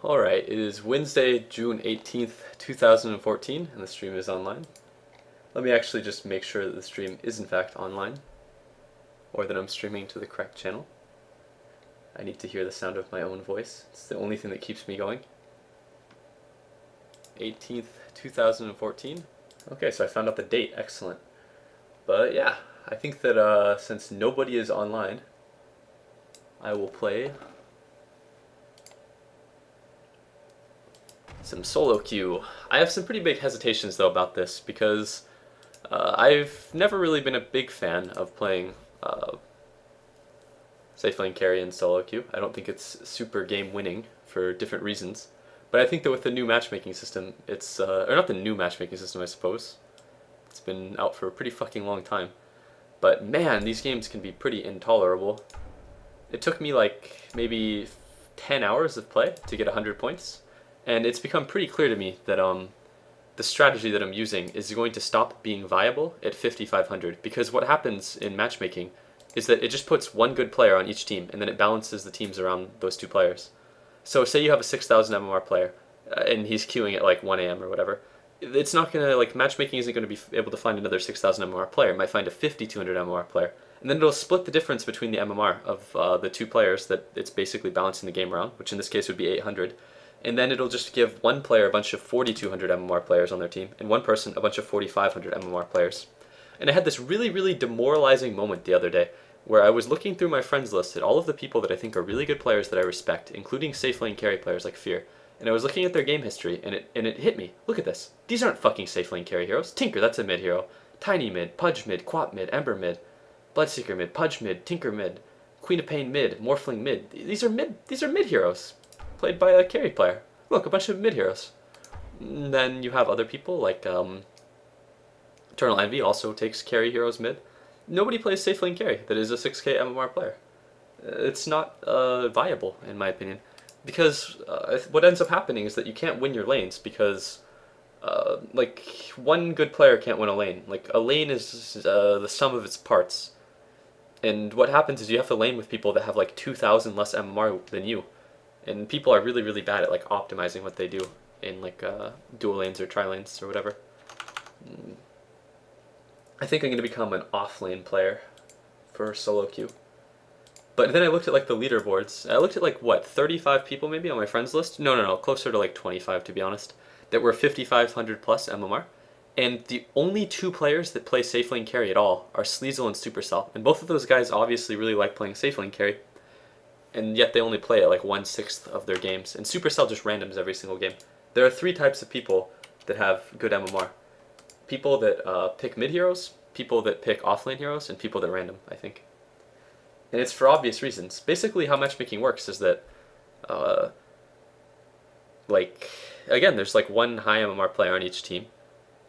Alright, it is Wednesday, June 18th, 2014, and the stream is online. Let me actually just make sure that the stream is in fact online, or that I'm streaming to the correct channel. I need to hear the sound of my own voice. It's the only thing that keeps me going. 18th, 2014. Okay, so I found out the date. Excellent. But yeah, I think that since nobody is online, I will play some solo queue. I have some pretty big hesitations though about this because I've never really been a big fan of playing safe lane carry in solo queue. I don't think it's super game winning for different reasons. But I think that with the new matchmaking system, it's or not the new matchmaking system, I suppose. It's been out for a pretty fucking long time. But man, these games can be pretty intolerable. It took me like maybe 10 hours of play to get 100 points. And it's become pretty clear to me that the strategy that I'm using is going to stop being viable at 5,500, because what happens in matchmaking is that it just puts one good player on each team and then it balances the teams around those two players. So say you have a 6,000 MMR player and he's queuing at like 1 AM or whatever. It's not going to, like, matchmaking isn't going to be able to find another 6,000 MMR player. It might find a 5,200 MMR player. And then it'll split the difference between the MMR of the two players that it's basically balancing the game around, which in this case would be 800. And then it'll just give one player a bunch of 4,200 MMR players on their team, and one person a bunch of 4,500 MMR players. And I had this really, really demoralizing moment the other day, where I was looking through my friends list at all of the people that I think are really good players that I respect, including safe lane carry players like Fear. And I was looking at their game history, and it hit me. Look at this. These aren't fucking safe lane carry heroes. Tinker, that's a mid hero. Tiny mid, Pudge mid, Quap mid, Ember mid, Bloodseeker mid, Pudge mid, Tinker mid, Queen of Pain mid, Morphling mid. These are mid heroes, played by a carry player. Look, a bunch of mid heroes. And then you have other people like Eternal Envy also takes carry heroes mid. Nobody plays safe lane carry that is a 6k MMR player. It's not viable, in my opinion, because what ends up happening is that you can't win your lanes because like, one good player can't win a lane. Like, a lane is the sum of its parts. And what happens is you have to lane with people that have like 2,000 less MMR than you. And people are really, really bad at like optimizing what they do in like dual lanes or tri lanes or whatever. I think I'm going to become an off-lane player for solo queue. But then I looked at like the leaderboards. I looked at like, what, 35 people maybe on my friends list? No, closer to like 25 to be honest, that were 5,500 plus MMR. And the only two players that play safe lane carry at all are Sleazel and Supercell. And both of those guys obviously really like playing safe lane carry. And yet they only play at like 1/6 of their games. And Supercell just randoms every single game. There are three types of people that have good MMR. People that pick mid heroes, people that pick offlane heroes, and people that random, I think. And it's for obvious reasons. Basically how matchmaking works is that, like, again, there's like one high MMR player on each team.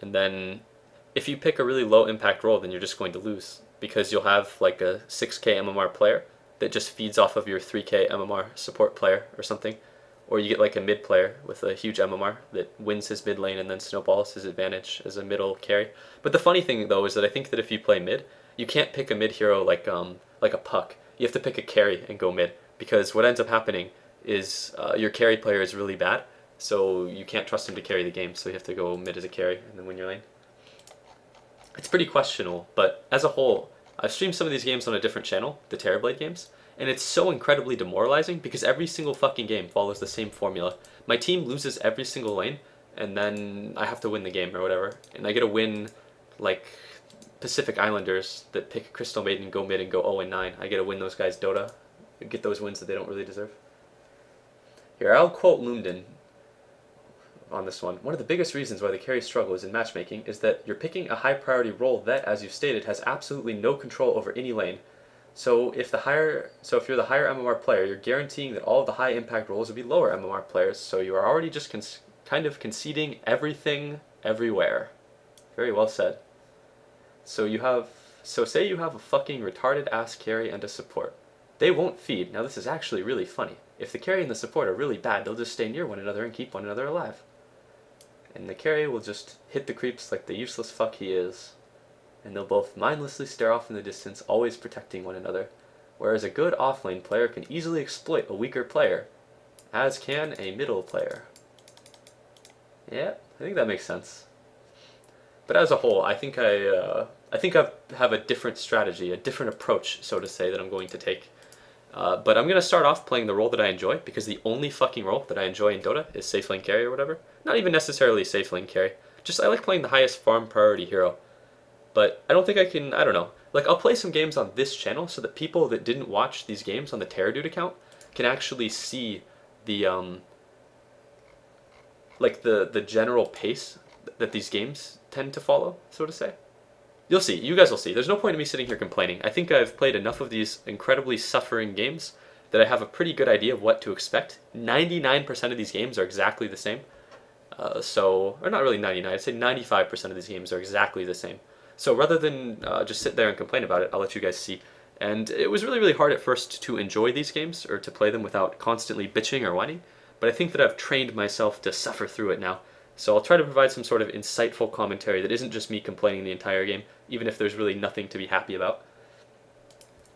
And then if you pick a really low impact role, then you're just going to lose. Because you'll have like a 6k MMR player that just feeds off of your 3k MMR support player or something. Or you get like a mid player with a huge MMR that wins his mid lane and then snowballs his advantage as a middle carry. But the funny thing though is that I think that if you play mid, you can't pick a mid hero like a puck. You have to pick a carry and go mid, because what ends up happening is your carry player is really bad, so you can't trust him to carry the game, so you have to go mid as a carry and then win your lane. It's pretty questionable, but as a whole, I've streamed some of these games on a different channel, the Terrorblade games, and it's so incredibly demoralizing because every single fucking game follows the same formula. My team loses every single lane, and then I have to win the game or whatever. And I get to win like Pacific Islanders that pick Crystal Maiden, go mid, and go 0-9. I get to win those guys Dota, get those wins that they don't really deserve. Here, I'll quote Lumden on this one. One of the biggest reasons why the carry struggles in matchmaking is that you're picking a high priority role that, as you stated, has absolutely no control over any lane. So if you're the higher MMR player, you're guaranteeing that all of the high impact roles will be lower MMR players, so you are already just kind of conceding everything everywhere. Very well said. So say you have a fucking retarded ass carry and a support. They won't feed. Now this is actually really funny. If the carry and the support are really bad, they'll just stay near one another and keep one another alive. And the carry will just hit the creeps like the useless fuck he is. And they'll both mindlessly stare off in the distance, always protecting one another. Whereas a good offlane player can easily exploit a weaker player as can a middle player. Yeah, I think that makes sense. But as a whole, I think I have a different strategy, a different approach, so to say, that I'm going to take. But I'm going to start off playing the role that I enjoy, because the only fucking role that I enjoy in Dota is safe lane carry or whatever. Not even necessarily safe lane carry. Just I like playing the highest farm priority hero. But I don't think I can, I don't know. Like, I'll play some games on this channel so that people that didn't watch these games on the TerraDude account can actually see the, like, the general pace that these games tend to follow, so to say. You'll see. You guys will see. There's no point in me sitting here complaining. I think I've played enough of these incredibly suffering games that I have a pretty good idea of what to expect. 99% of these games are exactly the same. Or not really 99, I'd say 95% of these games are exactly the same. So rather than just sit there and complain about it, I'll let you guys see. And it was really, really hard at first to enjoy these games, or to play them without constantly bitching or whining. But I think that I've trained myself to suffer through it now. So I'll try to provide some sort of insightful commentary that isn't just me complaining the entire game, even if there's really nothing to be happy about.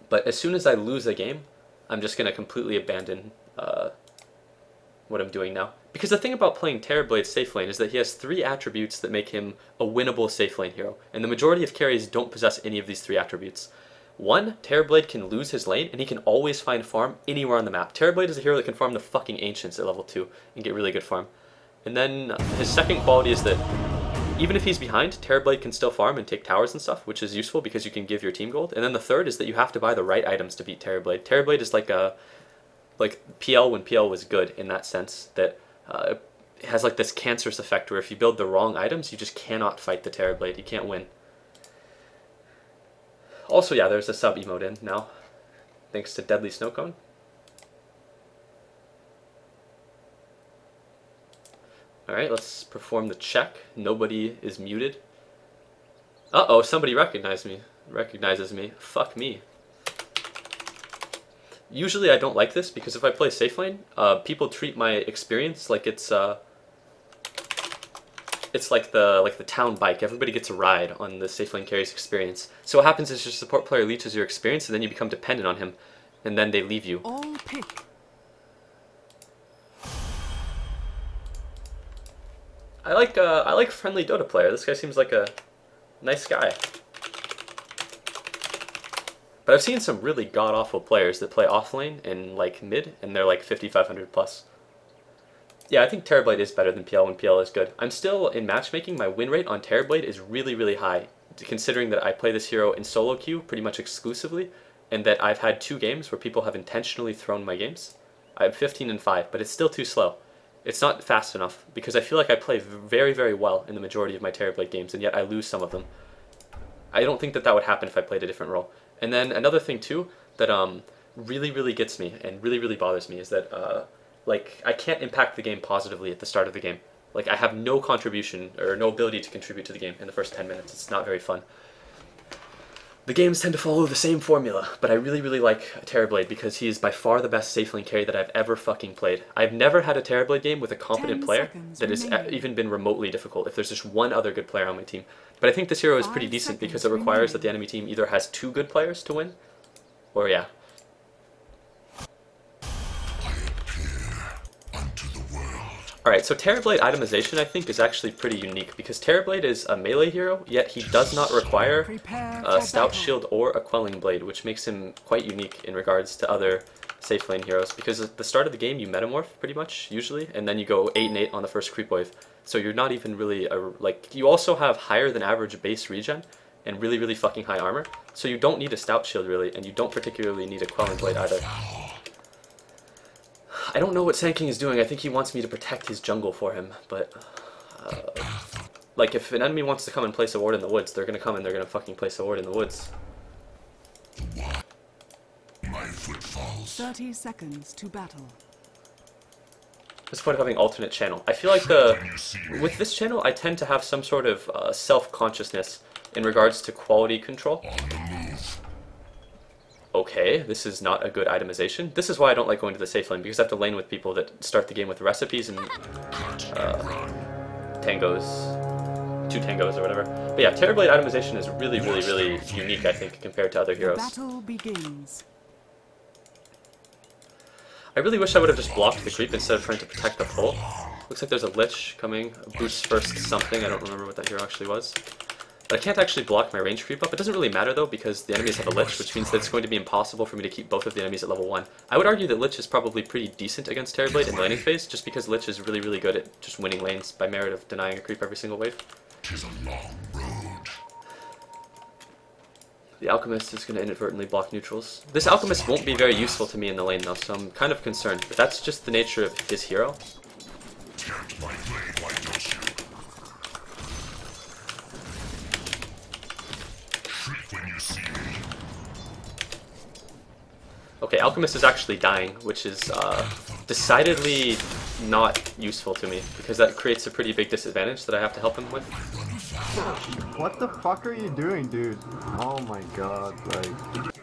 But as soon as I lose a game, I'm just going to completely abandon what I'm doing now. Because the thing about playing Terrorblade safe lane is that he has 3 attributes that make him a winnable safe lane hero, and the majority of carries don't possess any of these 3 attributes. 1, Terrorblade can lose his lane, and he can always find farm anywhere on the map. Terrorblade is a hero that can farm the fucking Ancients at level 2 and get really good farm. And then his second quality is that even if he's behind, Terrorblade can still farm and take towers and stuff, which is useful because you can give your team gold. And then the third is that you have to buy the right items to beat Terrorblade. Terrorblade is like PL when PL was good, in that sense, that it has like this cancerous effect where if you build the wrong items, you just cannot fight the Terrorblade. You can't win. Also, yeah, there's a sub emote in now, thanks to Deadly Snowcone. Alright, let's perform the check. Nobody is muted. Uh-oh, somebody recognizes me. Fuck me. Usually I don't like this, because if I play safe lane, people treat my experience like it's like the town bike. Everybody gets a ride on the safe lane carry's experience. So what happens is your support player leeches your experience, and then you become dependent on him, and then they leave you. All pick. I like friendly Dota player. This guy seems like a nice guy. But I've seen some really god-awful players that play offlane and like mid, and they're like 5,500 plus. Yeah, I think Terrorblade is better than PL when PL is good. I'm still in matchmaking. My win rate on Terrorblade is really, really high, considering that I play this hero in solo queue pretty much exclusively, and that I've had 2 games where people have intentionally thrown my games. I have 15-5, but it's still too slow. It's not fast enough, because I feel like I play very, very well in the majority of my Terrorblade games, and yet I lose some of them. I don't think that that would happen if I played a different role. And then another thing too that really, really gets me and really, really bothers me is that like I can't impact the game positively at the start of the game. Like I have no contribution or no ability to contribute to the game in the first 10 minutes. It's not very fun. The games tend to follow the same formula, but I really, really like Terrorblade because he is by far the best safe lane carry that I've ever fucking played. I've never had a Terrorblade game with a competent player that has even been remotely difficult if there's just one other good player on my team. But I think this hero is pretty decent because it requires that the enemy team either has 2 good players to win, or yeah. Alright, so Terrorblade itemization I think is actually pretty unique because Terrorblade is a melee hero, yet he does not require a Stout Shield or a Quelling Blade, which makes him quite unique in regards to other safe lane heroes, because at the start of the game you metamorph pretty much, usually, and then you go 8 and 8 on the first creep wave. So you're not even really, you also have higher than average base regen and really, really fucking high armor, so you don't need a Stout Shield really, and you don't particularly need a Quelling Blade either. I don't know what Sand King is doing. I think he wants me to protect his jungle for him, but like if an enemy wants to come and place a ward in the woods, they're gonna come and they're gonna fucking place a ward in the woods. My foot falls. 30 seconds to battle. What's the point of having alternate channel? I feel like with this channel, I tend to have some sort of self-consciousness in regards to quality control. Okay, this is not a good itemization. This is why I don't like going to the safe lane, because I have to lane with people that start the game with recipes and tangos, 2 tangos or whatever. But yeah, Terrorblade itemization is really, really, really unique, I think, compared to other heroes. Battle begins. I really wish I would have just blocked the creep instead of trying to protect the pull. Looks like there's a Lich coming. A boost first something. I don't remember what that hero actually was. But I can't actually block my range creep up. It doesn't really matter though because the enemies have a Lich, which means that it's going to be impossible for me to keep both of the enemies at level 1. I would argue that Lich is probably pretty decent against Terrorblade in the laning phase, just because Lich is really, really good at just winning lanes by merit of denying a creep every single wave. 'Tis a long road. The Alchemist is going to inadvertently block neutrals. This Alchemist won't be very useful to me in the lane though, so I'm kind of concerned. But that's just the nature of his hero. My blade whitens you. Shriek when you see me. Okay, Alchemist is actually dying, which is decidedly not useful to me, because that creates a pretty big disadvantage that I have to help him with. What the fuck are you doing, dude? Oh my god, like...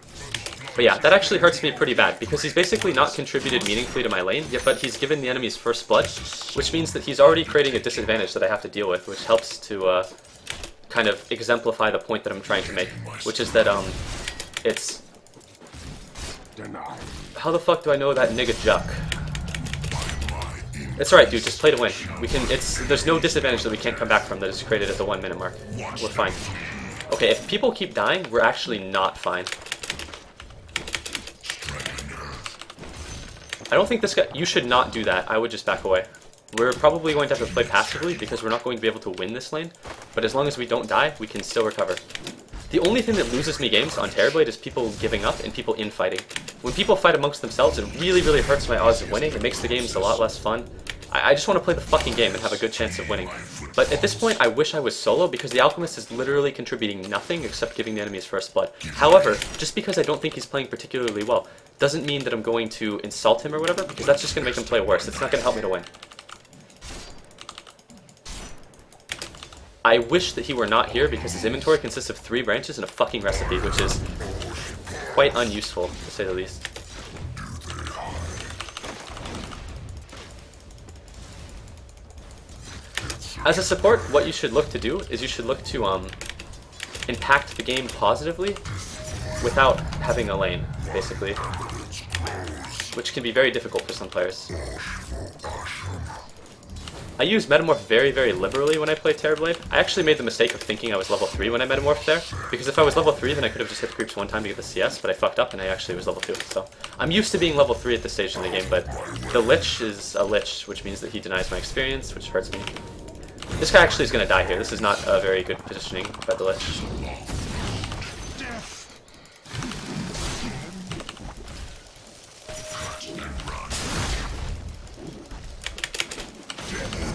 But yeah, that actually hurts me pretty bad, because he's basically not contributed meaningfully to my lane, yet but he's given the enemy's first blood, which means that he's already creating a disadvantage that I have to deal with, which helps to kind of exemplify the point that I'm trying to make, which is that it's... How the fuck do I know that nigga Juck? It's alright, dude, just play to win. We can, there's no disadvantage that we can't come back from that is created at the 1 minute mark. We're fine. Okay, if people keep dying, we're actually not fine. I don't think this guy, you should not do that. I would just back away. We're probably going to have to play passively because we're not going to be able to win this lane, but as long as we don't die, we can still recover. The only thing that loses me games on Terrorblade is people giving up and people infighting. When people fight amongst themselves, it really, really hurts my odds of winning. It makes the games a lot less fun. I just want to play the fucking game and have a good chance of winning. But at this point, I wish I was solo because the Alchemist is literally contributing nothing except giving the enemy his first blood. However, just because I don't think he's playing particularly well, doesn't mean that I'm going to insult him or whatever, because that's just going to make him play worse. It's not going to help me to win. I wish that he were not here because his inventory consists of 3 branches and a fucking recipe, which is quite unuseful, to say the least. As a support, what you should look to do is you should look to impact the game positively without having a lane, basically, which can be very difficult for some players. I use Metamorph very, very liberally when I play Terrorblade. I actually made the mistake of thinking I was level 3 when I Metamorphed there, because if I was level 3 then I could have just hit the creeps one time to get the CS, but I fucked up and I actually was level 2. So I'm used to being level 3 at this stage in the game, but the Lich is a Lich, which means that he denies my experience, which hurts me. This guy actually is going to die here. This is not a very good positioning by the Lich.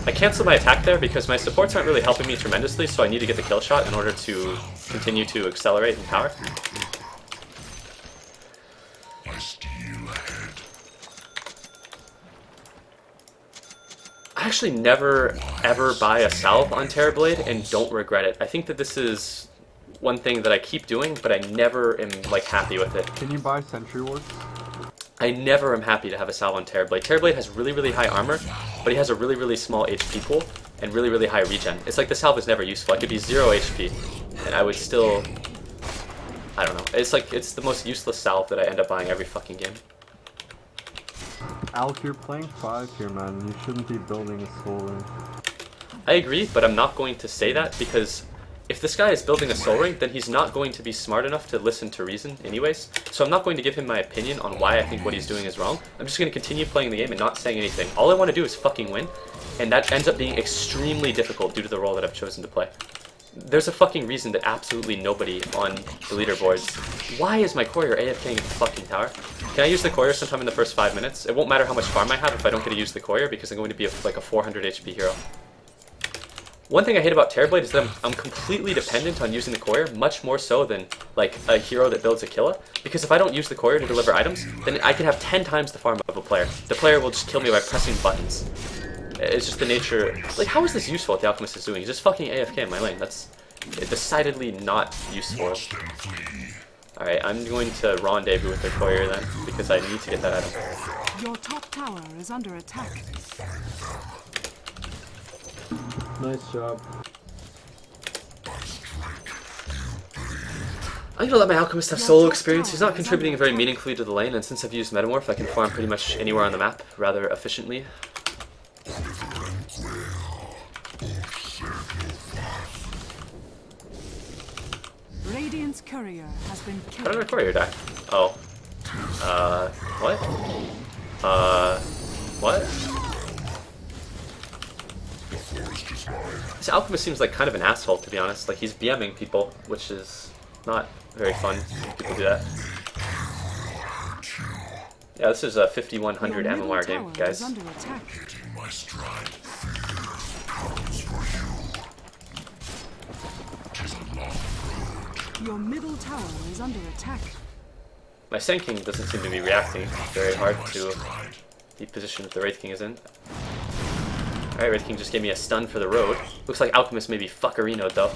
I cancel my attack there because my supports aren't really helping me tremendously, so I need to get the kill shot in order to continue to accelerate in power. I actually never ever buy a salve on Terrorblade and don't regret it. I think that this is one thing that I keep doing, but I never am like happy with it. Can you buy Sentry Wards? I never am happy to have a salve on Terrorblade. Terrorblade has really, really high armor, but he has a really, really small HP pool and really, really high regen. It's like the salve is never useful. I could be 0 HP, and I would still... I don't know. It's like, it's the most useless salve that I end up buying every fucking game. Alk, you're playing 5 here, man. You shouldn't be building a soul ring. I agree, but I'm not going to say that because if this guy is building a soul ring, then he's not going to be smart enough to listen to reason anyways. So I'm not going to give him my opinion on why I think what he's doing is wrong. I'm just going to continue playing the game and not saying anything. All I want to do is fucking win, and that ends up being extremely difficult due to the role that I've chosen to play. There's a fucking reason that absolutely nobody on the leaderboards... Why is my courier AFKing at the fucking tower? Can I use the courier sometime in the first 5 minutes? It won't matter how much farm I have if I don't get to use the courier because I'm going to be like a 400 HP hero. One thing I hate about Terrorblade is that I'm completely dependent on using the courier, much more so than like a hero that builds Aquila. Because if I don't use the courier to deliver items, then I can have 10 times the farm of a player. The player will just kill me by pressing buttons. It's just the nature... Like, how is this useful what the Alchemist is doing? He's just fucking AFK in my lane. That's decidedly not useful. Alright, I'm going to rendezvous with the courier then, because I need to get that item. Your top tower is under attack. Nice job. I'm gonna let my Alchemist have solo experience. He's not contributing very meaningfully to the lane, and since I've used Metamorph, I can farm pretty much anywhere on the map rather efficiently. Radiant's courier has been How did killed. our courier die? Oh. What? What? This Alchemist seems like kind of an asshole, to be honest. Like, he's BMing people, which is not very fun when people do that. Yeah, this is a 5100 Your middle MMR game, tower guys. is under attack. Hitting my stride. Fear comes for you. 'Tis a long road. Your middle tower is under attack. My Sand King doesn't seem to be reacting very hard to Stride. the position that the Wraith King is in. Alright, Wraith King just gave me a stun for the road. Looks like Alchemist may be fuckerinoed though.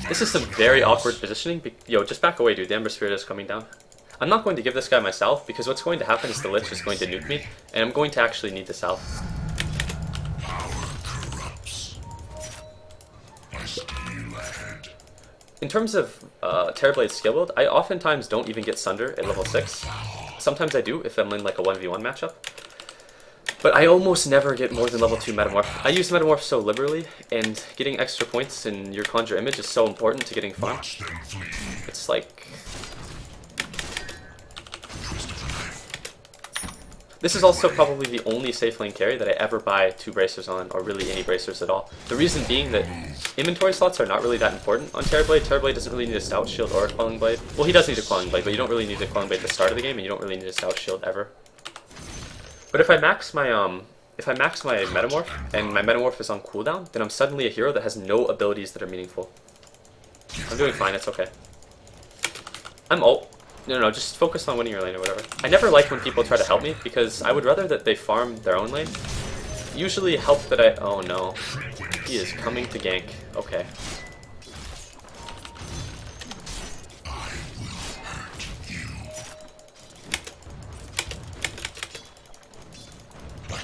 This is some very awkward positioning. Yo, just back away, dude. The Ember Spirit is coming down. I'm not going to give this guy my salve, because what's going to happen is the Lich is going to nuke me, and I'm going to actually need the salve. Power corrupts. I steal ahead. In terms of Terrorblade's skill build, I oftentimes don't even get Sunder at level 6. Sometimes I do if I'm in like a 1v1 matchup. But I almost never get more than level 2 Metamorph. I use Metamorph so liberally, and getting extra points in your Conjure Image is so important to getting farm. Watch them flee. It's like... This is also probably the only safe lane carry that I ever buy 2 bracers on, or really any bracers at all. The reason being that inventory slots are not really that important on Terrorblade. Terrorblade doesn't really need a Stout Shield or a Quelling Blade. Well, he does need a Quelling Blade, but you don't really need a Quelling Blade at the start of the game, and you don't really need a Stout Shield ever. But if I max my Metamorph, and my Metamorph is on cooldown, then I'm suddenly a hero that has no abilities that are meaningful. I'm doing fine, it's okay. I'm ult. No, just focus on winning your lane or whatever. I never like when people try to help me, because I would rather that they farm their own lane. Usually help that I... Oh no. He is coming to gank. Okay.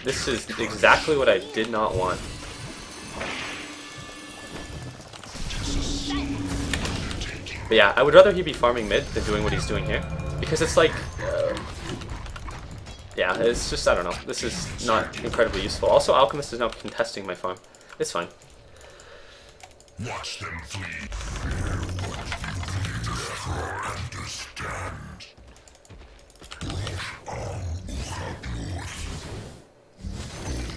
This is exactly what I did not want. But yeah, I would rather he be farming mid than doing what he's doing here. Because it's like... yeah, it's just, I don't know. This is not incredibly useful. Also, Alchemist is now contesting my farm. It's fine. Watch them flee. Understand.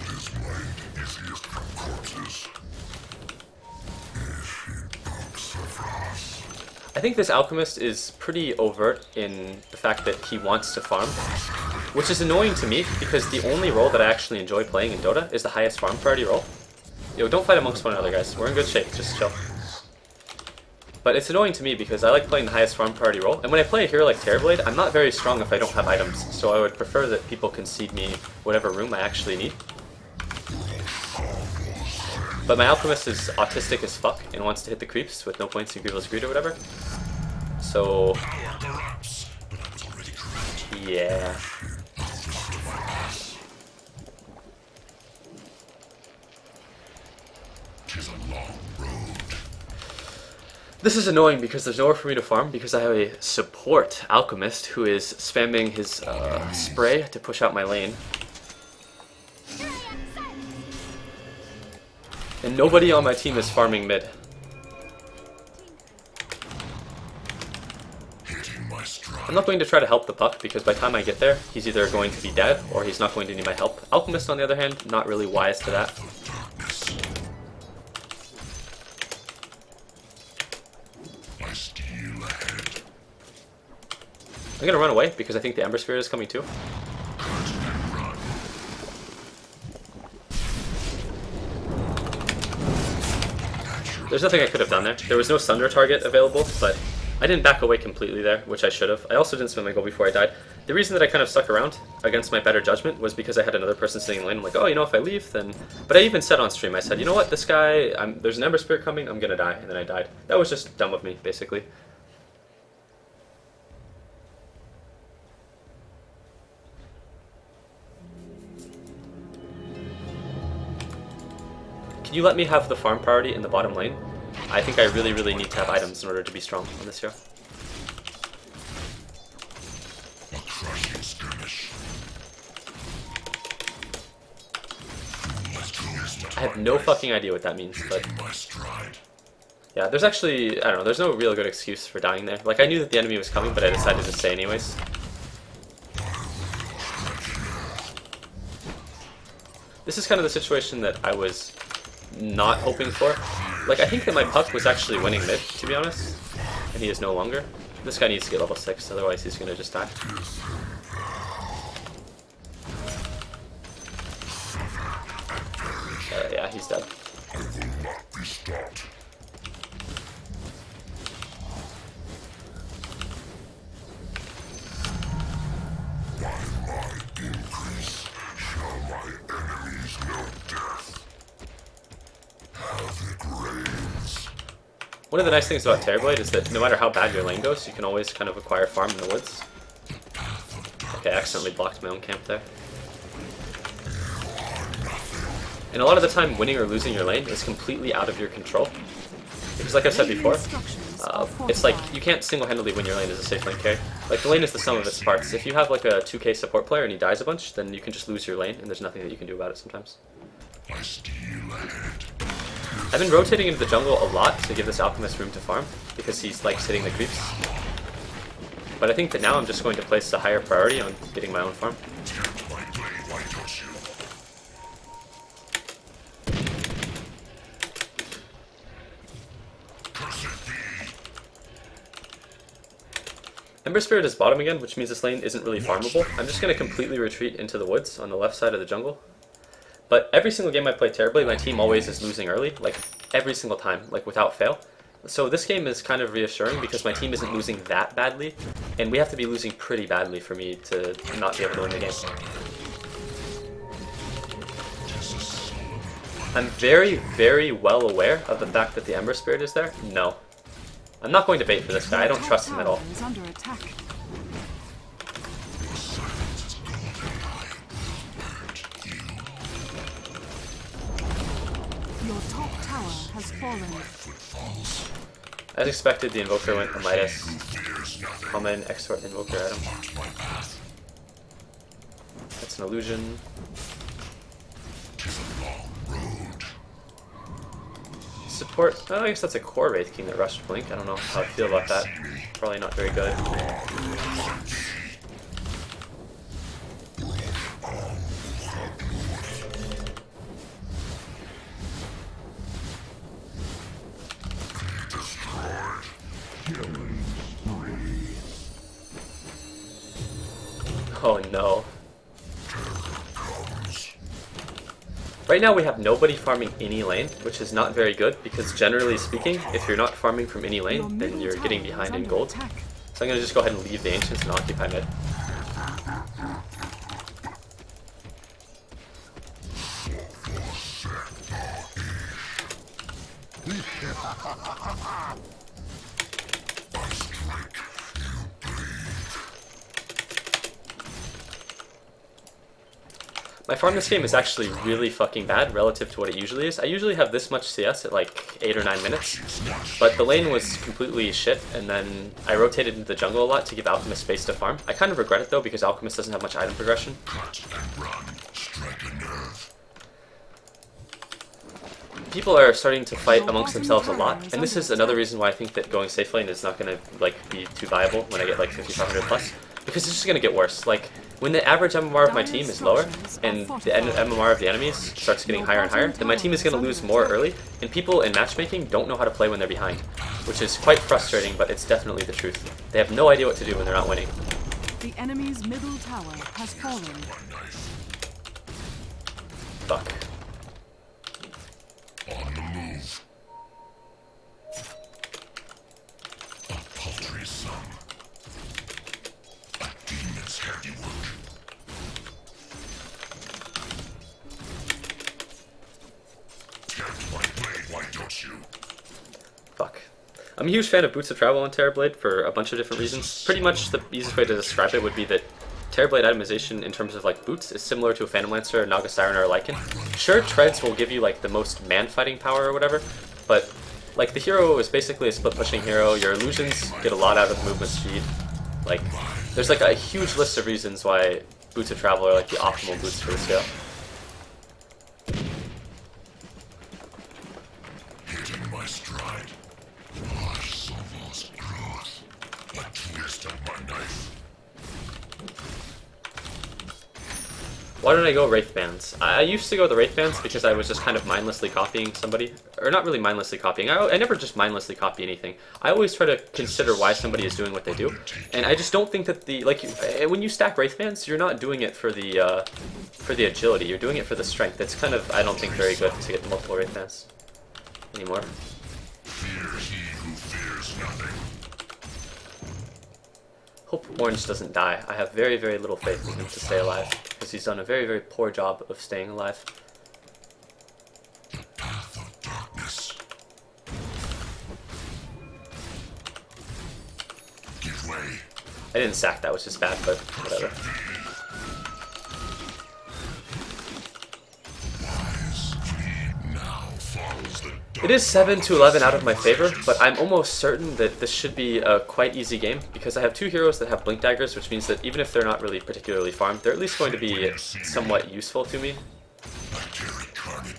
His mind easiest from corpses. I think this Alchemist is pretty overt in the fact that he wants to farm, which is annoying to me because the only role that I actually enjoy playing in Dota is the highest farm priority role. Yo, don't fight amongst one another, guys. We're in good shape. Just chill. But it's annoying to me because I like playing the highest farm priority role, and when I play a hero like Terrorblade, I'm not very strong if I don't have items, so I would prefer that people concede me whatever room I actually need. But my Alchemist is autistic as fuck and wants to hit the creeps with no points in Grievel's Greed or whatever. So... yeah. This is annoying because there's nowhere for me to farm because I have a support Alchemist who is spamming his spray to push out my lane. And nobody on my team is farming mid. I'm not going to try to help the puck because by the time I get there, he's either going to be dead or he's not going to need my help. Alchemist, on the other hand, not really wise to that. I'm gonna run away because I think the Ember Spirit is coming too. There's nothing I could have done there. There was no Sunder target available, but I didn't back away completely there, which I should have. I also didn't spend my gold before I died. The reason that I kind of stuck around against my better judgment was because I had another person sitting in lane. I'm like, oh, you know, if I leave, then... But I even said on stream, I said, you know what, this guy, there's an Ember Spirit coming, I'm gonna die, and then I died. That was just dumb of me, basically. can you let me have the farm priority in the bottom lane? I think I really, really need to have items in order to be strong on this hero. A crushing skirmish. I have no fucking idea what that means, but Taking my stride. yeah, there's actually, I don't know, there's no real good excuse for dying there. Like, I knew that the enemy was coming, but I decided to stay anyways. This is kind of the situation that I was not hoping for. Like, I think that my puck was actually winning mid, to be honest, and he is no longer. This guy needs to get level 6, otherwise he's gonna just die. Yeah, he's dead. I will not be stopped. By my increase shall my enemies know death. Havoc reigns. One of the nice things about Terrorblade is that no matter how bad your lane goes, you can always kind of acquire farm in the woods. Okay, I accidentally blocked my own camp there. And a lot of the time, winning or losing your lane is completely out of your control. Because like I've said before, it's like you can't single-handedly win your lane as a safe lane carry. Like, the lane is the sum of its parts. If you have like a 2k support player and he dies a bunch, then you can just lose your lane and there's nothing that you can do about it sometimes. I steal ahead. I've been rotating into the jungle a lot to give this alchemist room to farm, because he's like hitting the creeps. But I think that now I'm just going to place a higher priority on getting my own farm. Tempt my blade, why don't you? Cursed be. Ember Spirit is bottom again, which means this lane isn't really farmable. I'm just going to completely retreat into the woods on the left side of the jungle. But every single game I play Terrorblade, my team always is losing early, like every single time, like without fail. So this game is kind of reassuring because my team isn't losing that badly, and we have to be losing pretty badly for me to not be able to win the game. I'm very, very well aware of the fact that the Ember Spirit is there. No. I'm not going to bait for this guy, I don't trust him at all. Is under attack. Your top tower has fallen. As expected, the Invoker went to Midas. Common, exort, Invoker item. That's an illusion. Support, oh, I guess that's a core Wraith King that rushed Blink. I don't know how I feel about that. Probably not very good. Oh no. Right now we have nobody farming any lane, which is not very good because generally speaking, if you're not farming from any lane, then you're getting behind in gold. So I'm going to just go ahead and leave the Ancients and occupy mid. My farm this game is actually really fucking bad relative to what it usually is. I usually have this much CS at like 8 or 9 minutes, but the lane was completely shit, and then I rotated into the jungle a lot to give Alchemist space to farm. I kind of regret it though, because Alchemist doesn't have much item progression. Cut and run, strike a nerve. People are starting to fight amongst themselves a lot, and this is another reason why I think that going safe lane is not going to like be too viable when I get like 5500 plus, because it's just going to get worse. Like, when the average MMR of my team is lower, and the MMR of the enemies starts getting higher and higher, then my team is going to lose more early, and people in matchmaking don't know how to play when they're behind, which is quite frustrating, but it's definitely the truth. They have no idea what to do when they're not winning. The enemy's middle tower has fallen. Fuck. On the move. A paltry sum. A demon's handiwork. Tempt my blade, why don't you? Fuck. I'm a huge fan of Boots of Travel on Terrorblade for a bunch of different reasons. Pretty much the easiest way to describe it would be that Terrorblade itemization in terms of like boots is similar to a Phantom Lancer, Naga Siren, or a Lycan. Sure, treads will give you like the most man fighting power or whatever, but like the hero is basically a split pushing hero. Your illusions get a lot out of movement speed. Like there's like a huge list of reasons why boots of travel are like the optimal boots for this hero. Hitting my stride. Harsh Sovo's growth. A twist of my knife. Why don't I go Wraith Bands? I used to go the Wraith Bands because I was just kind of mindlessly copying somebody. Or not really mindlessly copying. I never just mindlessly copy anything. I always try to consider why somebody is doing what they do. And I just don't think that the... like, when you stack Wraith Bands, you're not doing it for the agility. You're doing it for the strength. It's kind of, I don't think, very good to get multiple Wraith Bands anymore. Fear he who fears nothing. Hope Orange doesn't die. I have very, very little faith in him to stay alive, because he's done a very, very poor job of staying alive. The path of darkness. Give way. I didn't sack that, which is bad, but whatever. Wise fleet now follows the It is 7 to 11 out of my favor, but I'm almost certain that this should be a quite easy game because I have two heroes that have Blink Daggers, which means that even if they're not really particularly farmed, they're at least going to be somewhat useful to me.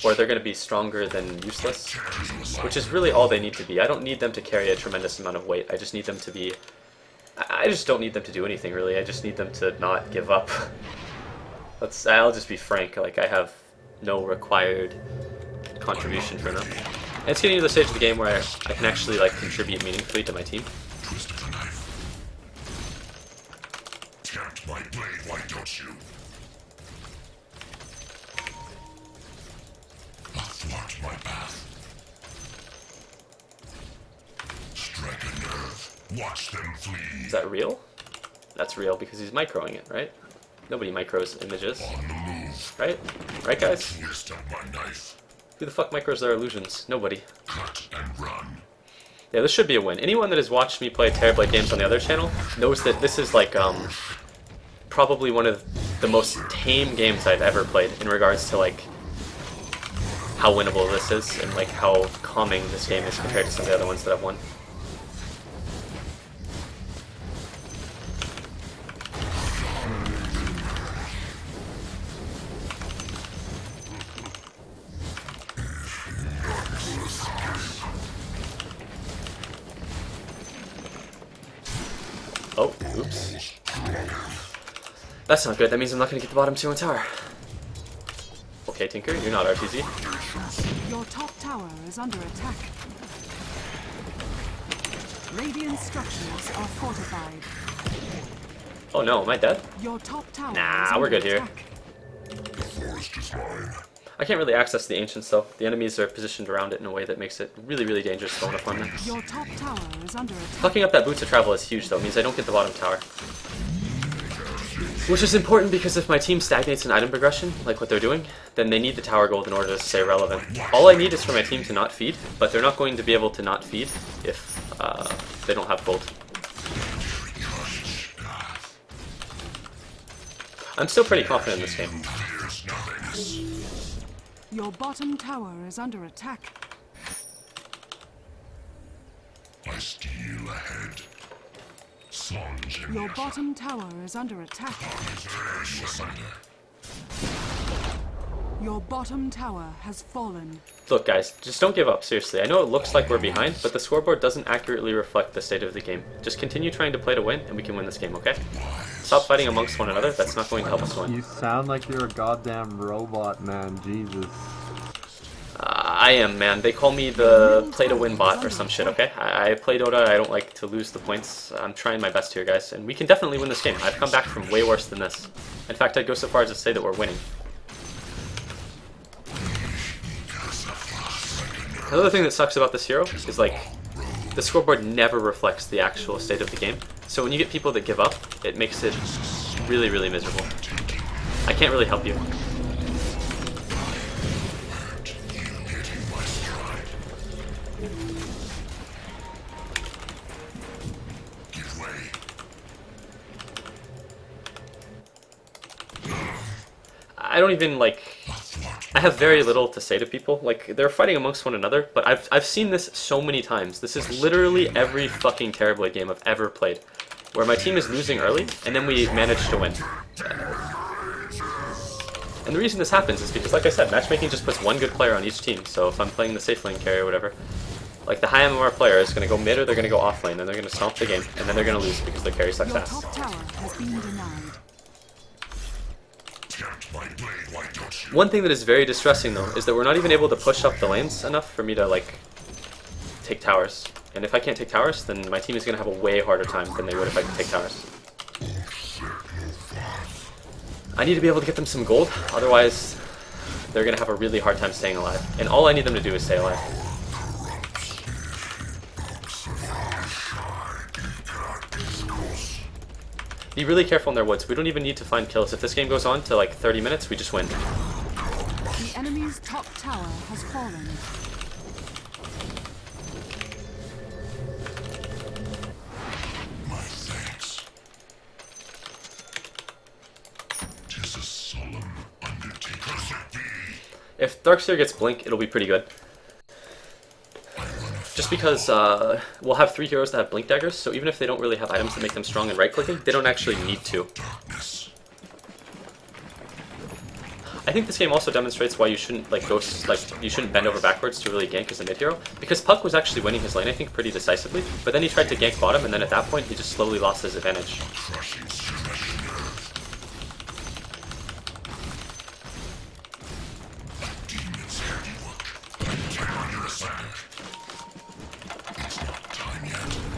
Or they're going to be stronger than useless, which is really all they need to be. I don't need them to carry a tremendous amount of weight. I just need them to be... I just don't need them to do anything, really. I just need them to not give up. I'll just be frank. Like, I have no required contribution for them. And it's getting to the stage of the game where I can actually like contribute meaningfully to my team. twist of a knife. Tempt my blade, why don't you? Athwart my path. Strike a nerve. Watch them flee. Is that real? That's real because he's microing it, right? Nobody micros images, On the move. right? Right, guys? Twist of my knife. Who the fuck micros their illusions? Nobody. Cut and run. Yeah, this should be a win. Anyone that has watched me play Terrorblade games on the other channel knows that this is like probably one of the most tame games I've ever played in regards to like how winnable this is and like how calming this game is compared to some of the other ones that I've won. Oh, oops. That's not good. That means I'm not going to get the bottom 2 on tower. Okay, Tinker, you're not RTZ. Your top tower is under attack. Radiant structures are fortified. Oh no, am I dead? Your top tower Nah, is we're under good here. attack. The forest is mine. I can't really access the Ancients though. The enemies are positioned around it in a way that makes it really, really dangerous to go on a farm. Your top tower is under attack. Fucking up that Boots of Travel is huge though. It means I don't get the bottom tower. Which is important because if my team stagnates in item progression, like what they're doing, then they need the tower gold in order to stay relevant. All I need is for my team to not feed, but they're not going to be able to not feed if they don't have gold. I'm still pretty confident in this game. Fears nothing. Your bottom tower is under attack. I steal ahead. Slunge in Your bottom tower is under attack. Your bottom tower has fallen. Look guys, just don't give up, seriously. I know it looks like we're behind, but the scoreboard doesn't accurately reflect the state of the game. Just continue trying to play to win, and we can win this game, okay? Stop fighting amongst one another, that's not going to help us win. You sound like you're a goddamn robot, man. Jesus. I am, man. They call me the play-to-win bot or some shit, okay? I play Dota, I don't like to lose the points. I'm trying my best here, guys, and we can definitely win this game. I've come back from way worse than this. In fact, I'd go so far as to say that we're winning. Another thing that sucks about this hero is, like, the scoreboard never reflects the actual state of the game. So when you get people that give up, it makes it really, really miserable. I can't really help you. I don't even like. I have very little to say to people. Like, they're fighting amongst one another, but I've seen this so many times. This is literally every fucking Terrorblade game I've ever played, where my team is losing early and then we manage to win. And the reason this happens is because, like I said, matchmaking just puts one good player on each team. So if I'm playing the safe lane carry or whatever, like the high MMR player is going to go mid or they're going to go off lane, and they're going to stomp the game, and then they're going to lose because the carry sucks Your ass. top tower has been denied. One thing that is very distressing though is that we're not even able to push up the lanes enough for me to like take towers. And if I can't take towers, then my team is going to have a way harder time than they would if I could take towers. I need to be able to get them some gold, otherwise they're going to have a really hard time staying alive. And all I need them to do is stay alive. Be really careful in their woods. We don't even need to find kills. If this game goes on to like 30 minutes, we just win. The enemy's top tower has fallen. My thanks. 'Tis a solemn undertaking. If Darkseer gets Blink, it'll be pretty good. Just because we'll have 3 heroes that have Blink Daggers, so even if they don't really have items that make them strong and right-clicking, they don't actually need to. I think this game also demonstrates why you shouldn't you shouldn't bend over backwards to really gank as a mid hero, because Puck was actually winning his lane, I think, pretty decisively, but then he tried to gank bottom, and then at that point he just slowly lost his advantage.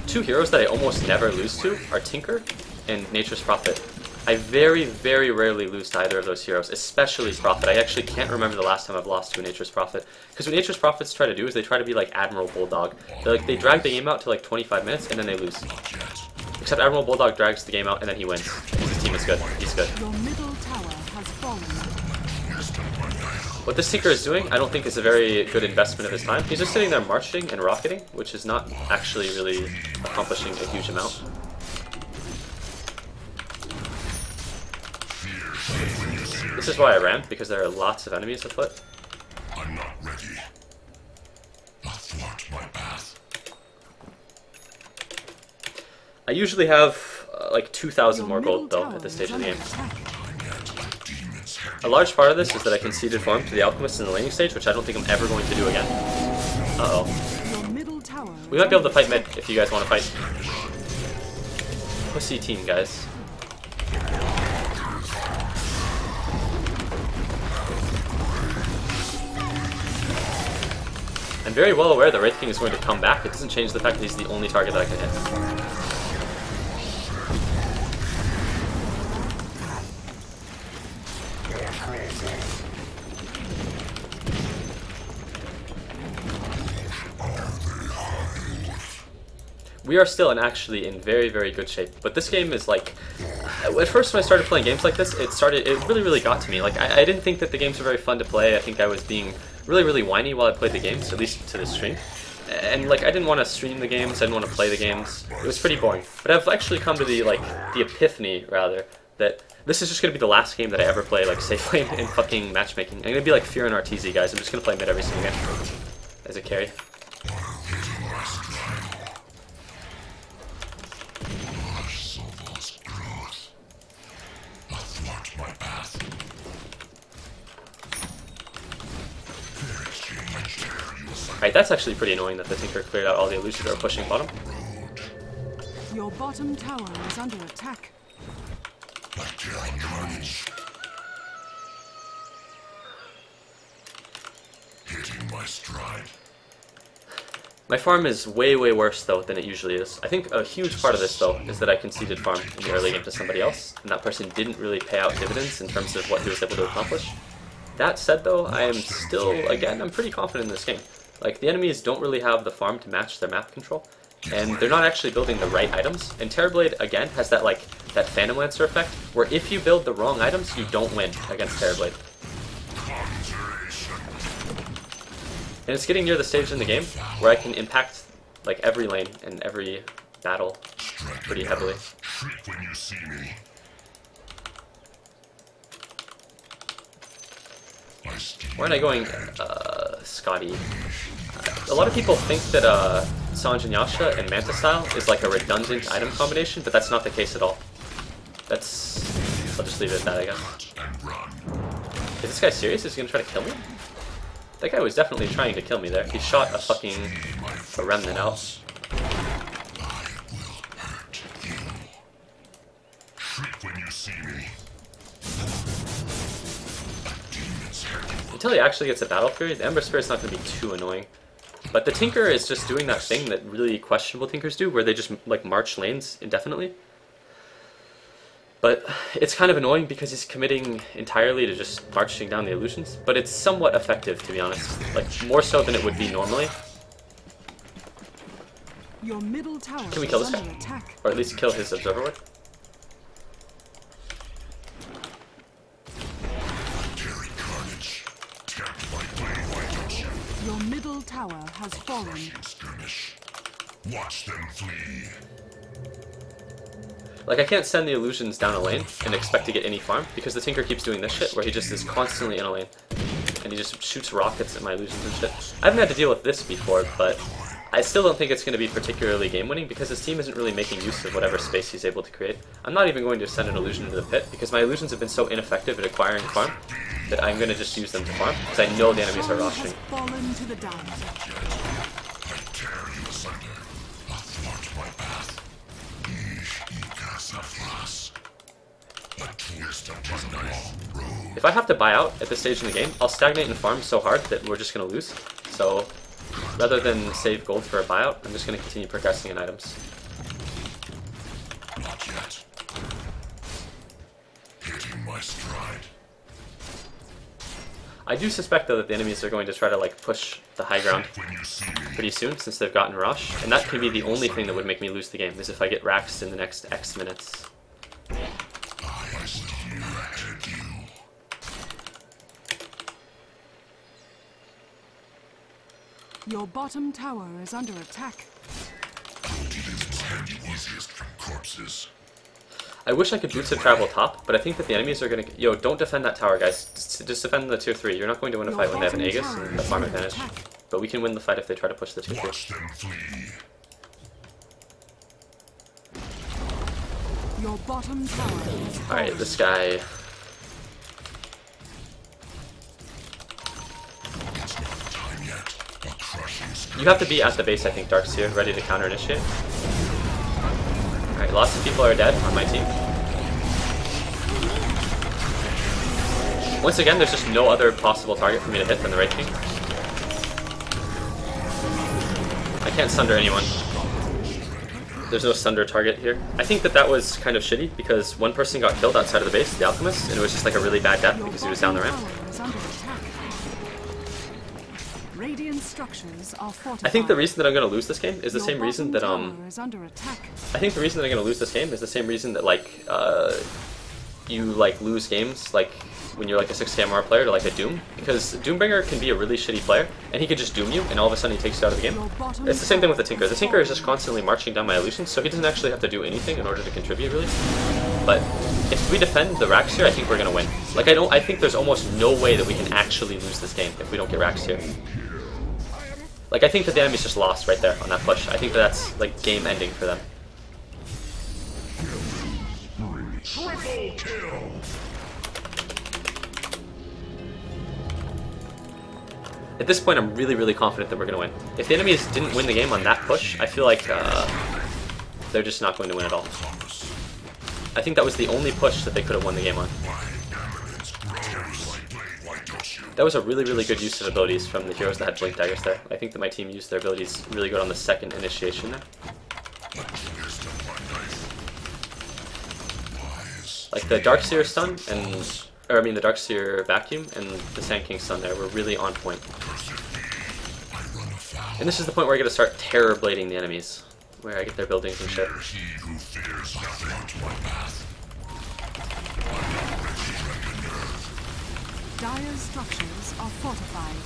Two heroes that I almost never lose to are Tinker and Nature's Prophet. I very, very rarely lose to either of those heroes, especially Prophet. I actually can't remember the last time I've lost to a Nature's Prophet. Because what Nature's Prophets try to do is they try to be like Admiral Bulldog. They drag the game out to like 25 minutes and then they lose. Except Admiral Bulldog drags the game out and then he wins. His team is good. He's good. Your middle tower has fallen. What this Tinker is doing, I don't think is a very good investment of his time. He's just sitting there marching and rocketing, which is not actually really accomplishing a huge amount. This is why I ran, because there are lots of enemies afoot. I'm not ready. Athwart my path. I usually have like 2,000 more gold though at this stage of the game. A large part of this is that I conceded farm to the Alchemist in the laning stage, which I don't think I'm ever going to do again. Uh-oh. We might be able to fight mid if you guys want to fight. Pussy team, guys. I'm very well aware that Wraith King is going to come back. It doesn't change the fact that he's the only target that I can hit. We are still actually in very, very good shape. But this game is like, at first when I started playing games like this, it really got to me. Like, I didn't think that the games were very fun to play. I think I was being really, really whiny while I played the games, at least to this stream. And like, I didn't want to stream the games, I didn't want to play the games. It was pretty boring. But I've actually come to the epiphany, rather, that this is just going to be the last game that I ever play, like, safe lane in fucking matchmaking. I'm going to be like Fear and RTZ, guys. I'm just going to play mid every single game as a carry. Alright, that's actually pretty annoying that the Tinker cleared out all the illusions that are pushing bottom. Your bottom tower is under attack. Hitting my stride. My farm is way, way worse, though, than it usually is. I think a huge part of this, though, is that I conceded farm in the early game to somebody else, and that person didn't really pay out dividends in terms of what he was able to accomplish. That said, though, I am still, again, I'm pretty confident in this game. Like, the enemies don't really have the farm to match their map control, and they're not actually building the right items. And Terrorblade, again, has that, like, that Phantom Lancer effect, where if you build the wrong items, you don't win against Terrorblade. And it's getting near the stage in the game where I can impact, like, every lane and every battle pretty heavily. Shriek when you see me. Where am I going? Scotty. A lot of people think that Sange and Yasha and Manta style is like a redundant item combination, but that's not the case at all. That's... I'll just leave it at that, I guess. Is this guy serious? Is he gonna try to kill me? That guy was definitely trying to kill me there. He shot a remnant out. Until he actually gets a battle fury, the Ember Spirit's not going to be too annoying. But the Tinker is just doing that thing that really questionable Tinkers do, where they just like march lanes indefinitely. But it's kind of annoying because he's committing entirely to just marching down the illusions. But it's somewhat effective, to be honest. Like, more so than it would be normally. Your middle tower Can we kill this guy? attack. Or at least kill his Observer Ward? Your middle tower has fallen. Watch them flee. Like, I can't send the illusions down a lane and expect to get any farm, because the Tinker keeps doing this shit, where he just is constantly in a lane. And he just shoots rockets at my illusions and shit. I haven't had to deal with this before, but I still don't think it's going to be particularly game-winning, because his team isn't really making use of whatever space he's able to create. I'm not even going to send an illusion into the pit, because my illusions have been so ineffective at acquiring farm, that I'm going to just use them to farm, because I know the enemies are roshing. Fallen to the down. If I have to buy out at this stage in the game, I'll stagnate and farm so hard that we're just going to lose. So, rather than save gold for a buyout, I'm just going to continue progressing in items. Not yet. Hitting my stride. I do suspect, though, that the enemies are going to try to like push the high ground pretty soon, since they've gotten Rosh. And that could be the only thing that would make me lose the game, is if I get Raxed in the next X minutes. Your bottom tower is under attack. Easiest from corpses. I wish I could boots of travel top, but I think that the enemies are going to... Yo, don't defend that tower, guys. Just defend the tier 3. You're not going to win a fight when they have an Aegis and the farm advantage. But we can win the fight if they try to push the tier 3. Watch them flee. Your bottom tower is Alright, this guy... You have to be at the base, I think, Darkseer, ready to counter-initiate. Alright, lots of people are dead on my team. Once again, there's just no other possible target for me to hit than the Wraith King. I can't sunder anyone. There's no sunder target here. I think that that was kind of shitty, because one person got killed outside of the base, the Alchemist, and it was just like a really bad death because he was down the ramp. Radiant structures are fortified. I think the reason that I'm going to lose this game is the same reason that I think the reason that I'm going to lose this game is the same reason that like you like lose games like when you're like a 6k MR player to like a Doom, because Doombringer can be a really shitty player and he can just doom you and all of a sudden he takes you out of the game. It's the same thing with the Tinker. The Tinker is just constantly marching down my illusions, so he doesn't actually have to do anything in order to contribute really. But if we defend the Rax here, I think we're going to win. Like I think there's almost no way that we can actually lose this game if we don't get Rax here. Like, I think that the enemy's just lost right there on that push. I think that that's, like, game ending for them. Triple kill. At this point, I'm really, really confident that we're going to win. If the enemies didn't win the game on that push, I feel like they're just not going to win at all. I think that was the only push that they could have won the game on. That was a really, really good use of abilities from the heroes that had Blink Daggers there. I think that my team used their abilities really good on the second initiation there. Like the Darkseer stun the Darkseer vacuum and the Sand King stun there were really on point. And this is the point where I get to start terror blading the enemies, where I get their buildings and shit. Dire structures are fortified.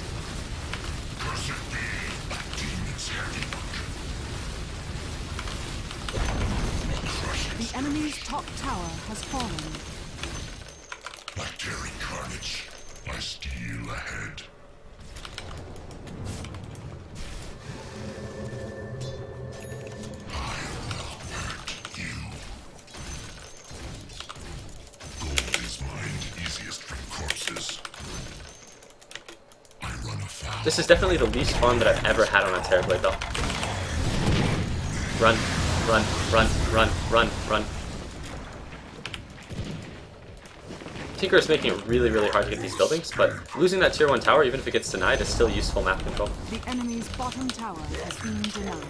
The enemy's top tower has fallen. By carrying carnage, I my steel ahead. I will hurt you. Gold is mined easiest from corpses. I run afoul. This is definitely the least fun that I've ever had on a Terrorblade though. Run, run, run, run, run, run. Tinker is making it really, really hard to get these buildings, but losing that tier 1 tower, even if it gets denied, is still useful map control. The enemy's bottom tower has been denied.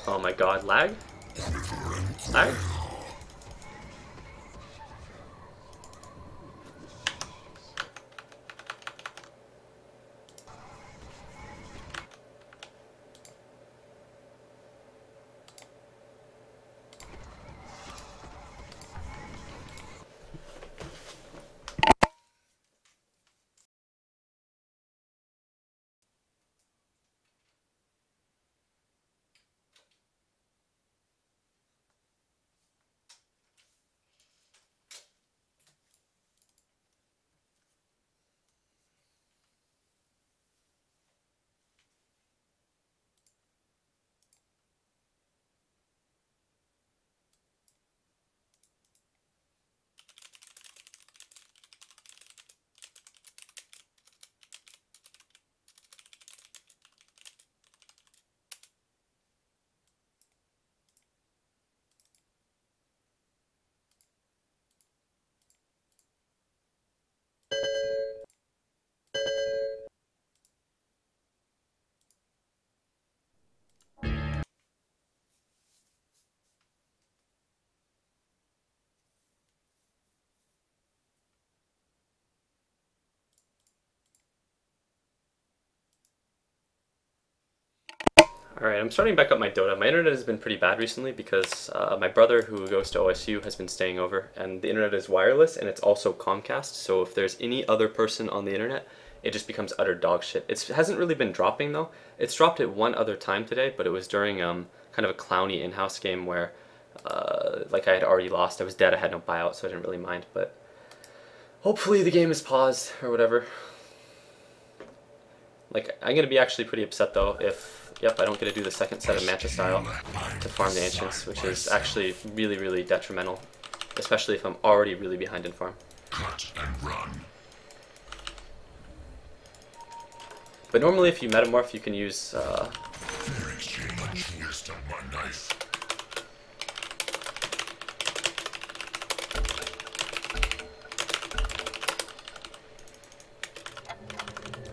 Oh my god, lag? Lag? Alright, I'm starting back up my Dota. My internet has been pretty bad recently because my brother, who goes to OSU, has been staying over, and the internet is wireless and it's also Comcast, so if there's any other person on the internet, it just becomes utter dog shit. It hasn't really been dropping though. It's dropped at one other time today, but it was during kind of a clowny in-house game where like I had already lost. I was dead, I had no buyout, so I didn't really mind, but hopefully the game is paused or whatever. Like, I'm going to be actually pretty upset though if, yep, I don't get to do the second set of Manta style to farm the Ancients, which is actually really, really detrimental, especially if I'm already really behind in farm. Cut and run. But normally if you metamorph, you can use Fair exchange. A twist of my knife.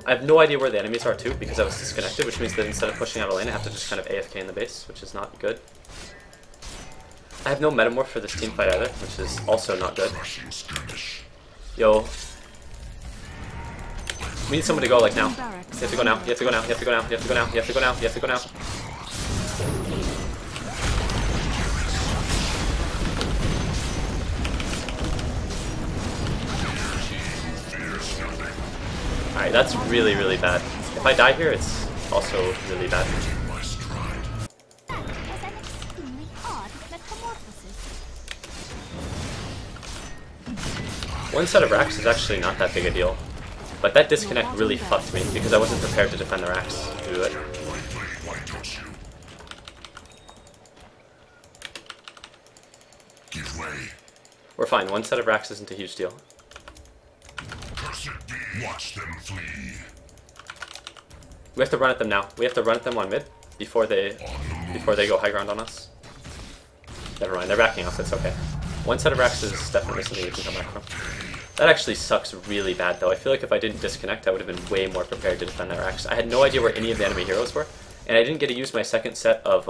I have no idea where the enemies are too, because I was disconnected, which means that instead of pushing out a lane, I have to just kind of AFK in the base, which is not good. I have no metamorph for this team fight either, which is also not good. Yo. We need someone to go like now. You have to go now, you have to go now, you have to go now, you have to go now, you have to go now, you have to go now. Alright, that's really, really bad. If I die here, it's also really bad. One set of racks is actually not that big a deal. But that disconnect really fucked me because I wasn't prepared to defend the racks to do it. We're fine, one set of racks isn't a huge deal. Watch them flee. We have to run at them now. We have to run at them on mid before they go high ground on us. Never mind, they're backing off, it's okay. One set of racks is definitely something we can come back from. That actually sucks really bad though. I feel like if I didn't disconnect, I would have been way more prepared to defend that racks. I had no idea where any of the enemy heroes were, and I didn't get to use my second set of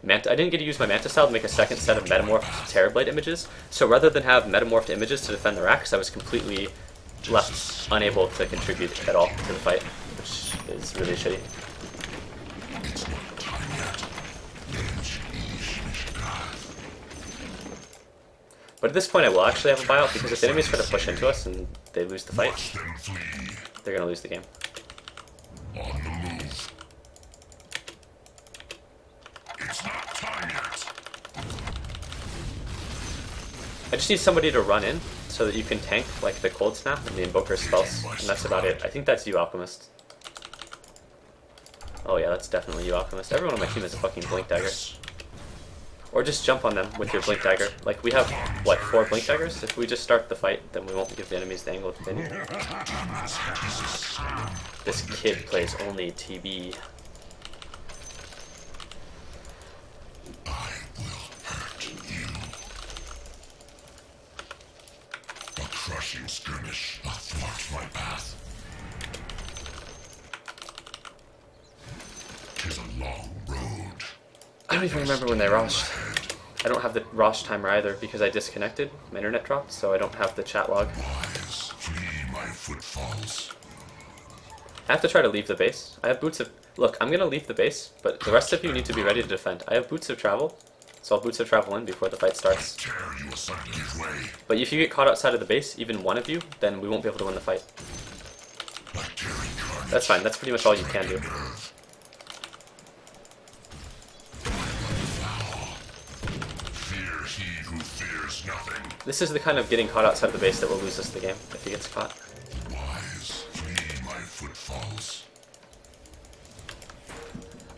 Manta. I didn't get to use my Manta style to make a second set of metamorphed Terrorblade images. So rather than have metamorphed images to defend the racks, I was completely left unable to contribute at all to the fight, which is really shitty. But at this point I will actually have a buyout, because if the enemies try to push into us and they lose the fight, Watch them flee. they're going to lose the game. On the move. It's not time yet. I just need somebody to run in so that you can tank like the cold snap and the invoker spells, and that's about it. I think that's you, Alchemist. Oh yeah, that's definitely you, Alchemist. Everyone on my team has a fucking blink dagger. Or just jump on them with your blink dagger. Like, we have, what, 4 blink daggers? If we just start the fight, then we won't give the enemies the angle if they need. This kid plays only TB. I will hurt you. A crushing skirmish athwart my path. 'Tis a long road. I don't even remember when they Roshed. I don't have the Rosh timer either because I disconnected. My internet dropped, so I don't have the chat log. Wise, flee my footfalls. I have to try to leave the base. I have boots of... Look, I'm going to leave the base, but the rest of you need to be ready to defend. I have boots of travel, so I'll boots of travel in before the fight starts. Tear you asunder. Give way. But if you get caught outside of the base, even one of you, then we won't be able to win the fight. Like tearing carnage. That's fine. That's pretty much all you can do. Nerve. Fear he who fears nothing. This is the kind of getting caught outside of the base that will lose us the game if he gets caught. Wise, flee my footfalls.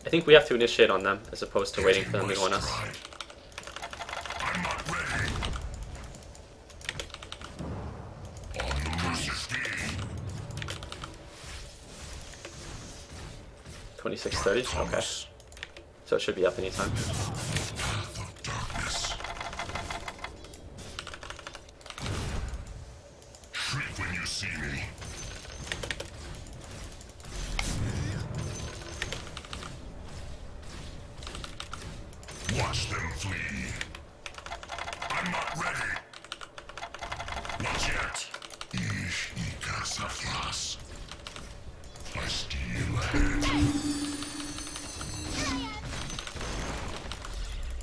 I think we have to initiate on them as opposed to waiting for them to go on us. Stride. I'm not ready. On the move. 2630? Okay. So it should be up anytime. Path of darkness. Shriek when you see me. Watch them flee. I'm not ready. Not yet. Ish ikasaflas. I steal ahead.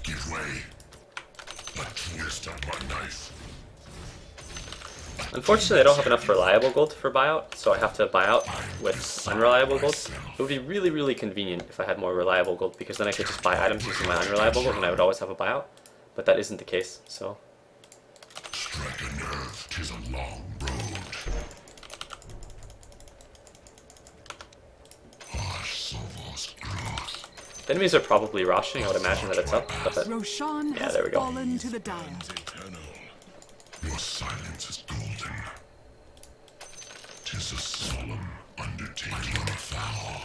Give way. A twist of my knife. Unfortunately, I don't have enough reliable gold for buyout, so I have to buy out with unreliable gold. It would be really, really convenient if I had more reliable gold, because then I could just buy items using my unreliable gold and I would always have a buyout. But that isn't the case, so... Strike a nerve. 'Tis a long road. Harsh Sovos growth. The enemies are probably rushing, I would imagine that it's up, but that... Roshan Yeah, has there we go. fallen to the dire. Eternal. Your silence is golden. 'Tis a solemn undertaking of vow.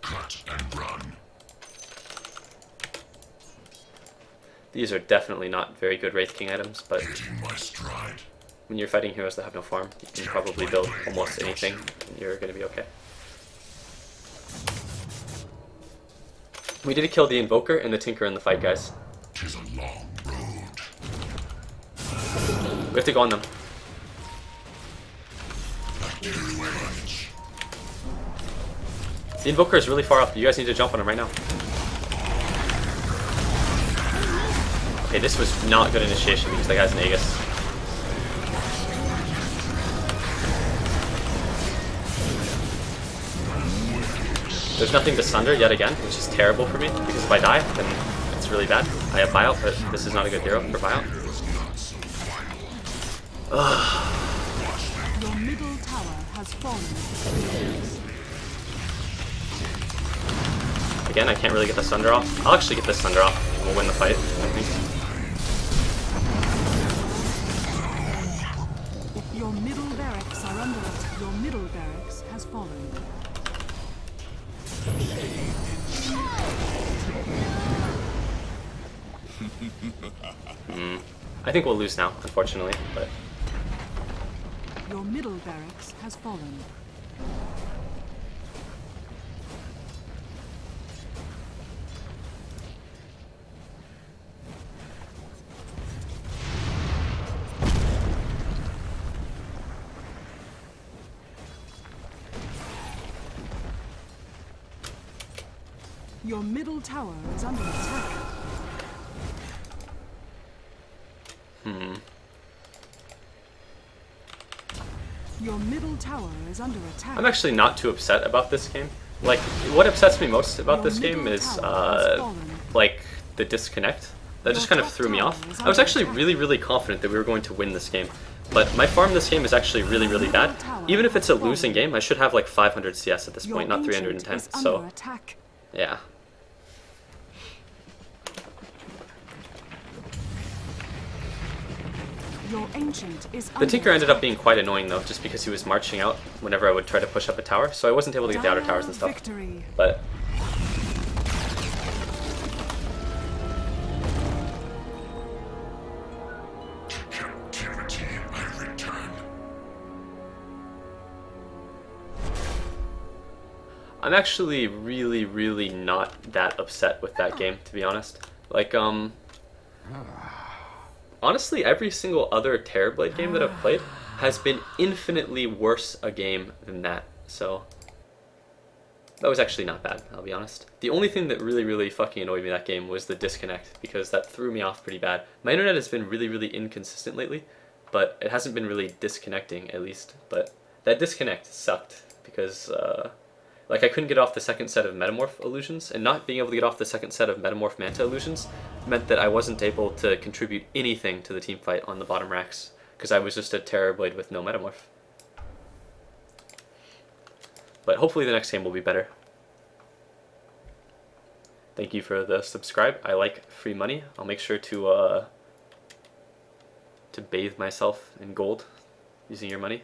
Cut and run. These are definitely not very good Wraith King items, but Hitting my stride. when you're fighting heroes that have no farm, you can probably build almost anything, and you're going to be okay. We did kill the Invoker and the Tinker in the fight, guys. 'Tis a long road. We have to go on them. Give way. The Invoker is really far up. You guys need to jump on him right now. Okay, this was not good initiation because that guy's an Aegis. There's nothing to sunder yet again, which is terrible for me, because if I die, then it's really bad. I have buyout, but this is not a good hero for buyout. Your middle tower has fallen. Again, I can't really get the sunder off. I'll actually get the sunder off, and we'll win the fight, I think. Your middle barracks are under attack. Your middle barracks has fallen. I think we'll lose now, unfortunately, but... Your middle barracks has fallen. Your middle tower is under attack. Your middle tower is under attack. I'm actually not too upset about this game. Like, what upsets me most about Your this game middle is, tower has fallen. like, the disconnect. That just Your kind of top threw me tower off. is I was under actually attack. really confident that we were going to win this game. But my farm this game is actually really bad. Even if it's a losing game, I should have like 500 CS at this Your point, not ancient 310. is under So, attack. yeah. Your ancient is The Tinker ended up being quite annoying though, just because he was marching out whenever I would try to push up a tower, so I wasn't able to get the outer towers and stuff. Victory. But To captivity I return. I'm actually really not that upset with that game, to be honest. Like, honestly, every single other Terrorblade game that I've played has been infinitely worse a game than that, so that was actually not bad, I'll be honest. The only thing that really fucking annoyed me that game was the disconnect, because that threw me off pretty bad. My internet has been really inconsistent lately, but it hasn't been really disconnecting, at least. But that disconnect sucked, because, like, I couldn't get off the second set of Metamorph illusions, and not being able to get off the second set of Metamorph Manta illusions meant that I wasn't able to contribute anything to the team fight on the bottom racks, because I was just a Terrorblade with no Metamorph. But hopefully the next game will be better. Thank you for the subscribe. I like free money. I'll make sure to bathe myself in gold using your money.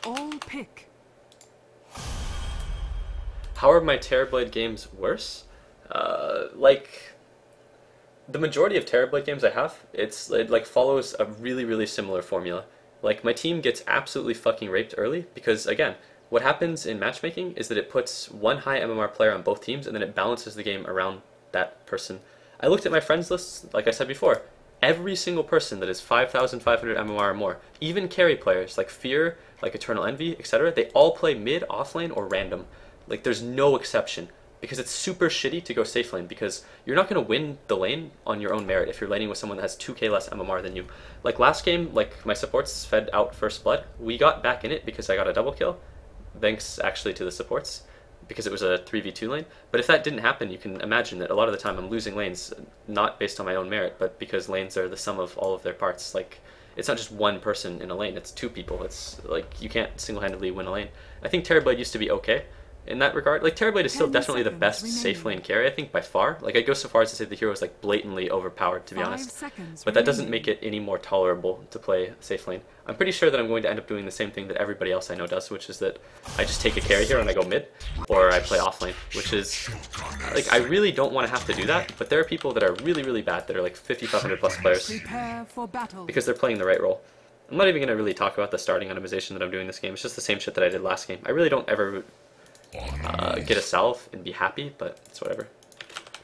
All pick. How are my Terrorblade games worse? Like, the majority of Terrorblade games I have, it like follows a really similar formula. Like, my team gets absolutely fucking raped early because, again, what happens in matchmaking is that it puts one high MMR player on both teams and then it balances the game around that person. I looked at my friends lists, like I said before. Every single person that is 5,500 MMR or more, even carry players like Fear, like Eternal Envy, etc., they all play mid, offlane, or random. Like, there's no exception, because it's super shitty to go safe lane, because you're not going to win the lane on your own merit if you're laning with someone that has 2k less MMR than you. Like, last game, like, my supports fed out first blood. We got back in it because I got a double kill, thanks actually to the supports, because it was a 3v2 lane. But if that didn't happen, you can imagine that a lot of the time I'm losing lanes, not based on my own merit, but because lanes are the sum of all of their parts. Like, it's not just one person in a lane, it's two people. It's like, you can't single-handedly win a lane. I think Terrorblade used to be okay in that regard. Like, Terrorblade is still 10 definitely the seconds best safe remaining. lane carry, I think, by far. Like, I'd go so far as to say the hero is like blatantly overpowered, to be 5 honest. seconds But that doesn't remaining. make it any more tolerable to play safe lane. I'm pretty sure that I'm going to end up doing the same thing that everybody else I know does, which is that I just take a carry here and I go mid, or I play offlane, which is, like, I really don't want to have to do that, but there are people that are really bad that are like 5,500 plus players Prepare for battle. because they're playing the right role. I'm not even going to really talk about the starting itemization that I'm doing this game. It's just the same shit that I did last game. I really don't ever get a salve and be happy, but it's whatever.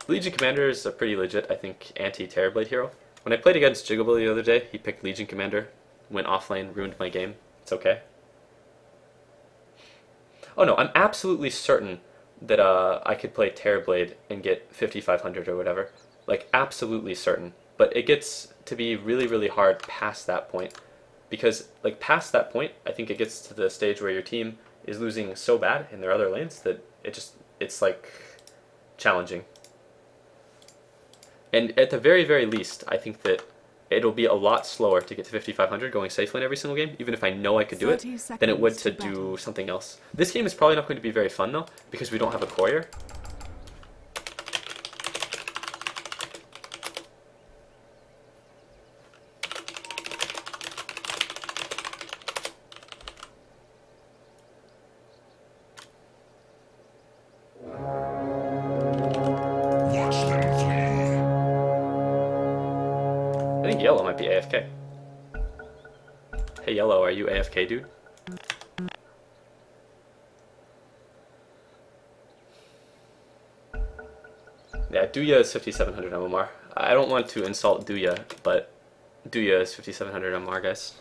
Legion Commander is a pretty legit, I think, anti-Terrorblade hero. When I played against Jigglebilly the other day, he picked Legion Commander, went offlane, ruined my game. It's okay. Oh no, I'm absolutely certain that I could play Terrorblade and get 5,500 or whatever. Like, absolutely certain. But it gets to be really hard past that point. Because, like, past that point, I think it gets to the stage where your team is losing so bad in their other lanes that it's like challenging. And at the very least, I think that it'll be a lot slower to get to 5,500 going safe lane every single game, even if I know I could do it, 30 than it would seconds to to do battle. something else. This game is probably not going to be very fun though, because we don't have a courier. Watch them flee. I think Yellow might be AFK. Hey Yellow, are you AFK, dude? Yeah, Duya is 5700 MMR. I don't want to insult Duya, but Duya is 5700 MMR, guys.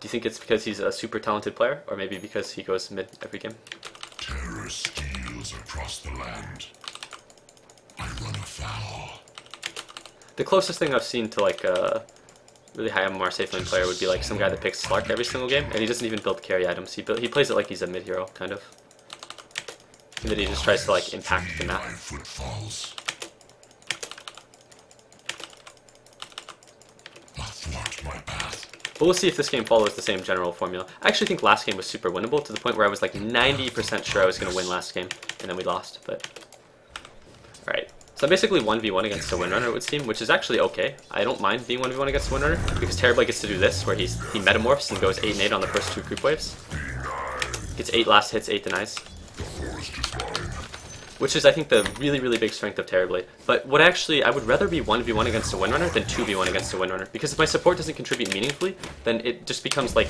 Do you think it's because he's a super talented player, or maybe because he goes mid every game? Terror steals across the land. I run afoul. The closest thing I've seen to like a really high MMR safe lane player would be like some guy that picks Slark every single game, and he doesn't even build carry items. He plays it like he's a mid hero, kind of. And then he just tries to like impact the map. Footfalls. Athwart my path. But we'll see if this game follows the same general formula. I actually think last game was super winnable, to the point where I was like 90% sure I was going to win last game, and then we lost, but... Alright, so I'm basically 1v1 against a Windrunner, it would seem, which is actually okay. I don't mind being 1v1 against a Windrunner, because Terrorblade gets to do this, where he metamorphs and goes 8 and 8 on the first 2 creep waves. Gets 8 last hits, 8 denies. Which is, I think, the really, really big strength of Terrorblade. But what I would rather be 1v1 against a Windrunner than 2v1 against a Windrunner. Because if my support doesn't contribute meaningfully, then it just becomes like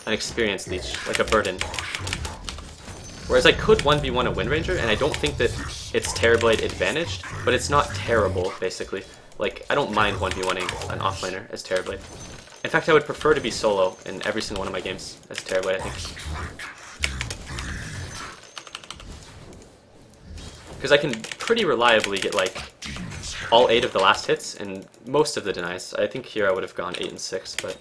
an experience leech, like a burden. Whereas I could 1v1 a Windranger, and I don't think that it's Terrorblade advantaged, but it's not terrible, basically. Like, I don't mind 1v1ing an offlaner as Terrorblade. In fact, I would prefer to be solo in every single one of my games as Terrorblade, I think. Because I can pretty reliably get like all 8 of the last hits and most of the denies. I think here I would have gone 8 and 6, but...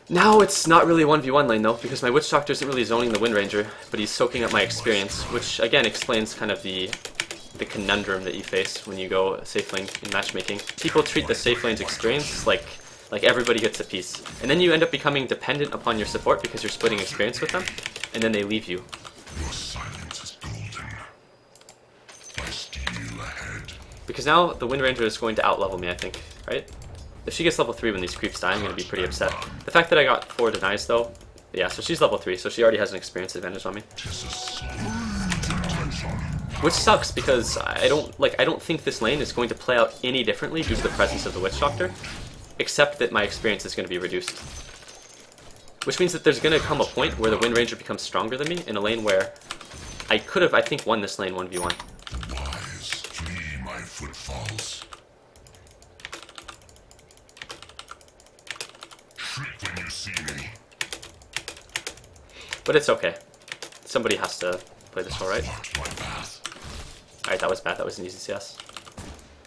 Now it's not really a 1v1 lane though, because my Witch Doctor isn't really zoning the Windranger, but he's soaking up my experience, which again explains kind of the conundrum that you face when you go safe lane in matchmaking. People treat the safe lane's experience like everybody gets a piece, and then you end up becoming dependent upon your support because you're splitting experience with them, and then they leave you. Because now the Windranger is going to outlevel me, I think, right? If she gets level 3 when these creeps die, I'm going to be pretty upset. The fact that I got 4 denies though, yeah, so she's level 3, so she already has an experience advantage on me. Which sucks because I don't think this lane is going to play out any differently due to the presence of the Witch Doctor, except that my experience is going to be reduced. Which means that there's going to come a point where the Windranger becomes stronger than me in a lane where I could have, I think, won this lane 1v1. Footfalls. Shriek when you see me. But it's okay. Somebody has to play this alright. Alright, that was bad. That was an easy CS.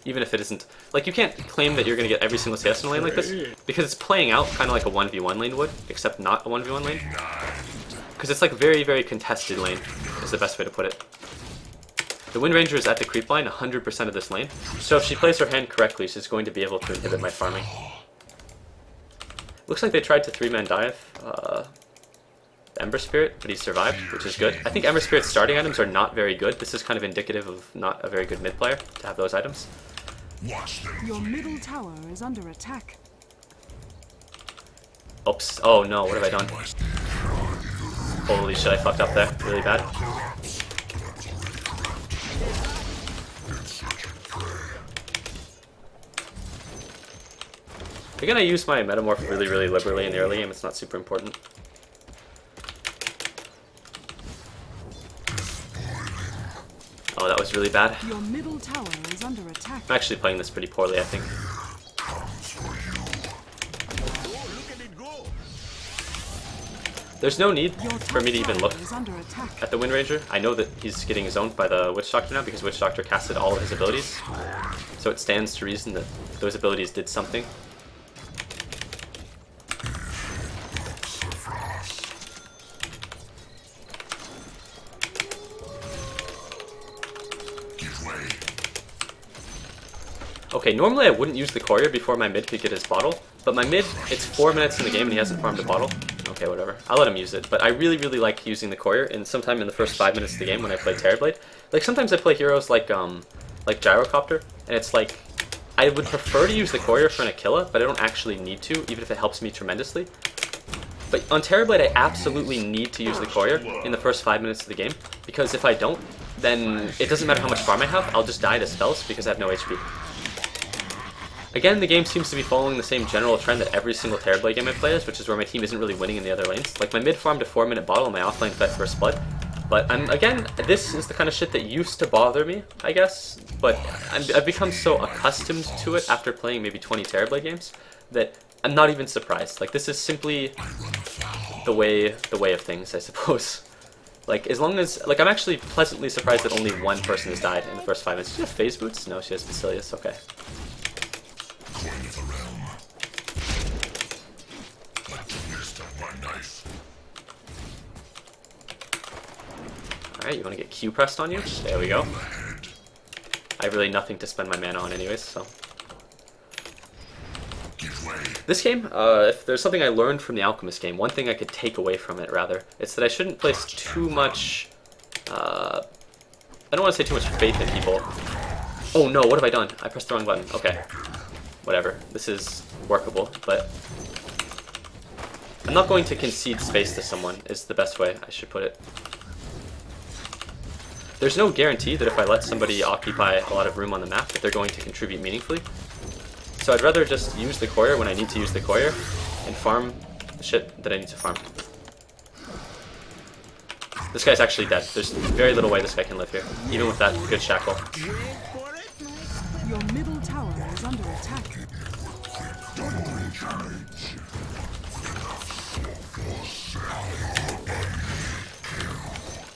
Even if it isn't... Like, you can't claim that you're going to get every single CS in a lane like this, because it's playing out kind of like a 1v1 lane would, except not a 1v1 lane. Because it's like a very, very contested lane, is the best way to put it. The Windranger is at the creep line 100% of this lane, so if she plays her hand correctly, she's going to be able to inhibit my farming. Looks like they tried to 3-man dive Ember Spirit, but he survived, which is good. I think Ember Spirit's starting items are not very good. This is kind of indicative of not a very good mid player to have those items. Your middle tower is under attack. Oops. Oh no, what have I done? Holy shit, I fucked up there. Really bad. Again, I use my Metamorph really, really liberally in the early game. It's not super important. Oh, that was really bad. Your middle tower is under attack. I'm actually playing this pretty poorly, I think. There's no need for me to even look at the Windranger. I know that he's getting zoned by the Witch Doctor now because Witch Doctor casted all of his abilities. So it stands to reason that those abilities did something. Okay, normally I wouldn't use the courier before my mid could get his bottle, but my mid, it's 4 minutes in the game and he hasn't farmed a bottle. Okay, whatever. I'll let him use it, but I really, really like using the courier in sometime in the first 5 minutes of the game when I play Terrorblade. Like, sometimes I play heroes like Gyrocopter, and it's like, I would prefer to use the courier for an Aquila, but I don't actually need to, even if it helps me tremendously. But on Terrorblade, I absolutely need to use the courier in the first 5 minutes of the game, because if I don't, then it doesn't matter how much farm I have, I'll just die to spells because I have no HP. Again, the game seems to be following the same general trend that every single Terrorblade game I play is, which is where my team isn't really winning in the other lanes. Like, my mid farmed a 4-minute bottle and my offlane fed first blood, But again, this is the kind of shit that used to bother me, I guess. But I've become so accustomed to it after playing maybe 20 Terrorblade games that I'm not even surprised. Like, this is simply the way of things, I suppose. Like, as long as, like, I'm actually pleasantly surprised that only one person has died in the first 5 minutes. Does she have phase boots? No, she has Basilius. Okay. Coin of the realm. The twist of my knife. Alright, you want to get Q pressed on you? There we go. I have really nothing to spend my mana on anyways, so. This game, if there's something I learned from the Alchemist game, one thing I could take away from it, rather, it's that I shouldn't place too much, I don't want to say too much faith in people. Oh no, what have I done? I pressed the wrong button. Okay. Whatever. This is workable, but I'm not going to concede space to someone, is the best way I should put it. There's no guarantee that if I let somebody occupy a lot of room on the map that they're going to contribute meaningfully. So I'd rather just use the courier when I need to use the courier and farm the shit that I need to farm. This guy's actually dead. There's very little way this guy can live here, even with that good shackle. Your middle tower is under attack.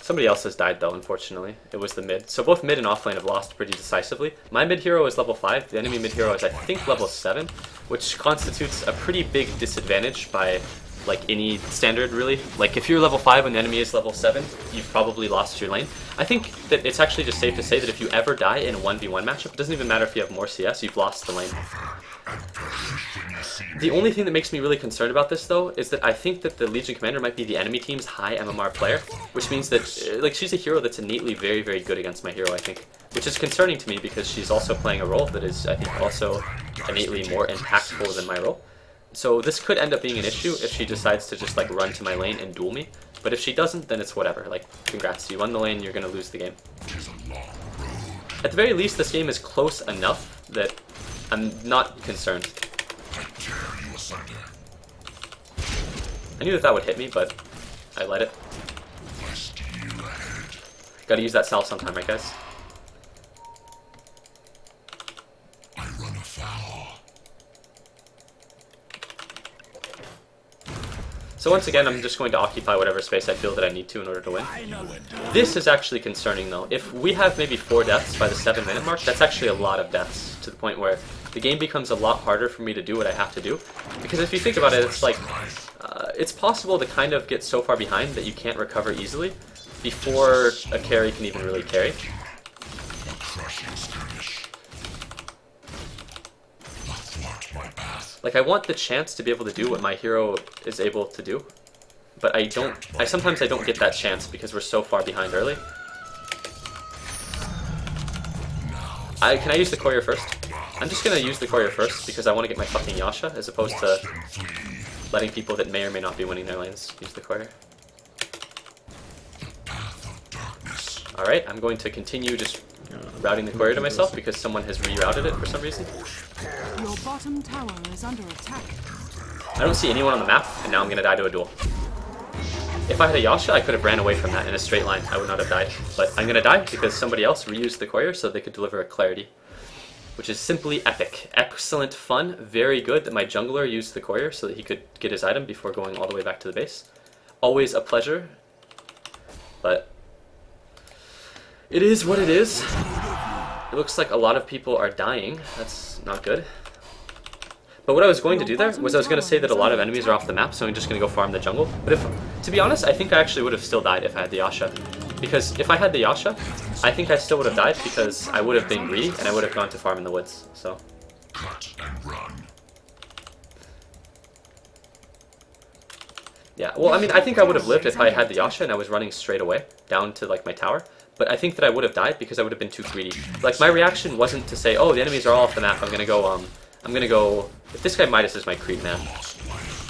Somebody else has died though, unfortunately. It was the mid. So both mid and offlane have lost pretty decisively. My mid hero is level 5, the enemy mid hero is I think level 7, which constitutes a pretty big disadvantage by like any standard really. Like if you're level 5 and the enemy is level 7, you've probably lost your lane. I think that it's actually just safe to say that if you ever die in a 1v1 matchup, it doesn't even matter if you have more CS, you've lost the lane. The only thing that makes me really concerned about this, though, is that I think that the Legion Commander might be the enemy team's high MMR player, which means that, like, she's a hero that's innately very, very good against my hero, I think. Which is concerning to me because she's also playing a role that is, I think, also innately more impactful than my role. So this could end up being an issue if she decides to just, like, run to my lane and duel me. But if she doesn't, then it's whatever. Like, congrats, you won the lane, you're gonna lose the game. At the very least, this game is close enough that I'm not concerned. I knew that that would hit me, but I let it. Gotta use that salve sometime, right guys? I run afoul. So once again, I'm just going to occupy whatever space I feel that I need to in order to win. This is actually concerning though. If we have maybe 4 deaths by the 7-minute mark, that's actually a lot of deaths, to the point where the game becomes a lot harder for me to do what I have to do. Because if you think about it, it's like, it's possible to kind of get so far behind that you can't recover easily before a carry can even really carry. Like, I want the chance to be able to do what my hero is able to do, but sometimes I don't get that chance because we're so far behind early. Can I use the courier first? I'm just gonna use the courier first because I want to get my fucking Yasha as opposed to letting people that may or may not be winning their lanes use the courier. Alright, I'm going to continue just routing the courier to myself because someone has rerouted it for some reason. Your bottom tower is under attack. I don't see anyone on the map, and now I'm gonna die to a duel. If I had a Yasha, I could have ran away from that in a straight line. I would not have died. But I'm gonna die because somebody else reused the courier so they could deliver a clarity. Which is simply epic. Excellent fun. Very good that my jungler used the courier so that he could get his item before going all the way back to the base. Always a pleasure. But it is what it is. It looks like a lot of people are dying. That's not good. But what I was going to do there was I was going to say that a lot of enemies are off the map, so I'm just going to go farm the jungle. But to be honest, I think I actually would have still died if I had the Yasha. Because if I had the Yasha, I think I still would have died because I would have been greedy and I would have gone to farm in the woods. So. Cut and run. Yeah, well, I mean, I think I would have lived if I had the Yasha and I was running straight away down to, like, my tower. But I think that I would have died because I would have been too greedy. Like, my reaction wasn't to say, oh, the enemies are all off the map, I'm gonna go, if this guy Midas is my creep, man.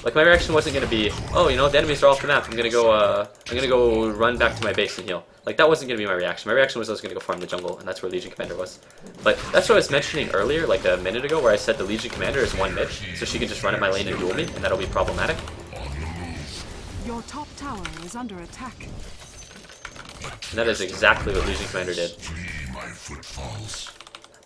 Like, my reaction wasn't gonna be, oh, you know, the enemies are all off the map, I'm gonna go run back to my base and heal. Like, that wasn't gonna be my reaction. My reaction was I was gonna go farm the jungle, and that's where Legion Commander was. But that's what I was mentioning earlier, like a minute ago, where I said the Legion Commander is 1 mid, so she can just run at my lane and duel me, and that'll be problematic. Your top tower is under attack. And that is exactly what Legion Commander did. Flee my footfalls.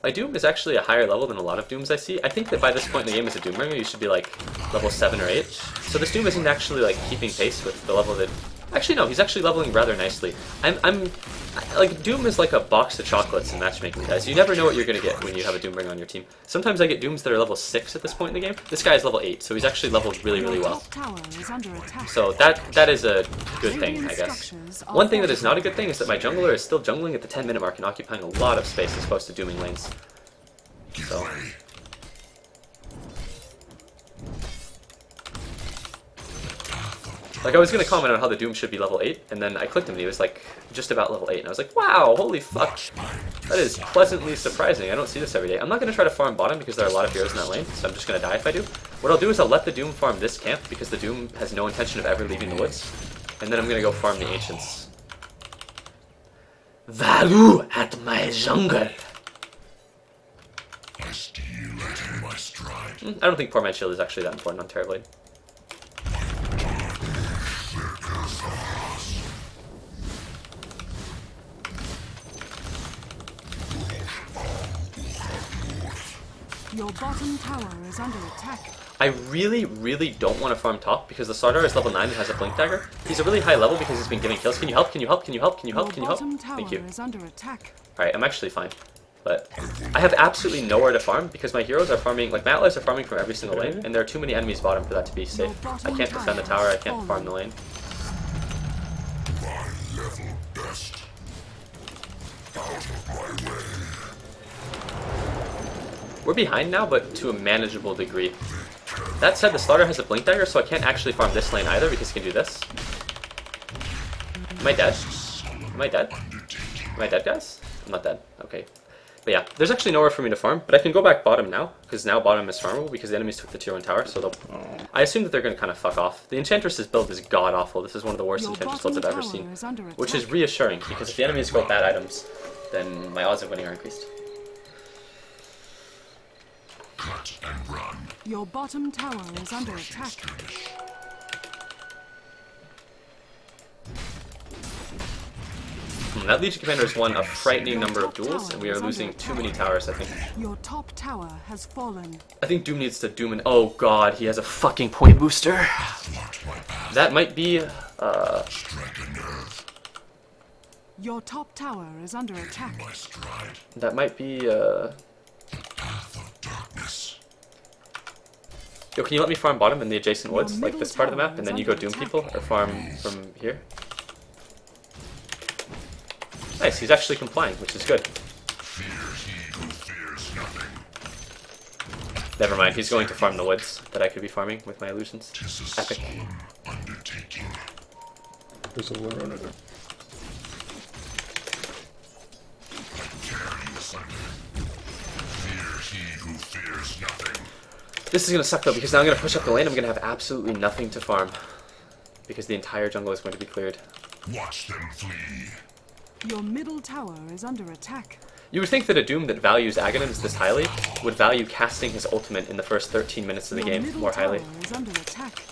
My Doom is actually a higher level than a lot of Dooms I see. I think that by this point in the game as a Doombringer, you should be like level 7 or 8. So this Doom isn't actually like keeping pace with the level that... Actually no, he's actually leveling rather nicely. Like, Doom is like a box of chocolates in matchmaking, guys. You never know what you're going to get when you have a Doombringer on your team. Sometimes I get Dooms that are level 6 at this point in the game. This guy is level 8, so he's actually leveled really, really well. So that is a good thing, I guess. One thing that is not a good thing is that my jungler is still jungling at the 10-minute mark and occupying a lot of space as opposed to dooming lanes. So... Like, I was going to comment on how the Doom should be level 8, and then I clicked him and he was like, just about level 8, and I was like, wow, holy fuck, that is pleasantly surprising. I don't see this every day. I'm not going to try to farm bottom because there are a lot of heroes in that lane, so I'm just going to die if I do. What I'll do is I'll let the Doom farm this camp because the Doom has no intention of ever leaving the woods, and then I'm going to go farm the Ancients. Value at my jungle! I steal it in my stride. I don't think Poor Man's Shield is actually that important on Terrorblade. Your bottom tower is under attack. I really, really don't want to farm top because the Slardar is level 9 and has a Blink Dagger. He's a really high level because he's been giving kills. Can you help? Can you help? Can you help? Can you help? Can you help? Thank you. Is under attack. Alright, I'm actually fine. But I have absolutely nowhere to farm because my heroes are farming, like my allies are farming from every single lane, and there are too many enemies bottom for that to be safe. I can't defend the tower, I can't farm the lane. My level best. Out of my way. We're behind now, but to a manageable degree. That said, the Slaughter has a Blink Dagger, so I can't actually farm this lane either because he can do this. Am I dead? Am I dead? Am I dead, guys? I'm not dead. Okay. But yeah, there's actually nowhere for me to farm, but I can go back bottom now, because now bottom is farmable because the enemies took the tier 1 tower, so they'll... I assume that they're going to kind of fuck off. The Enchantress's build is god-awful. This is one of the worst Enchantress builds I've ever seen, which is reassuring, because if the enemies go bad items, then my odds of winning are increased. Cut and run. Your bottom tower is under attack. That Legion Commander has won a frightening number of duels, and we are losing too many towers, I think. Your top tower has fallen. I think Doom needs to Doom and... Oh god, he has a fucking point booster. That might be, Your top tower is under attack. That might be, Yo, can you let me farm bottom in the adjacent woods, like this part of the map, and then you go Doom people, or farm from here? Nice, he's actually complying, which is good. Never mind, he's going to farm the woods that I could be farming with my illusions. Epic. There's a lure under there. This is gonna suck though, because now I'm gonna push up the lane, I'm gonna have absolutely nothing to farm. Because the entire jungle is going to be cleared. Watch them flee. Your middle tower is under attack. You would think that a Doom that values Aghanims this highly would value casting his ultimate in the first 13 minutes of the game more highly. Your middle tower is under attack.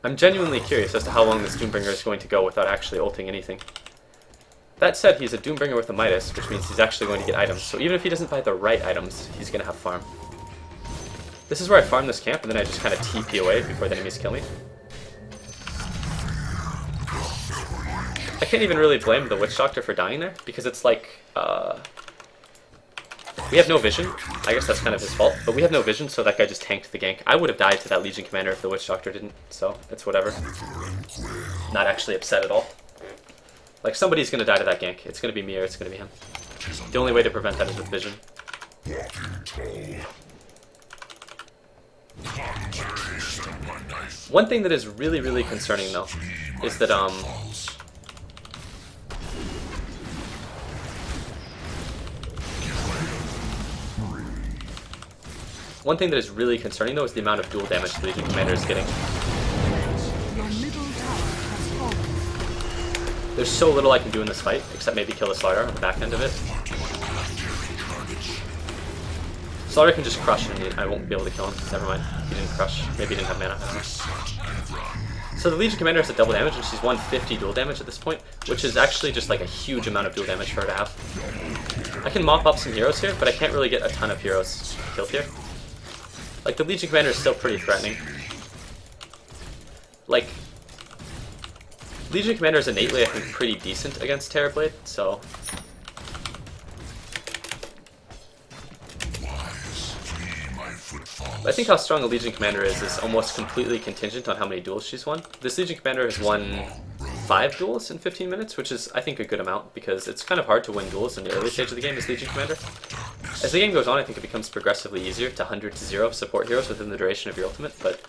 I'm genuinely curious as to how long this Doombringer is going to go without actually ulting anything. That said, he's a Doombringer with a Midas, which means he's actually going to get items, so even if he doesn't buy the right items, he's going to have farm. This is where I farm this camp, and then I just kind of TP away before the enemies kill me. I can't even really blame the Witch Doctor for dying there, because it's like, we have no vision. I guess that's kind of his fault, but we have no vision, so that guy just tanked the gank. I would have died to that Legion Commander if the Witch Doctor didn't, so it's whatever. Not actually upset at all. Like, somebody's gonna die to that gank. It's gonna be me or it's gonna be him. The only way to prevent that is with vision. One thing that is really, really concerning, though, is that, one thing that is really concerning, though, is the amount of dual damage the Legion Commander is getting. Your middle tower has fallen. There's so little I can do in this fight, except maybe kill the Slardar on the back end of it. Slaughter can just crush and I won't be able to kill him. Never mind. He didn't crush. Maybe he didn't have mana. I don't know. So the Legion Commander has a double damage and she's 150 dual damage at this point, which is actually just like a huge amount of dual damage for her to have. I can mop up some heroes here, but I can't really get a ton of heroes killed here. Like, the Legion Commander is still pretty threatening. Like, Legion Commander is innately, I think, pretty decent against Terrorblade, so... I think how strong a Legion Commander is almost completely contingent on how many duels she's won. This Legion Commander has won 5 duels in 15 minutes, which is, I think, a good amount, because it's kind of hard to win duels in the early stage of the game as Legion Commander. As the game goes on, I think it becomes progressively easier to 100 to 0 support heroes within the duration of your ultimate, but...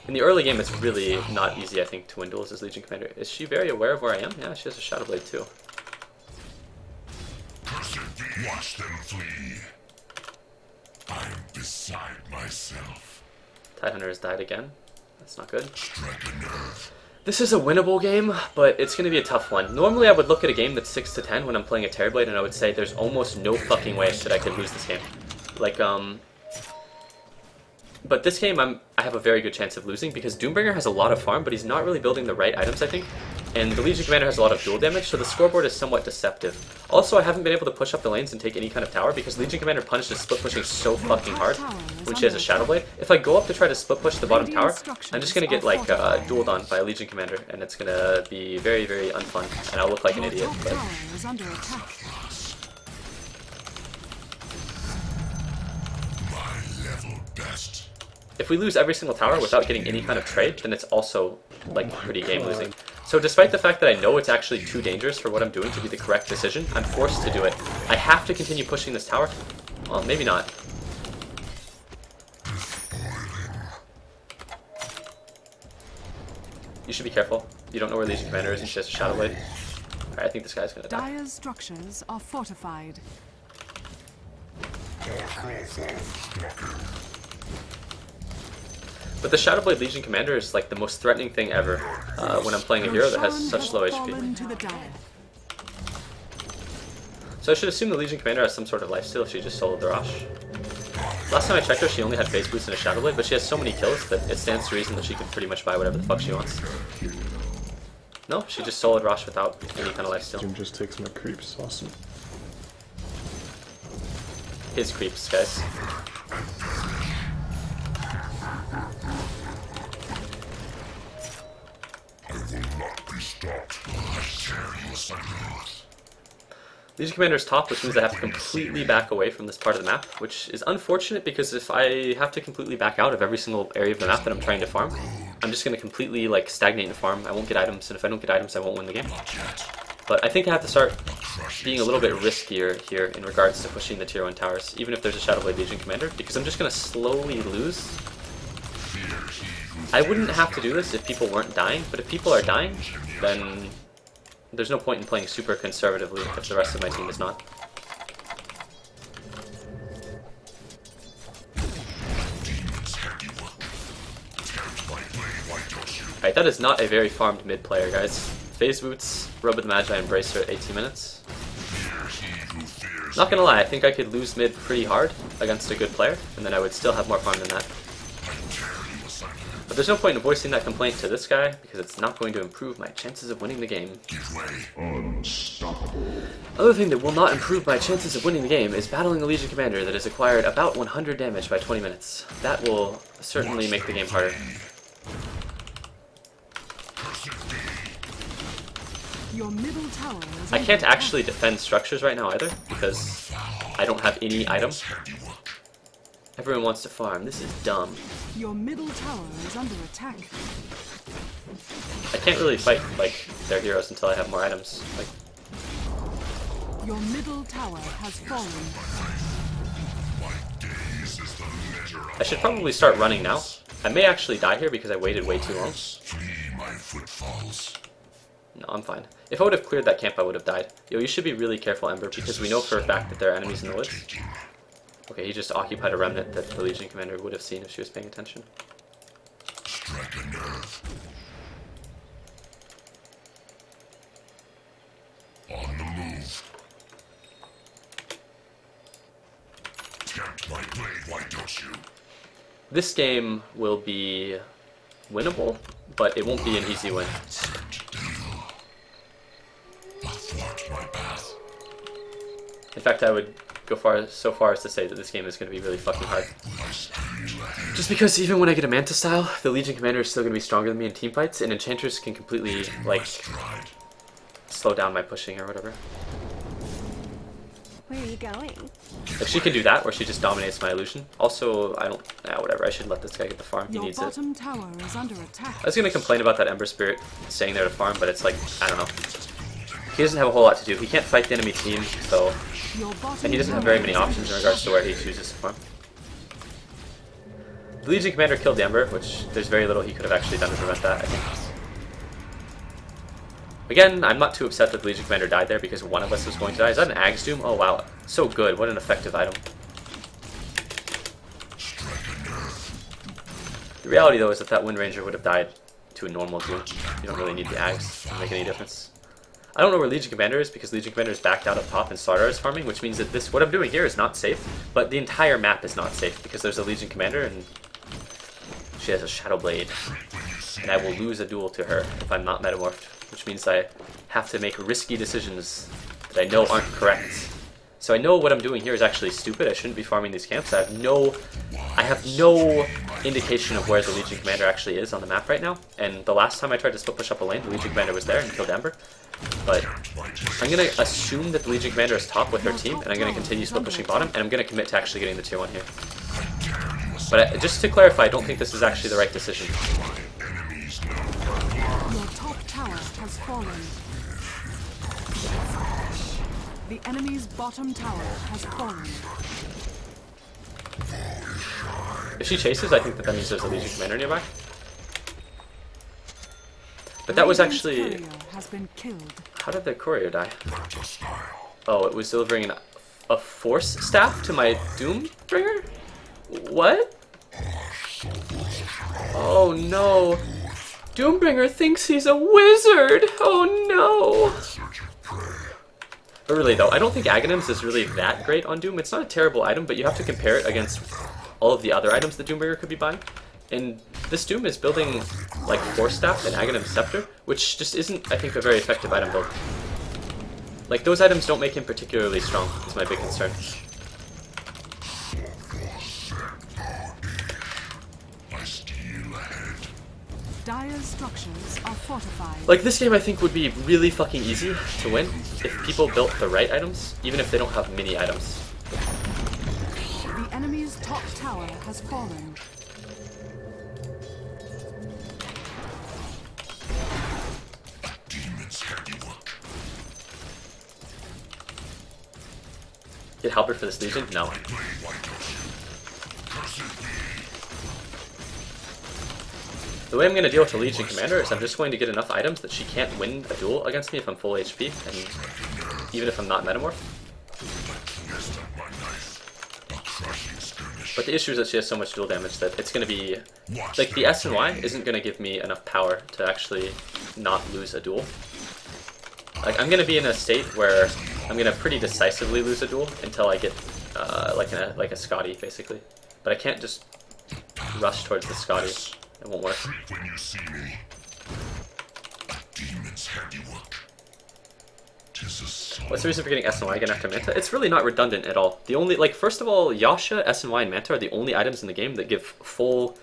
in the early game, it's really not easy, I think, to win duels as Legion Commander. Is she very aware of where I am? Yeah, she has a Shadow Blade too. Watch them flee. I'm beside myself. Tidehunter has died again. That's not good. Strike a nerve. This is a winnable game, but it's going to be a tough one. Normally I would look at a game that's 6-10 when I'm playing a Terrorblade and I would say there's almost no fucking way that I could lose this game. Like, but this game I have a very good chance of losing because Doombringer has a lot of farm, but he's not really building the right items, I think. And the Legion Commander has a lot of dual damage, so the scoreboard is somewhat deceptive. Also, I haven't been able to push up the lanes and take any kind of tower because Legion Commander punishes split pushing so fucking hard when she has a Shadow Blade. If I go up to try to split push the bottom tower, I'm just going to get like dueled on by a Legion Commander, and it's going to be very, very unfun, and I'll look like an idiot. But... My level best. if we lose every single tower without getting any kind of trade, then it's also like pretty game losing. So despite the fact that I know it's actually too dangerous for what I'm doing to be the correct decision, I'm forced to do it. I have to continue pushing this tower. Well, maybe not. You should be careful. You don't know where Legion Commander is and she has a Shadow Blade. Alright, I think this guy's gonna die. Dire's structures are fortified. But the Shadow Blade Legion Commander is like the most threatening thing ever when I'm playing a hero that has such low HP. So I should assume the Legion Commander has some sort of lifesteal if she just soloed the Rosh. Last time I checked her, she only had phase boots and a Shadow Blade, but she has so many kills that it stands to reason that she can pretty much buy whatever the fuck she wants. No, she just soloed Rosh without any kind of lifesteal. Jim just takes my creeps, awesome. His creeps, guys. I will not be stopped. I carry your growth. Legion Commander is top, which means I have to completely back away from this part of the map, which is unfortunate because if I have to completely back out of every single area of the map that I'm trying to farm, I'm just going to completely like stagnate in the farm. I won't get items, and if I don't get items, I won't win the game. But I think I have to start being a little bit riskier here in regards to pushing the tier 1 towers, even if there's a Shadow Blade Legion Commander, because I'm just going to slowly lose. I wouldn't have to do this if people weren't dying, but if people are dying, then there's no point in playing super conservatively if the rest of my team is not. Alright, that is not a very farmed mid player, guys. Phase boots, Robe of the Magi, and Bracer at 18 minutes. Not gonna lie, I think I could lose mid pretty hard against a good player, and then I would still have more farm than that. But there's no point in voicing that complaint to this guy, because it's not going to improve my chances of winning the game. Another thing that will not improve my chances of winning the game is battling a Legion Commander that has acquired about 100 damage by 20 minutes. That will certainly make the game harder. Your middle tower is I can't actually defend structures right now either, because I don't have any item. Everyone wants to farm. This is dumb. Your middle tower is under attack. I can't really fight like their heroes until I have more items. Like, your middle tower has fallen. I should probably start running now. I may actually die here because I waited way too long. No, I'm fine. If I would have cleared that camp, I would have died. Yo, you should be really careful, Ember, because we know for a fact that there are enemies in the woods. Okay, he just occupied a remnant that the Legion Commander would have seen if she was paying attention. Strike a nerve. This game will be winnable, but it won't be an easy win. In fact, I would go so far as to say that this game is going to be really fucking hard. Just because even when I get a Manta style, the Legion Commander is still going to be stronger than me in team fights, and Enchantress can completely, like, slow down my pushing or whatever. Where are you going? Like, she can do that, or she just dominates my illusion. Also, I don't... whatever, I should let this guy get the farm. He Your needs it. bottom tower is under attack. I was going to complain about that Ember Spirit staying there to farm, but it's like, I don't know. He doesn't have a whole lot to do. He can't fight the enemy team, so... Your bottom And he doesn't have very many options in regards to where he chooses to farm. The Legion Commander killed the Ember, which there's very little he could have actually done to prevent that, I think. Again, I'm not too upset that the Legion Commander died there because one of us was going to die. Is that an Ag's Doom? Oh wow, so good. What an effective item. The reality though is that Wind Ranger would have died to a normal Doom. You don't really need the Ags to make any difference. I don't know where Legion Commander is because Legion Commander is backed out up top and Slardar is farming, which means that what I'm doing here is not safe, but the entire map is not safe because there's a Legion Commander and she has a Shadow Blade, and I will lose a duel to her if I'm not metamorphed, which means I have to make risky decisions that I know aren't correct. So I know what I'm doing here is actually stupid. I shouldn't be farming these camps. I have no indication of where the Legion Commander actually is on the map right now. And the last time I tried to split push up a lane, the Legion Commander was there and killed Ember. But I'm going to assume that the Legion Commander is top with her team, and I'm going to continue split pushing bottom, and I'm going to commit to actually getting the tier 1 here. But just to clarify, I don't think this is actually the right decision. Your top tower has fallen. The enemy's bottom tower has fallen. If she chases, I think that means there's a Legion Commander nearby. But that was actually... Courier has been killed. How did the courier die? Oh, it was delivering a force staff to my Doombringer? What? Oh no. Doombringer thinks he's a wizard! Oh no! But really though, I don't think Aghanims is really that great on Doom. It's not a terrible item, but you have to compare it against all of the other items that Doombringer could be buying. And this Doom is building like Force Staff and Aghanim Scepter, which just isn't, I think, a very effective item build. Like, those items don't make him particularly strong, is my big concern. Dire's structures are fortified. Like, this game I think would be really fucking easy to win if people built the right items, even if they don't have mini items. The enemy's top tower has fallen. Get Halberd for this Legion? No. The way I'm going to deal with the Legion Commander is I'm just going to get enough items that she can't win a duel against me if I'm full HP, and even if I'm not Metamorph. But the issue is that she has so much duel damage that it's going to be... Like, the S and Y isn't going to give me enough power to actually not lose a duel. Like, I'm going to be in a state where I'm going to pretty decisively lose a duel until I get, like a Scotty, basically. But I can't just rush towards the Scotty. It won't work. When you see me, a demon's handiwork. What's the reason for getting S and Y again after Manta? It's really not redundant at all. The only, like, first of all, Yasha, S and Y, and Manta are the only items in the game that give full,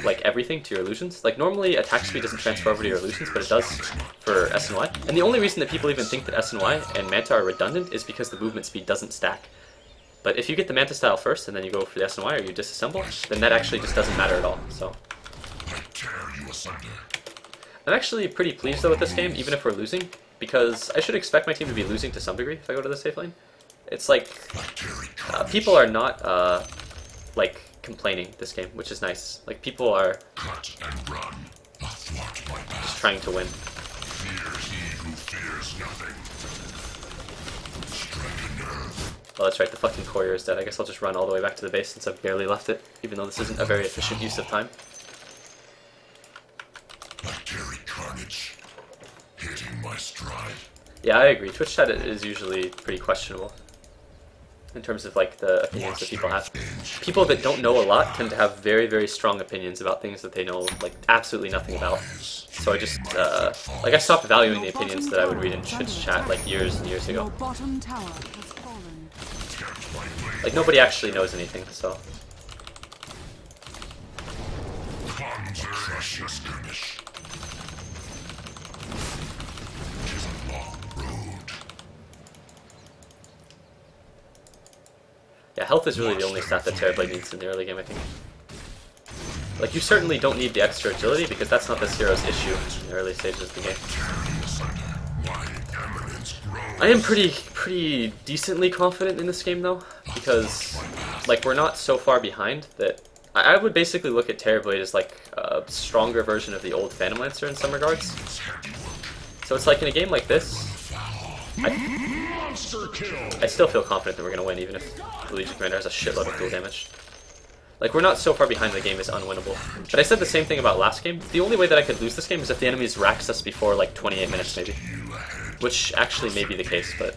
like, everything to your illusions. Like, normally attack speed doesn't transfer over to your illusions, but it does for S and Y. And the only reason that people even think that S and Y and Manta are redundant is because the movement speed doesn't stack. But if you get the Manta style first and then you go for the S and Y or you disassemble, then that actually just doesn't matter at all, so... I'm actually pretty pleased though with this game, even if we're losing, because I should expect my team to be losing to some degree if I go to the safe lane. It's like, people are not, like, complaining this game, which is nice. Like, people are just trying to win. Well, that's right, the fucking courier is dead. I guess I'll just run all the way back to the base since I've barely left it, even though this isn't a very efficient use of time. Carnage, hitting my stride. Yeah, I agree. Twitch chat is usually pretty questionable. in terms of like the opinions that people have. People that don't know a lot tend to have very, very strong opinions about things that they know like absolutely nothing about. So I just like I stopped valuing the opinions that I would read in Twitch chat like years and years ago. Like nobody actually knows anything, so. Yeah, health is really the only stat that Terrorblade needs in the early game, I think. Like, you certainly don't need the extra agility, because that's not this hero's issue in the early stages of the game. I am pretty decently confident in this game, though, because, like, we're not so far behind that... I would basically look at Terrorblade as, like, a stronger version of the old Phantom Lancer in some regards. So it's like, in a game like this, I still feel confident that we're going to win, even if the Legion Commander has a shitload of dual damage. Like, we're not so far behind the game is unwinnable. But I said the same thing about last game. The only way that I could lose this game is if the enemies racks us before, like, 28 minutes, maybe. Which actually may be the case, but...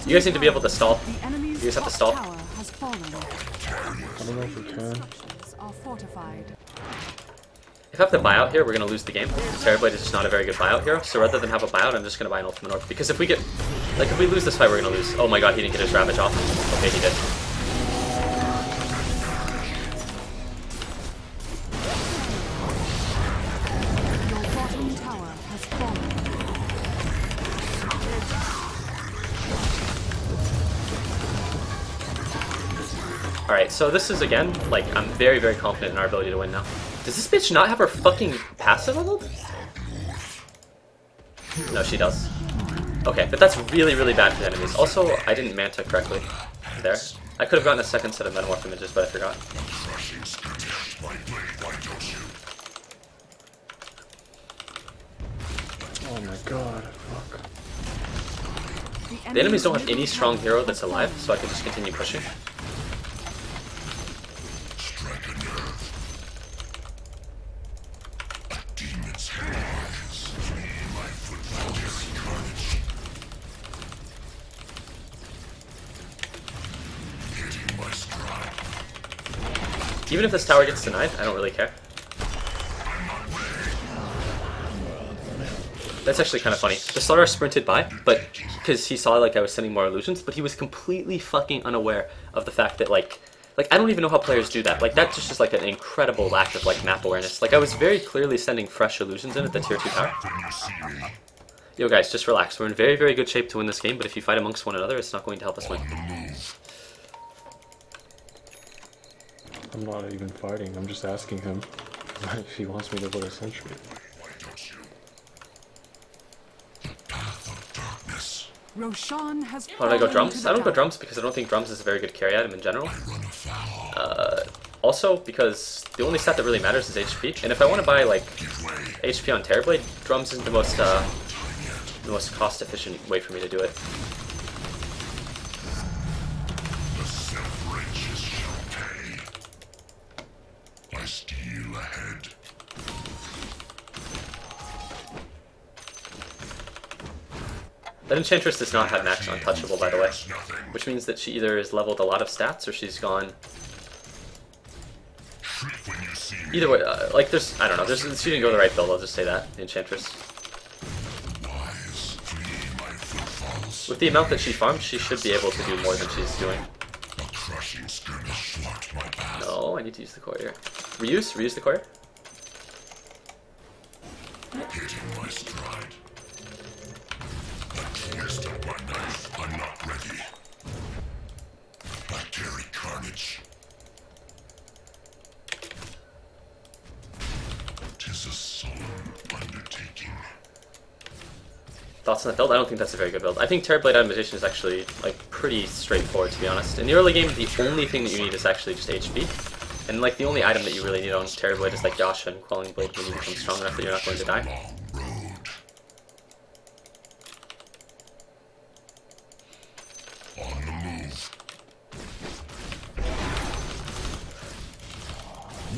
You guys need to be able to stall. You guys have to stall. I don't know if we can. If I have to buy out here, we're going to lose the game. Terrorblade is just not a very good buyout hero, so rather than have a buyout, I'm just going to buy an Ultimate Orb. Because if we get... Like, if we lose this fight, we're going to lose. Oh my god, he didn't get his Ravage off. Okay, he did. Alright, so this is, again, like, I'm very, very confident in our ability to win now. Does this bitch not have her fucking passive leveled? No, she does. Okay, but that's really, really bad for the enemies. Also, I didn't Manta correctly there. I could have gotten a second set of Metamorph images, but I forgot. Oh my god, fuck. The enemies don't have any strong hero that's alive, so I can just continue pushing. Even if this tower gets denied, I don't really care. That's actually kind of funny. The Slaughter sprinted by, but because he saw like I was sending more illusions, but he was completely fucking unaware of the fact that like I don't even know how players do that. Like that's just like an incredible lack of like map awareness. Like I was very clearly sending fresh illusions in at the tier 2 tower. Yo guys, just relax. We're in very, very good shape to win this game, but if you fight amongst one another, it's not going to help us win. I'm not even fighting, I'm just asking him if he wants me to put a sentry. Roshan has Why did I go drums? I don't go drums because I don't think drums is a very good carry item in general. Also, because the only stat that really matters is HP, and if I want to buy like HP on Terrorblade, drums isn't the most cost-efficient way for me to do it. That Enchantress does not have max untouchable, by the way, which means that she either has leveled a lot of stats or she's gone. Either way, like there's, I don't know, she didn't go the right build, I'll just say that, the Enchantress. With the amount that she farmed, she should be able to do more than she's doing. No, I need to use the courier. Reuse the courier. I'm not ready. Bacteria carnage. 'Tis a solemn undertaking. Thoughts on that build? I don't think that's a very good build. I think Terrorblade Adaptation is actually like pretty straightforward, to be honest. In the early game, the only thing that you need is actually just HP. And like the only item that you really need on Terrorblade is like Yasha and Quelling Blade when you become strong enough that you're not going to die.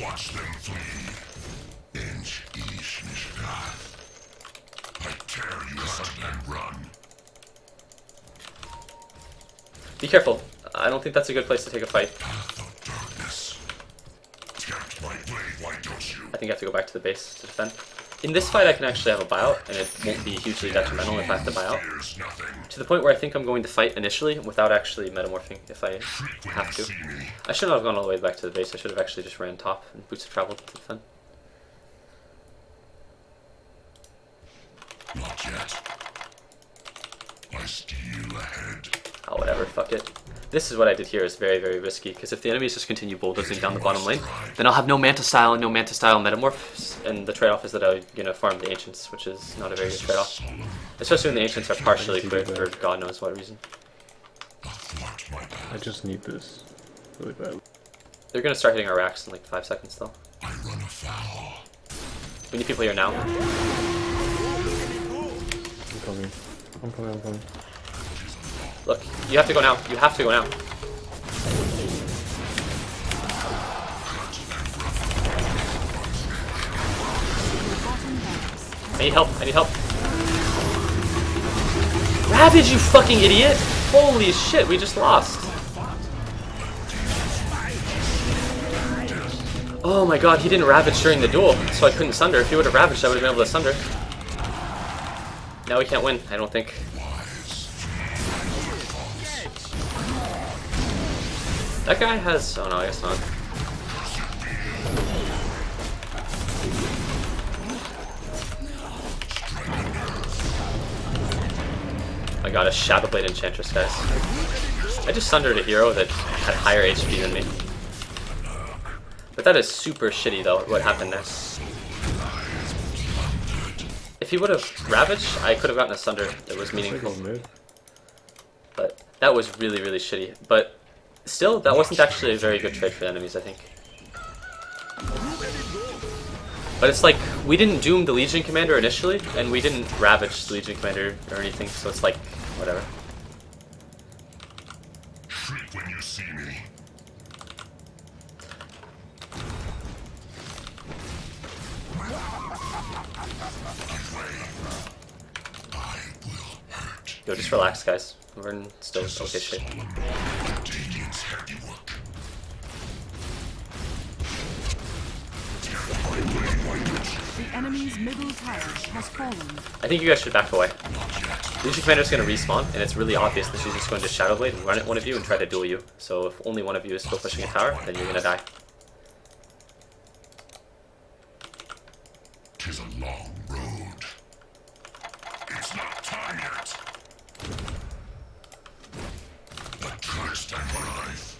Watch them flee. In Be careful. I don't think that's a good place to take a fight. Darkness. Tempt my blade, why don't you? I think I have to go back to the base to defend. In this fight, I can actually have a buyout, and it won't be hugely detrimental if I have to buy out. Fears nothing. To the point where I think I'm going to fight initially without actually metamorphing if I have to. I shouldn't have gone all the way back to the base. I should have actually just ran top and boots of travel to defend. Not yet. I steal ahead. Oh, whatever. Fuck it. This is what I did here is very, very risky, because if the enemies just continue bulldozing down the bottom lane, then I'll have no Manta Style and no Manta Style metamorphs, and the trade-off is that I'm going to farm the Ancients, which is not a very good trade-off. Especially when the Ancients are partially cleared for God knows what reason. Athwart my path. I just need this really bad. They're going to start hitting our racks in like 5 seconds, though. I run afoul. We need people here now. I'm coming. I'm coming, I'm coming. Look, you have to go now. You have to go now. I need help. I need help. Ravage, you fucking idiot! Holy shit, we just lost. Oh my god, he didn't Ravage during the duel, so I couldn't Sunder. If he would have Ravaged, I would have been able to Sunder. Now we can't win, I don't think. That guy has... oh no, I guess not. I got a Shadowblade Enchantress, guys. I just sundered a hero that had higher HP than me. But that is super shitty though, what happened there. If he would have Ravaged, I could have gotten a Sunder that was meaningful. But that was really, really shitty. But still, that wasn't actually a very good trade for the enemies, I think. But it's like, we didn't doom the Legion Commander initially, and we didn't Ravage the Legion Commander or anything, so it's like, whatever. Shriek when you see me. I will hurt. Yo, just relax, guys. We're in still okay shape. Radiant's handiwork. The enemy's middle tower has fallen. I think you guys should back away. Legion Commander is going to respawn, and it's really obvious that she's just going to Shadowblade and run at one of you and try to duel you. So if only one of you is still pushing a tower, then you're going to die. 'Tis a long road. It's not time yet. The cursed and alive.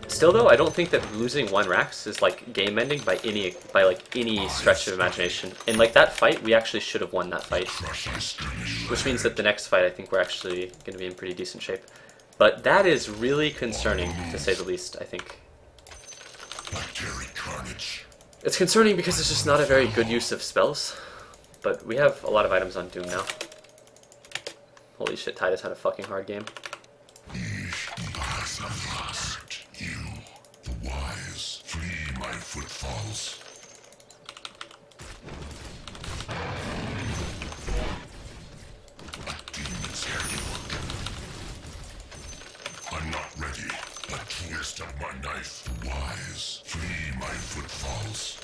Still though, I don't think that losing 1 Rax is like game ending by any stretch of imagination. In like that fight, we actually should have won that fight. Which means that the next fight I think we're actually going to be in pretty decent shape. But that is really concerning, to say the least, I think. Carnage. It's concerning because it's just not a very good use of spells. But we have a lot of items on Doom now. Holy shit, Titus had a fucking hard game. You, the wise, flee my footfalls. A demon's handiwork. I'm not ready. A twist of my knife, the wise, flee my footfalls.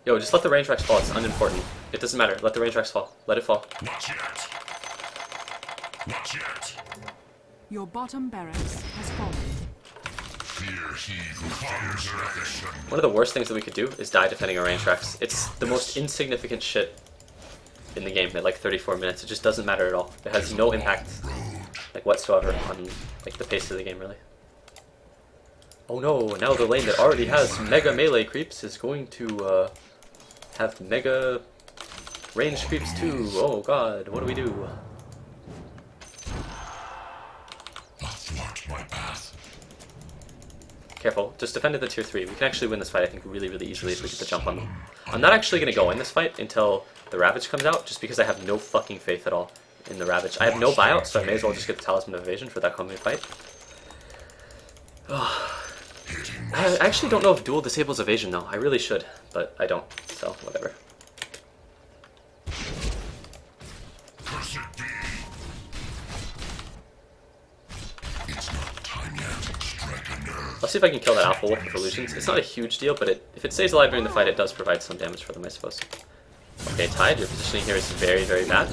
Yo, just let the range Rex fall, it's unimportant. It doesn't matter, let the range Rex fall. Let it fall. Not yet. Not yet. Your bottom barracks has fallen. Fear he who fears direction. One of the worst things that we could do is die defending our range Rex. It's the most insignificant shit in the game at like 34 minutes. It just doesn't matter at all. It has no impact like whatsoever on like the pace of the game really. Oh no, now the lane that already has mega melee creeps is going to have mega range creeps too. Oh god, what do we do? Athwart my path. Careful, just defend at the tier 3. We can actually win this fight I think really, really easily if we get the jump on them. I'm not actually going to go in this fight until the Ravage comes out, just because I have no fucking faith at all in the Ravage. I have no buyout, so I may as well just get the Talisman of Evasion for that coming fight. Hitting I actually don't know if dual disables evasion though. I really should, but I don't, so whatever. Cursed be. It's not time yet. Strike a nerve. I'll see if I can kill that Alpha Wolf with illusions. It's not a huge deal, but if it stays alive during the fight, it does provide some damage for them, I suppose. Okay, Tide, your positioning here is very, very bad.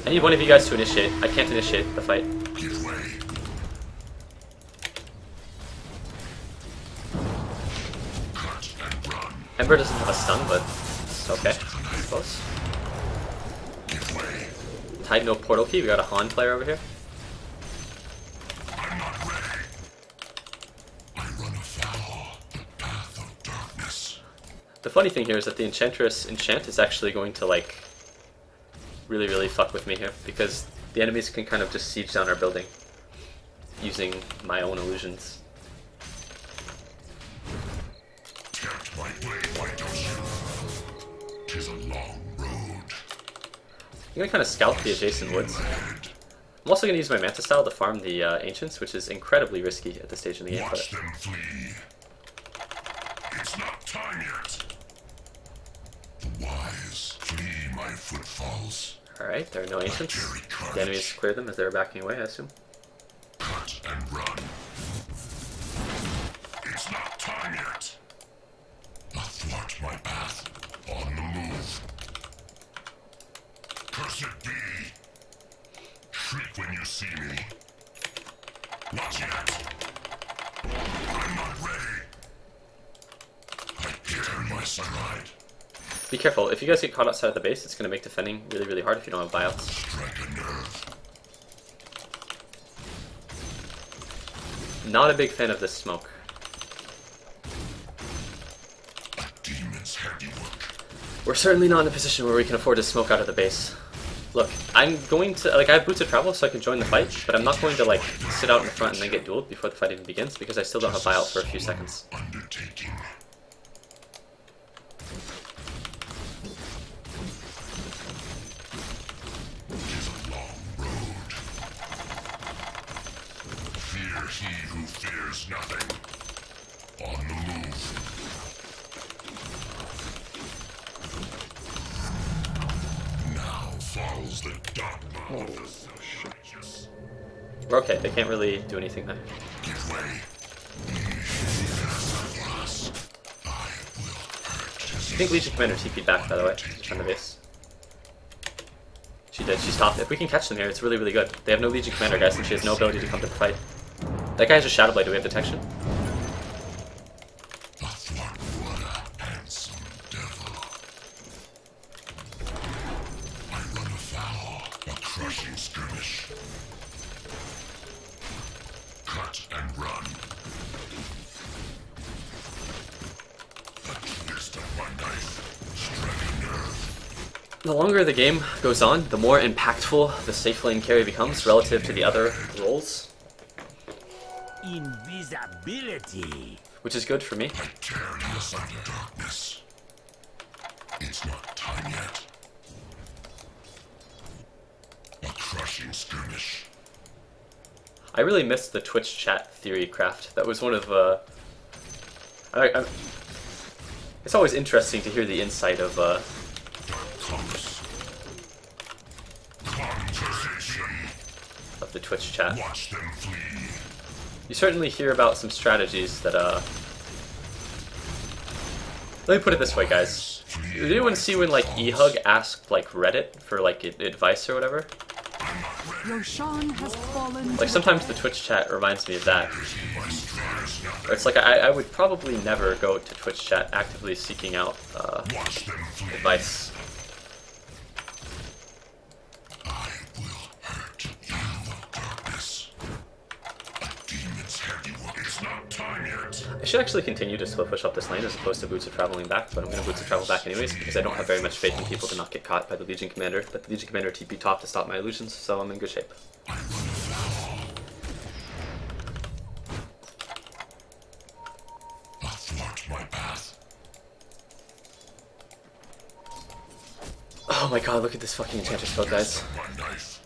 I need one of you guys to initiate. I can't initiate the fight. Give way. Cut and run. Ember doesn't have a stun, but it's okay, I suppose. Give way. Tide, no portal key. We got a Han player over here. I'm not ready. I run afoul the path of darkness. The funny thing here is that the Enchantress enchant is actually going to, like, really, really fuck with me here, because the enemies can kind of just siege down our building using my own illusions. Tempt my blade, why don't you? 'Tis a long road. I'm gonna kind of scout the adjacent woods. I'm also gonna use my Manta Style to farm the Ancients, which is incredibly risky at this stage in the game. Watch them flee. It's not time yet. The wise flee my footfalls. Alright, there are no Ancients. The enemies cleared them as they were backing away, I assume. Cut and run. It's not time yet. Athwart my path. On the move. Cursed be. Shriek when you see me. Not yet. I'm not ready. I dare my stride. Be careful, if you guys get caught outside of the base, it's gonna make defending really, really hard if you don't have buyouts. Strike a nerve. Not a big fan of this smoke. A demon's handiwork. We're certainly not in a position where we can afford to smoke out of the base. Look, I'm going to, like, I have Boots of Travel so I can join the fight, but I'm not going to, like, sit out in the front and then get dueled before the fight even begins, because I still don't have buyout for a few seconds. Undertaking. Tis a long road. Fear he who fears nothing. On the move. Now falls the dogma of the self-righteous. We're okay, they can't really do anything there. Give way. I will hurt I think Legion Commander TP'd back, by the way, to defend the base. She did, she stopped. If we can catch them here, it's really, really good. They have no Legion Commander, guys, and she has no ability to come to the fight. That guy has a Shadow Blade. Do we have detection? Athwart what a handsome devil. I run afoul a crushing skirmish. Cut and run. The twist of my knife struck a nerve. The longer the game goes on, the more impactful the safe lane carry becomes relative to the other roles, Invisibility. which is good for me. I tear you asunder darkness. It's not time yet. A crushing skirmish. I really missed the Twitch chat theory craft. That was one of it's always interesting to hear the insight of Commerce. Conversation. of the Twitch chat. Watch them flee. You certainly hear about some strategies that let me put it this way, guys. Did anyone see when, like, eHug asked, like, Reddit for, like, advice or whatever? Roshan has fallen. Like, sometimes the Twitch chat reminds me of that. Or it's like, I would probably never go to Twitch chat actively seeking out Watch them flee. advice. I will hurt you of darkness. A demon's handiwork. It's not time yet. I should actually continue to slow push up this lane as opposed to Boots of Traveling back, but I'm going to Boots of Travel back anyways because I don't have very much faith in people to not get caught by the Legion Commander. But the Legion Commander TP top to stop my illusions, so I'm in good shape. I run afoul. Athwart my path. Oh my god, look at this fucking Enchantress build, guys. My knife.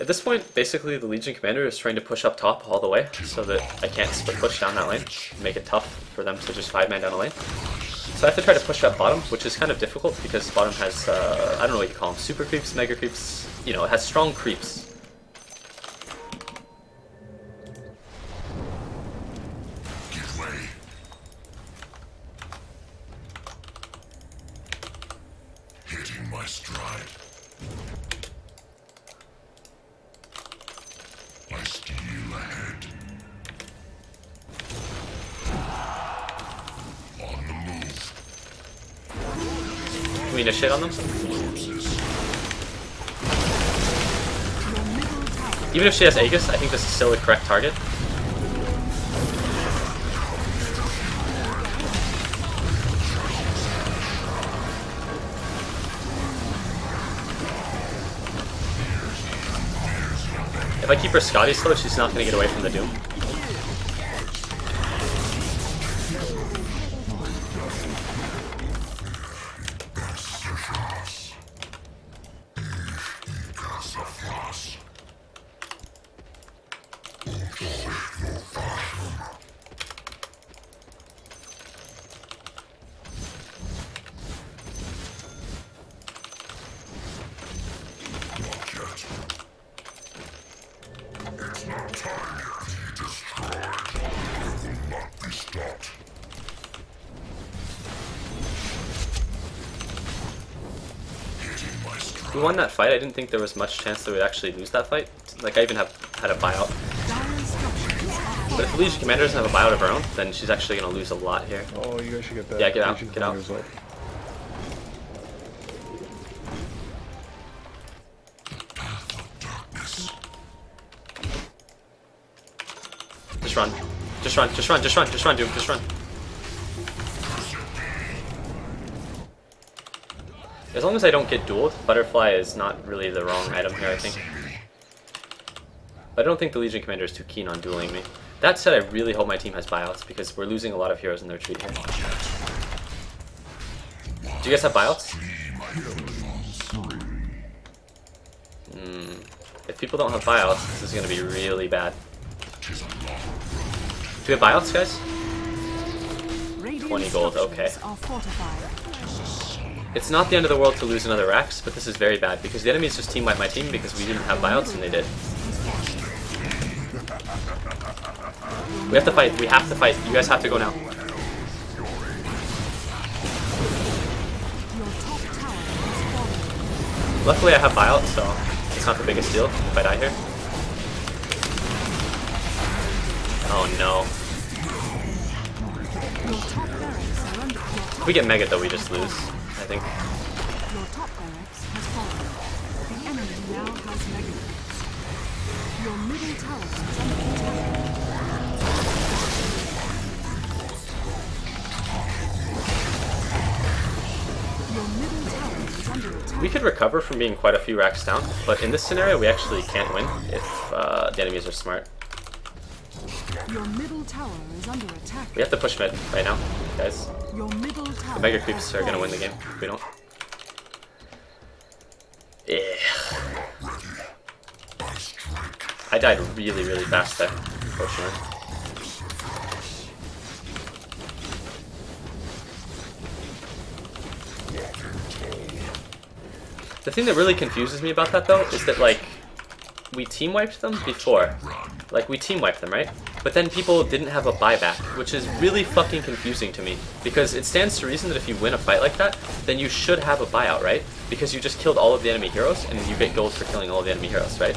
At this point, basically the Legion Commander is trying to push up top all the way so that I can't split push down that lane, make it tough for them to just 5-man down a lane. So I have to try to push up bottom, which is kind of difficult because bottom has, I don't know what you call them, super creeps, mega creeps, you know, it has strong creeps. Give way. Hitting my stride. I steal ahead. On the move. Can we initiate on them? Even if she has Aegis, I think this is still the correct target. If I keep her Scotty slow, she's not going to get away from the Doom. We won that fight. I didn't think there was much chance that we'd actually lose that fight. Like, I even had a buyout. But if the Legion Commander doesn't have a buyout of her own, then she's actually going to lose a lot here. Oh, you guys should get that. Yeah, get out, Legion get out. Commander's up. Just run. Just run, just run, just run, just run, Doom, just run. As long as I don't get dueled, Butterfly is not really the wrong item here, I think. But I don't think the Legion Commander is too keen on dueling me. That said, I really hope my team has buyouts, because we're losing a lot of heroes in their retreat here. Do you guys have buyouts? If people don't have buyouts, this is going to be really bad. Do we have buyouts, guys? 20 gold, okay. It's not the end of the world to lose another Rax, but this is very bad because the enemies just team wiped my team because we didn't have buyouts and they did. We have to fight. We have to fight. You guys have to go now. Luckily I have buyout, so it's not the biggest deal if I die here. Oh no. If we get mega though, we just lose, I think. Your top barracks has fallen. The enemy now has mega. Your middle tower is under attack. Your middle tower is under attack. We could recover from being quite a few racks down, but in this scenario we actually can't win if the enemies are smart. Your middle tower is under attack. We have to push mid right now, guys. Your middle tower. The mega creeps are gonna win the game if we don't. Yeah. I died really, really fast there, unfortunately. The thing that really confuses me about that though is that like we team wiped them before. Like we team wiped them, right? But then people didn't have a buyback, which is really fucking confusing to me. Because it stands to reason that if you win a fight like that, then you should have a buyout, right? Because you just killed all of the enemy heroes, and you get gold for killing all of the enemy heroes, right?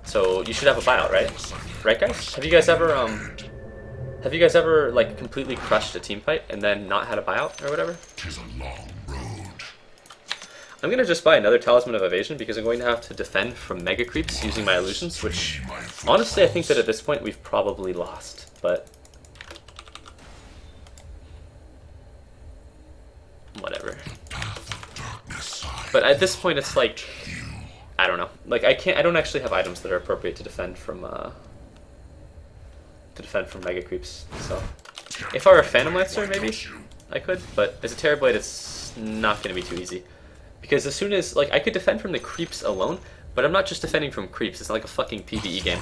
So you should have a buyout, right? Right, guys? Have you guys ever like completely crushed a team fight and then not had a buyout or whatever? I'm gonna just buy another Talisman of Evasion because I'm going to have to defend from mega creeps using my illusions, which honestly I think that at this point we've probably lost, but whatever. But at this point it's like, I don't know. Like I don't actually have items that are appropriate to defend from mega creeps. So if I were a Phantom Lancer maybe I could, but as a Terrorblade it's not gonna be too easy. Because as soon as, like, I could defend from the creeps alone, But I'm not just defending from creeps. It's not like a fucking PvE game.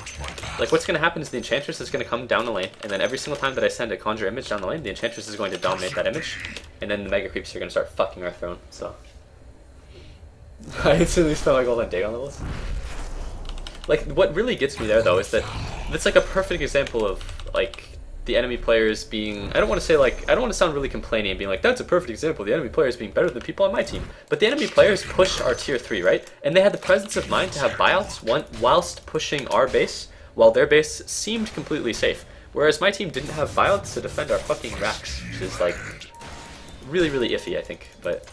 Like, what's going to happen is the Enchantress is going to come down the lane, and then every single time that I send a Conjure image down the lane, the Enchantress is going to dominate that image, and then the Mega Creeps are going to start fucking our throne, so... I instantly spent like all that Dagon levels. Like, what really gets me there, though, is that that's like a perfect example of, like, the enemy players being... I don't want to say, like... I don't want to sound really complaining and being like, that's a perfect example of the enemy players being better than people on my team. But the enemy players pushed our tier 3, right? And they had the presence of mind to have buyouts whilst pushing our base, while their base seemed completely safe. Whereas my team didn't have buyouts to defend our fucking racks, which is, like, really, really iffy, I think. But...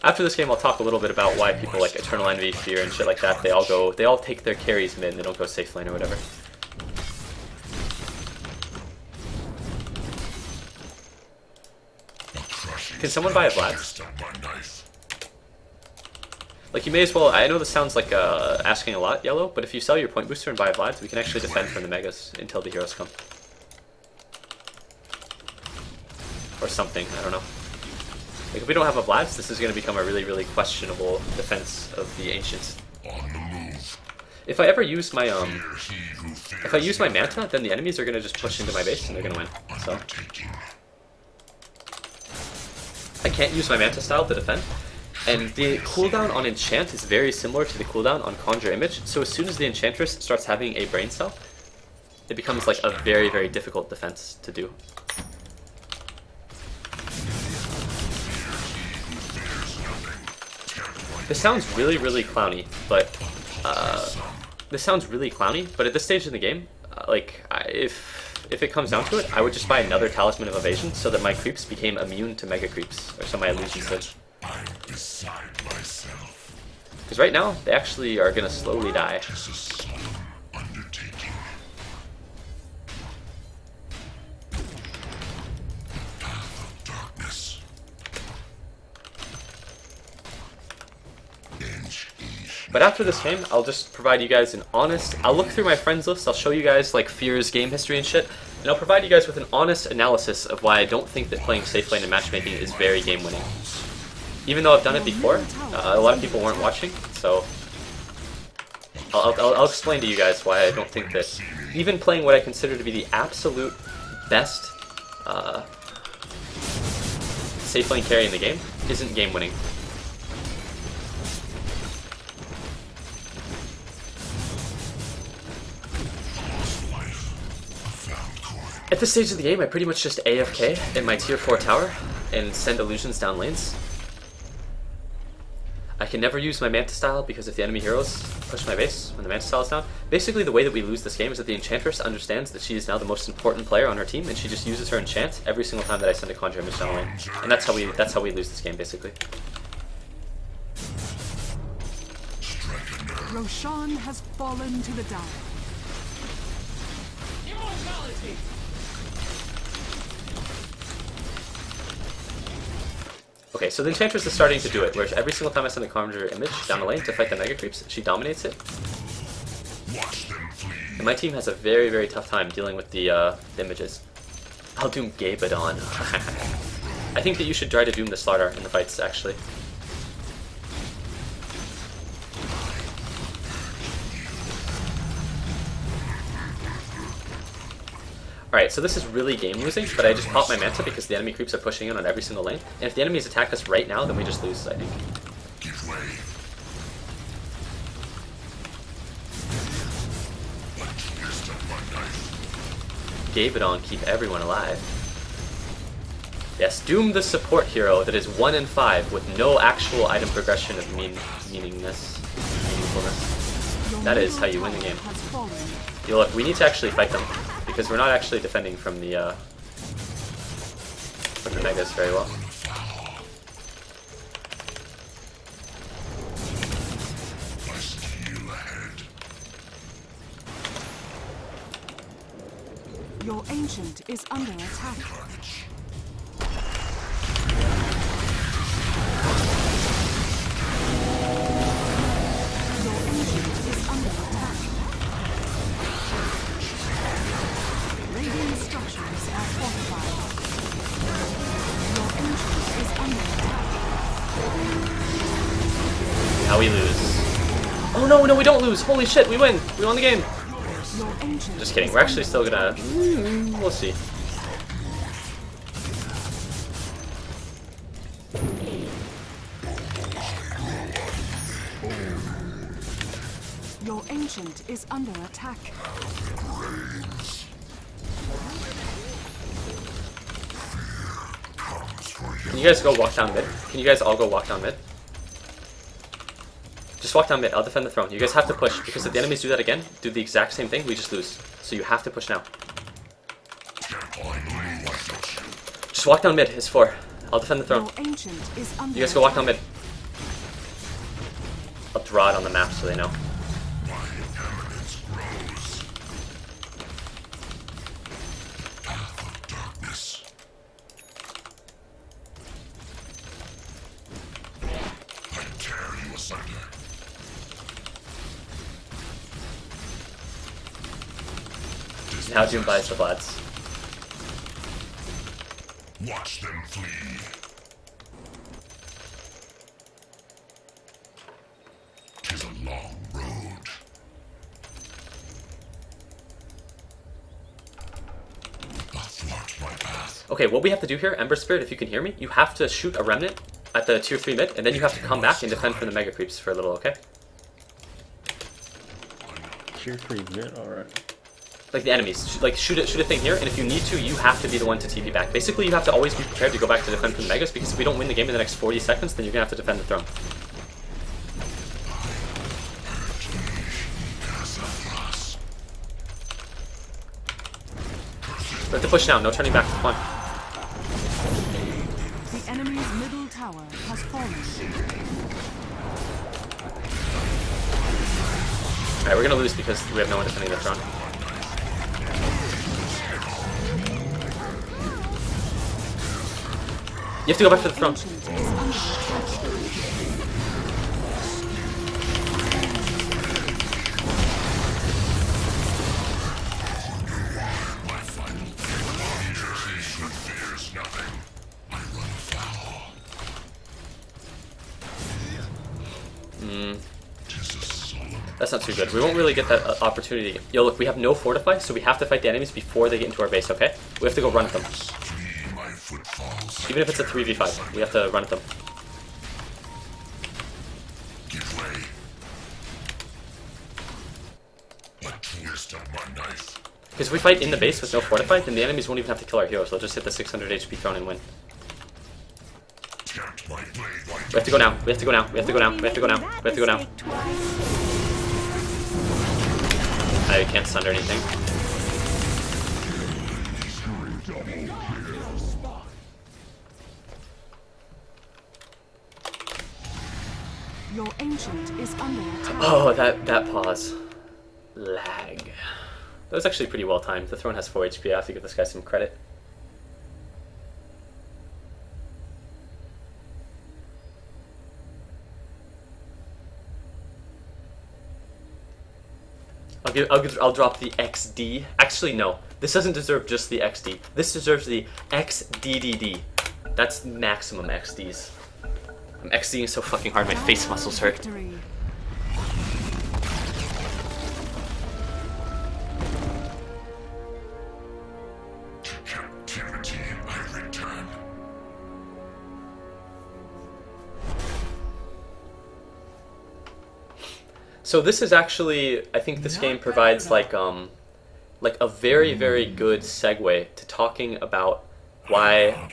after this game, I'll talk a little bit about why people like Eternal Envy, Fear, and shit like that, they all take their carries mid and they don't go safe lane or whatever. Can someone buy a Vlad? Like, you may as well... I know this sounds like asking a lot, Yellow, but if you sell your point booster and buy a Vlad, we can actually defend from the Megas until the heroes come. Or something, I don't know. Like, if we don't have a Vlad, this is going to become a really, really questionable defense of the Ancients. If I ever use my, if I use my Manta, then the enemies are going to just push into my base and they're going to win, so... I can't use my Manta style to defend, and the cooldown on Enchant is very similar to the cooldown on Conjure Image, so as soon as the Enchantress starts having a Brain Cell, it becomes like a very, very difficult defense to do. This sounds really, really clowny, but at this stage in the game, if it comes down to it, I would just buy another Talisman of Evasion so that my creeps became immune to Mega Creeps, or so my illusions did. Because right now, they actually are gonna slowly die. But after this game, I'll just provide you guys an honest... I'll look through my friends list, I'll show you guys like Fear's game history and shit, and I'll provide you guys with an honest analysis of why I don't think that playing safe lane and matchmaking is very game winning. Even though I've done it before, a lot of people weren't watching, so... I'll explain to you guys why I don't think that even playing what I consider to be the absolute best safe lane carry in the game isn't game winning. At this stage of the game, I pretty much just AFK in my tier 4 tower and send illusions down lanes. I can never use my Manta style because if the enemy heroes push my base when the Manta style is down, basically the way that we lose this game is that the Enchantress understands that she is now the most important player on her team, and she just uses her enchant every single time that I send a Conjure image down the lane. And that's how we lose this game, basically. Roshan has fallen to the dire. Immortality! Okay, so the Enchantress is starting to do it, where every single time I send a Conjure image down the lane to fight the Mega Creeps, she dominates it. And my team has a very, very tough time dealing with the images. I'll doom Gabadon. I think that you should try to doom the Slardar in the fights, actually. Alright, so this is really game losing, but I just pop my Manta because the enemy creeps are pushing in on every single lane. And if the enemies attack us right now, then we just lose, I think. Gabadon, keep everyone alive. Yes, doom the support hero that is 1 in 5 with no actual item progression of meaningfulness. That is how you win the game. Yo, look, we need to actually fight them, because we're not actually defending from the Megas very well. Your ancient is under attack. Oh no, no, we don't lose. Holy shit, we win. We won the game. Your ancient Just kidding. is We're actually under still gonna... we'll see. Your ancient is under attack. Can you guys go walk down mid? Can you guys all go walk down mid? Just walk down mid. I'll defend the throne. You guys have to push, because if the enemies do that again, do the exact same thing, we just lose. So you have to push now. Just walk down mid. It's 4. I'll defend the throne. Your ancient is under You guys go walk down attack. mid. I'll draw it on the map so they know. Now June buys the Vlads. Watch them flee. Tis a long road. Athwart my path. Okay, what we have to do here, Ember Spirit, if you can hear me, you have to shoot a remnant at the tier 3 mid, and then you have to come back and defend from the mega creeps for a little, okay? Tier 3 mid, alright. Like the enemies, like shoot a thing here, and if you need to, you have to be the one to TP back. Basically, you have to always be prepared to go back to defend from the megas, because if we don't win the game in the next 40 seconds, then you're gonna have to defend the throne. We have to push now, no turning back. Come on. The enemy's middle tower has fallen. Alright, we're gonna lose because we have no one defending the throne. You have to go back to the throne. Ancient is under attack. Fears nothing. I run afoul. Tis a solemn. That's not too good. We won't really get that opportunity. Yo, look, we have no fortify, so we have to fight the enemies before they get into our base, okay? We have to go run at them. Flee my footfalls. Even if it's a 3v5, we have to run at them. Give way. A twist of my knife. Because if we fight in the base with no fortify, then the enemies won't even have to kill our heroes. They'll just hit the 600 HP throne and win. Tempt my blade like We have to go now. We have to go now. We have to go now. We have to go now. We have to go now. I can't sunder anything. Your ancient is under attack. Oh, that pause. Lag. That was actually pretty well timed. The throne has 4 HP. I have to give this guy some credit. I'll drop the XD. Actually, no. This doesn't deserve just the XD. This deserves the XDDD. That's maximum XDs. I'm XDing so fucking hard, my face muscles hurt. Victory. to captivity I return. So this is actually, I think this game provides like a very, very good segue to talking about why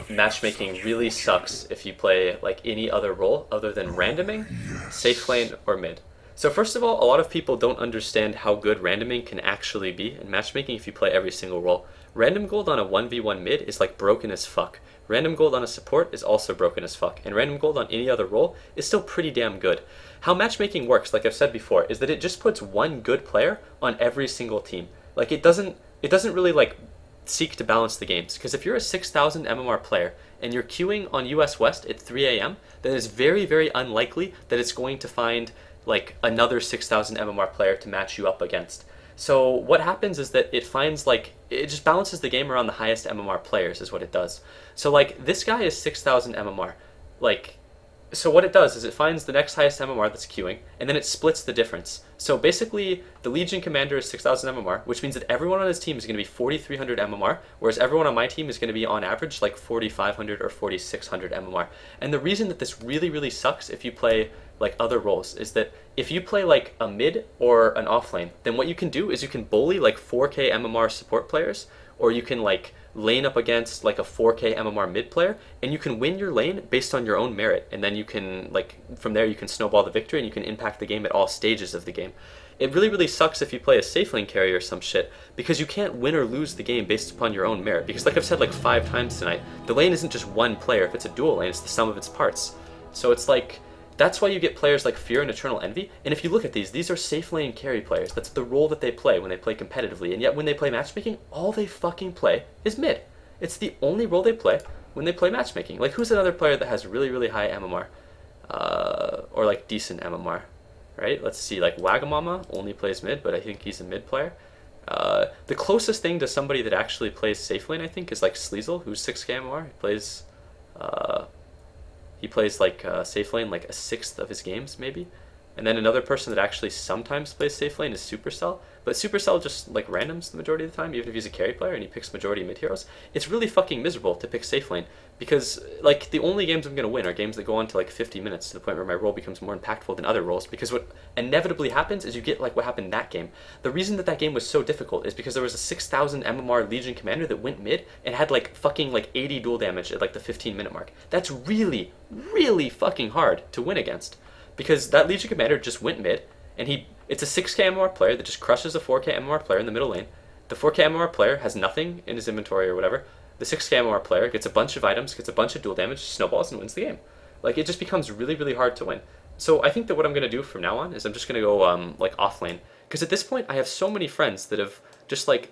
matchmaking really sucks if you play like any other role other than randoming, safe lane, or mid. So first of all, a lot of people don't understand how good randoming can actually be in matchmaking if you play every single role. Random gold on a 1v1 mid is like broken as fuck. Random gold on a support is also broken as fuck. And random gold on any other role is still pretty damn good. How matchmaking works, like I've said before, is that it just puts one good player on every single team. Like it doesn't really like seek to balance the games. Because if you're a 6,000 MMR player and you're queuing on US West at 3 AM, then it's very, very unlikely that it's going to find like another 6,000 MMR player to match you up against. So what happens is that it finds like, it just balances the game around the highest MMR players is what it does. So like this guy is 6,000 MMR. Like So what it does is it finds the next highest MMR that's queuing, and then it splits the difference. So basically, the Legion Commander is 6,000 MMR, which means that everyone on his team is going to be 4,300 MMR, whereas everyone on my team is going to be on average like 4,500 or 4,600 MMR. And the reason that this really, really sucks if you play like other roles is that if you play like a mid or an offlane, then what you can do is you can bully like 4K MMR support players, or you can like lane up against like a 4K MMR mid player, and you can win your lane based on your own merit, and then you can like from there you can snowball the victory and you can impact the game at all stages of the game. It really, really sucks if you play a safe lane carry or some shit, because you can't win or lose the game based upon your own merit, because like I've said like 5 times tonight, the lane isn't just one player. If it's a dual lane, it's the sum of its parts. So it's like, that's why you get players like Fear and Eternal Envy. And if you look at these are safe lane carry players. That's the role that they play when they play competitively. And yet when they play matchmaking, all they fucking play is mid. It's the only role they play when they play matchmaking. Like, who's another player that has really, really high MMR? Or like decent MMR, right? Let's see, like Wagamama only plays mid, but I think he's a mid player. The closest thing to somebody that actually plays safe lane, I think, is like Sleazel, who's 6K MMR. He plays like safe lane like a sixth of his games, maybe. And then another person that actually sometimes plays safe lane is Supercell. But Supercell just like randoms the majority of the time, even if he's a carry player and he picks majority mid heroes. It's really fucking miserable to pick safe lane, because like the only games I'm going to win are games that go on to like 50 minutes, to the point where my role becomes more impactful than other roles. Because what inevitably happens is you get like what happened in that game. The reason that that game was so difficult is because there was a 6,000 MMR Legion Commander that went mid and had like fucking like 80 duel damage at like the 15-minute mark. That's really, really fucking hard to win against. Because that Legion Commander just went mid, and it's a 6K MMR player that just crushes a 4K MMR player in the middle lane. The 4K MMR player has nothing in his inventory or whatever. The 6K MMR player gets a bunch of items, gets a bunch of dual damage, snowballs, and wins the game. Like, it just becomes really, really hard to win. So I think that what I'm going to do from now on is I'm just going to go like off lane. Because at this point, I have so many friends that have just like,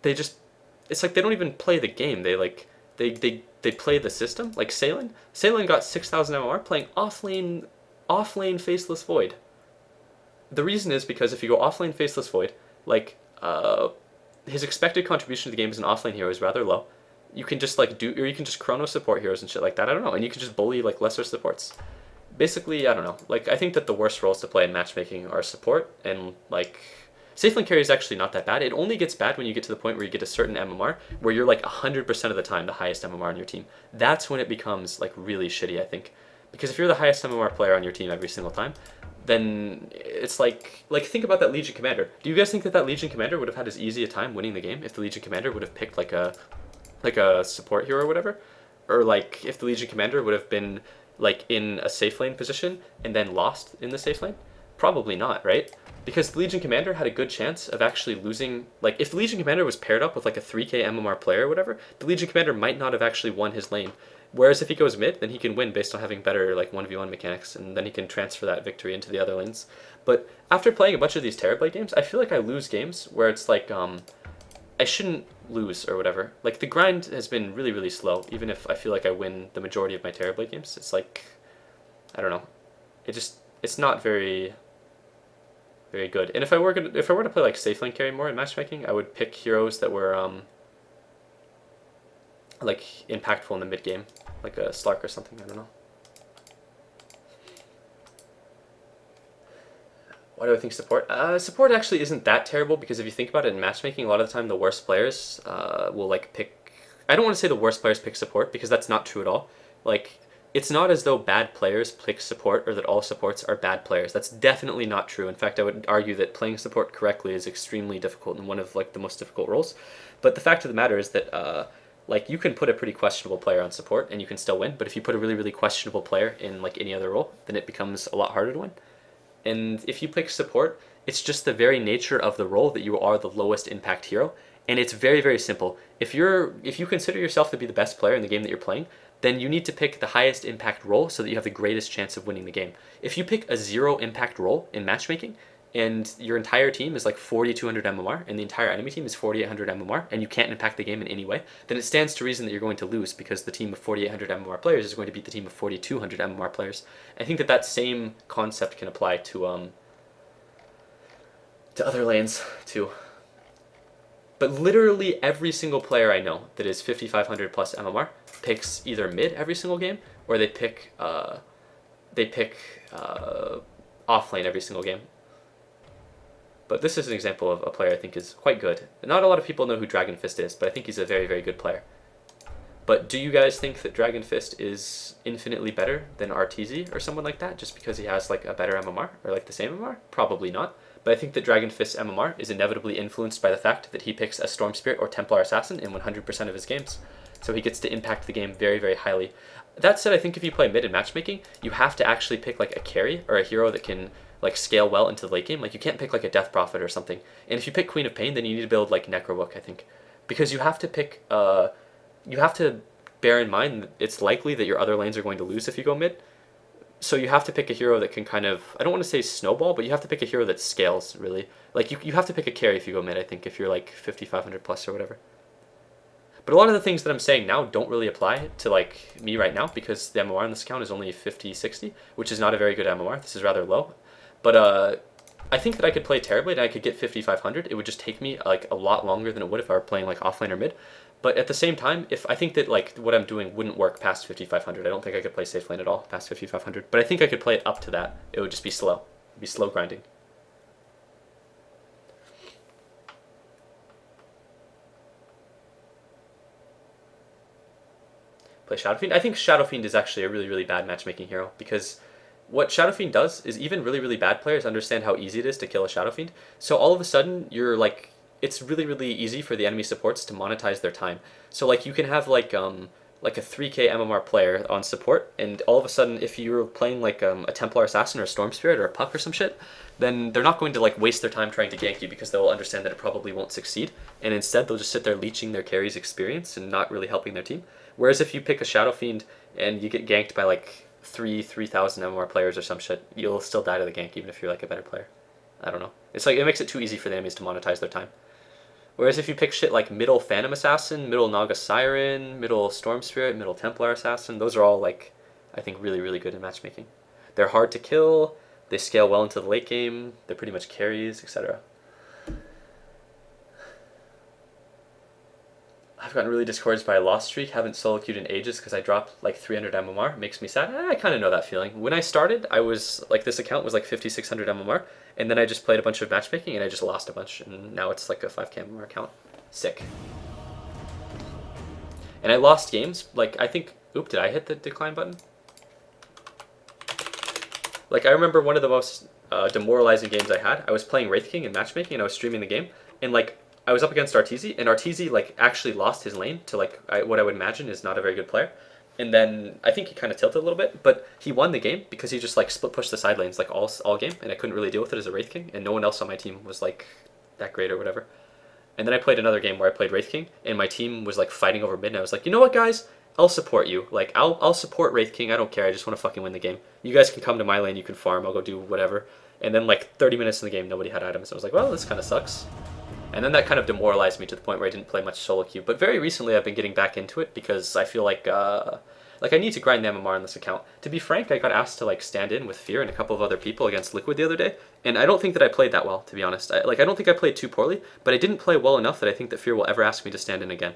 it's like they don't even play the game. They like, they play the system. Like Salen. Salen got 6,000 MMR playing offlane Faceless Void. The reason is because if you go offlane Faceless Void, like his expected contribution to the game as an offlane hero is rather low. You can just like or you can just chrono support heroes and shit like that. I don't know, and you can just bully like lesser supports. Basically, I don't know. Like, I think that the worst roles to play in matchmaking are support, and like safe lane carry is actually not that bad. It only gets bad when you get to the point where you get a certain MMR where you're like 100% of the time the highest MMR on your team. That's when it becomes like really shitty, I think. Because if you're the highest MMR player on your team every single time, then it's like think about that Legion Commander. Do you guys think that Legion Commander would have had as easy a time winning the game if the Legion Commander would have picked like a support hero or whatever? Or like if the Legion Commander would have been like in a safe lane position and then lost in the safe lane? Probably not, right? Because the Legion Commander had a good chance of actually losing. Like, if the Legion Commander was paired up with like a 3K MMR player or whatever, the Legion Commander might not have actually won his lane. Whereas if he goes mid, then he can win based on having better like 1v1 mechanics, and then he can transfer that victory into the other lanes. But after playing a bunch of these Terrorblade games, I feel like I lose games where it's like I shouldn't lose or whatever. Like, the grind has been really, really slow, even if I feel like I win the majority of my Terrorblade games. It's like, I don't know. It's not very good. And if I were to play like safe lane carry more in matchmaking, I would pick heroes that were like impactful in the mid game, like a Slark or something. I don't know. Why do I think support? Support actually isn't that terrible, because if you think about it in matchmaking, a lot of the time the worst players will like pick. I don't want to say the worst players pick support, because that's not true at all. Like, it's not as though bad players pick support, or that all supports are bad players. That's definitely not true. In fact, I would argue that playing support correctly is extremely difficult and one of like the most difficult roles. But the fact of the matter is that like, you can put a pretty questionable player on support and you can still win, but if you put a really, really questionable player in like any other role, then it becomes a lot harder to win. And if you pick support, it's just the very nature of the role that you are the lowest impact hero. And it's very, very simple. If you consider yourself to be the best player in the game that you're playing, then you need to pick the highest impact role so that you have the greatest chance of winning the game. If you pick a 0 impact role in matchmaking, and your entire team is like 4,200 MMR, and the entire enemy team is 4,800 MMR, and you can't impact the game in any way, then it stands to reason that you're going to lose, because the team of 4,800 MMR players is going to beat the team of 4,200 MMR players. I think that same concept can apply to other lanes too. But literally every single player I know that is 5,500 plus MMR picks either mid every single game, or they pick they pick off lane every single game. But this is an example of a player I think is quite good. Not a lot of people know who Dragon Fist is, but I think he's a very, very good player. But do you guys think that Dragon Fist is infinitely better than RTZ or someone like that just because he has like a better MMR or like the same MMR? Probably not. But I think that Dragon Fist's MMR is inevitably influenced by the fact that he picks a Storm Spirit or Templar Assassin in 100% of his games. So he gets to impact the game very, very highly. That said, I think if you play mid in matchmaking, you have to actually pick like a carry or a hero that can like scale well into the late game. Like you can't pick like a Death Prophet or something. And if you pick Queen of Pain, then you need to build like Necrobook, I think. Because you have to pick, you have to bear in mind that it's likely that your other lanes are going to lose if you go mid. So you have to pick a hero that can kind of, I don't want to say snowball, but you have to pick a hero that scales, really. Like you have to pick a carry if you go mid, I think, if you're like 5,500 plus or whatever. But a lot of the things that I'm saying now don't really apply to like me right now because the MMR on this account is only 50, 60, which is not a very good MMR. This is rather low. But I think that I could play Terrorblade and I could get 5,500. It would just take me like a lot longer than it would if I were playing like offlane or mid. But at the same time, if I think that like what I'm doing wouldn't work past 5,500. I don't think I could play safe lane at all past 5,500. But I think I could play it up to that. It would just be slow. It'd be slow grinding. Play Shadow Fiend. I think Shadow Fiend is actually a really, really bad matchmaking hero because what Shadow Fiend does is even really, really bad players understand how easy it is to kill a Shadow Fiend. So all of a sudden, you're like, it's really, really easy for the enemy supports to monetize their time. So like you can have like a 3k MMR player on support, and all of a sudden if you're playing like a Templar Assassin or a Storm Spirit or a Puck or some shit, then they're not going to like waste their time trying to gank you because they'll understand that it probably won't succeed, and instead they'll just sit there leeching their carry's experience and not really helping their team. Whereas if you pick a Shadow Fiend and you get ganked by like 3,000 MMR players or some shit, you'll still die to the gank even if you're like a better player. I don't know. It's like, it makes it too easy for the enemies to monetize their time. Whereas if you pick shit like middle Phantom Assassin, middle Naga Siren, middle Storm Spirit, middle Templar Assassin, those are all like, I think really, really good in matchmaking. They're hard to kill, they scale well into the late game, they're pretty much carries, etc. I've gotten really discouraged by a loss streak, haven't solo queued in ages because I dropped like 300 MMR, makes me sad. I kind of know that feeling. When I started, I was like, this account was like 5,600 MMR, and then I just played a bunch of matchmaking and I just lost a bunch, and now it's like a 5k MMR account. Sick. And I lost games, like I think, oop, did I hit the decline button? Like I remember one of the most demoralizing games I had, I was playing Wraith King in matchmaking and I was streaming the game, and like, I was up against Arteezy, and Arteezy like actually lost his lane to like what I would imagine is not a very good player. And then I think he kind of tilted a little bit, but he won the game because he just like split pushed the side lanes like all game, and I couldn't really deal with it as a Wraith King, and no one else on my team was like that great or whatever. And then I played another game where I played Wraith King, and my team was like fighting over mid, and I was like, you know what, guys? I'll support you. Like I'll support Wraith King. I don't care. I just want to fucking win the game. You guys can come to my lane. You can farm. I'll go do whatever. And then like 30 minutes in the game, nobody had items. I was like, well, this kind of sucks. And then that kind of demoralized me to the point where I didn't play much solo queue. But very recently I've been getting back into it because I feel like I need to grind the MMR on this account. To be frank, I got asked to like stand in with Fear and a couple of other people against Liquid the other day, and I don't think that I played that well, to be honest. I don't think I played too poorly, but I didn't play well enough that I think that Fear will ever ask me to stand in again.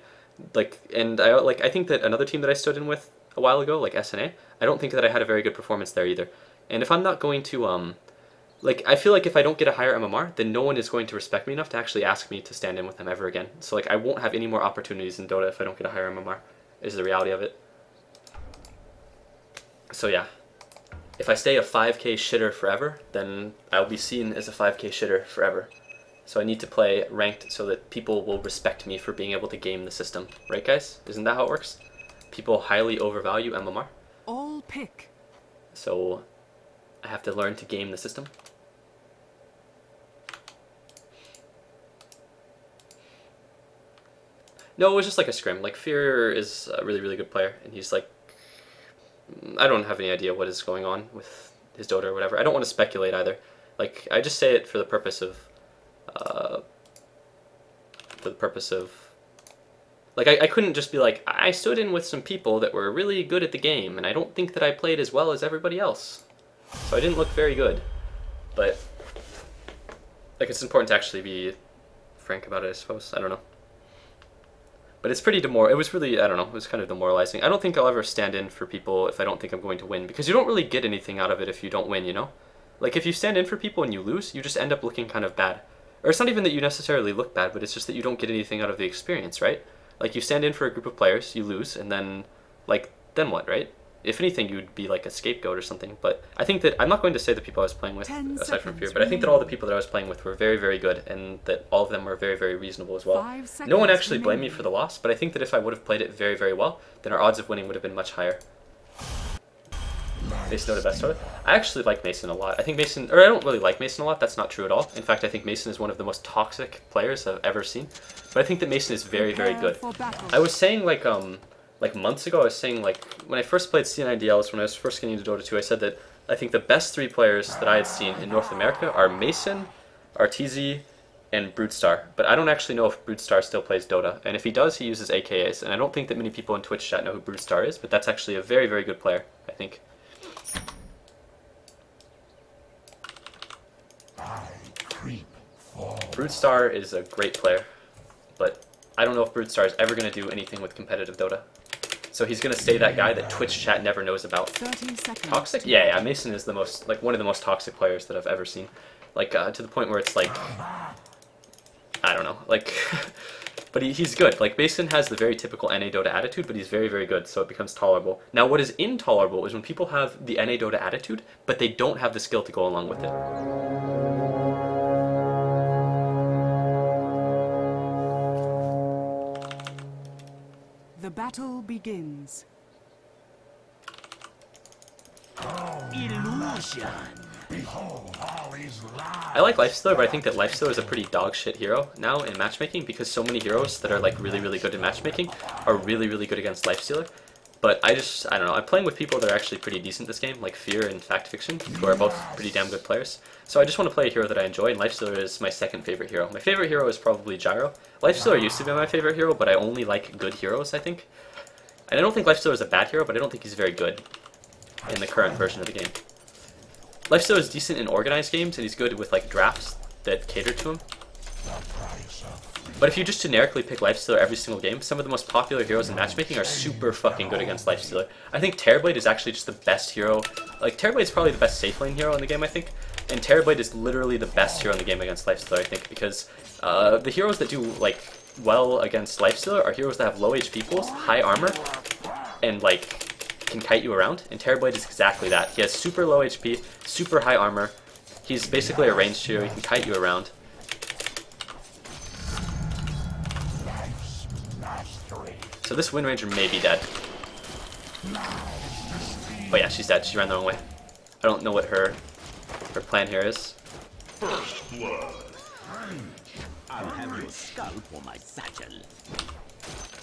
And I think that another team that I stood in with a while ago, like SNA, I don't think that I had a very good performance there either. And if I'm not going to I feel like if I don't get a higher MMR, then no one is going to respect me enough to actually ask me to stand in with them ever again. So like I won't have any more opportunities in Dota if I don't get a higher MMR, is the reality of it. So yeah, if I stay a 5k shitter forever, then I'll be seen as a 5k shitter forever. So I need to play ranked so that people will respect me for being able to game the system. Right, guys? Isn't that how it works? People highly overvalue MMR. All pick. So I have to learn to game the system. No, it was just like a scrim. Like, Fear is a really, really good player, and he's like, I don't have any idea what is going on with his Dota or whatever. I don't want to speculate either. Like, I just say it for the purpose of, like, I couldn't just be like, I stood in with some people that were really good at the game, and I don't think that I played as well as everybody else. So I didn't look very good. But, like, it's important to actually be frank about it, I suppose. I don't know. But it's pretty it was really, I don't know, it was kind of demoralizing. I don't think I'll ever stand in for people if I don't think I'm going to win, because you don't really get anything out of it if you don't win, you know? Like, if you stand in for people and you lose, you just end up looking kind of bad. Or it's not even that you necessarily look bad, but it's just that you don't get anything out of the experience, right? Like, you stand in for a group of players, you lose, and then, like, then what, right? If anything, you'd be like a scapegoat or something. But I think that, I'm not going to say the people I was playing with, aside from Fear, but I think that all the people that I was playing with were very, very good, and that all of them were very, very reasonable as well. No one actually blamed me for the loss, but I think that if I would have played it very, very well, then our odds of winning would have been much higher. Mason, the best Dota. I actually like Mason a lot. I think Mason, or I don't really like Mason a lot, that's not true at all. In fact, I think Mason is one of the most toxic players I've ever seen. But I think that Mason is very, very good. I was saying like months ago, I was saying like, when I first played C9DLs, when I was first getting into Dota 2, I said that I think the best 3 players that I had seen in North America are Mason, RTZ, and Broodstar. But I don't actually know if Broodstar still plays Dota. And if he does, he uses AKAs. And I don't think that many people in Twitch chat know who Broodstar is, but that's actually a very, very good player, I think. Broodstar is a great player, but I don't know if Broodstar is ever going to do anything with competitive Dota. So he's going to stay that guy that Twitch chat never knows about. 30 seconds. Toxic? Yeah, Mason is the most, like, one of the most toxic players that I've ever seen. Like, to the point where it's like, I don't know, like, but he's good. Like, Mason has the very typical NA Dota attitude, but he's very, very good, so it becomes tolerable. Now, what is intolerable is when people have the NA Dota attitude, but they don't have the skill to go along with it. The battle begins. Illusion. I like Lifestealer, but I think that Lifestealer is a pretty dog shit hero now in matchmaking, because so many heroes that are like really, really good in matchmaking are really, really good against Lifestealer. But I don't know, I'm playing with people that are actually pretty decent this game, like Fear and Fact Fiction, who are both pretty damn good players. So I just want to play a hero that I enjoy, and Lifestealer is my second favorite hero. My favorite hero is probably Gyro. Lifestealer used to be my favorite hero, but I only like good heroes, I think. And I don't think Lifestealer is a bad hero, but I don't think he's very good in the current version of the game. Lifestealer is decent in organized games, and he's good with like drafts that cater to him. But if you just generically pick Lifestealer every single game, some of the most popular heroes in matchmaking are super fucking good against Lifestealer. I think Terrorblade is actually just the best hero. Like, Terrorblade is probably the best safe lane hero in the game, I think. And Terrorblade is literally the best hero in the game against Lifestealer, I think, because the heroes that do, like, well against Lifestealer are heroes that have low HP pools, high armor, and, like, can kite you around. And Terrorblade is exactly that. He has super low HP, super high armor. He's basically a ranged hero. He can kite you around. So this Wind Ranger may be dead. Oh yeah, she's dead. She ran the wrong way. I don't know what her plan here is. First blood. I'll have your skull for my satchel.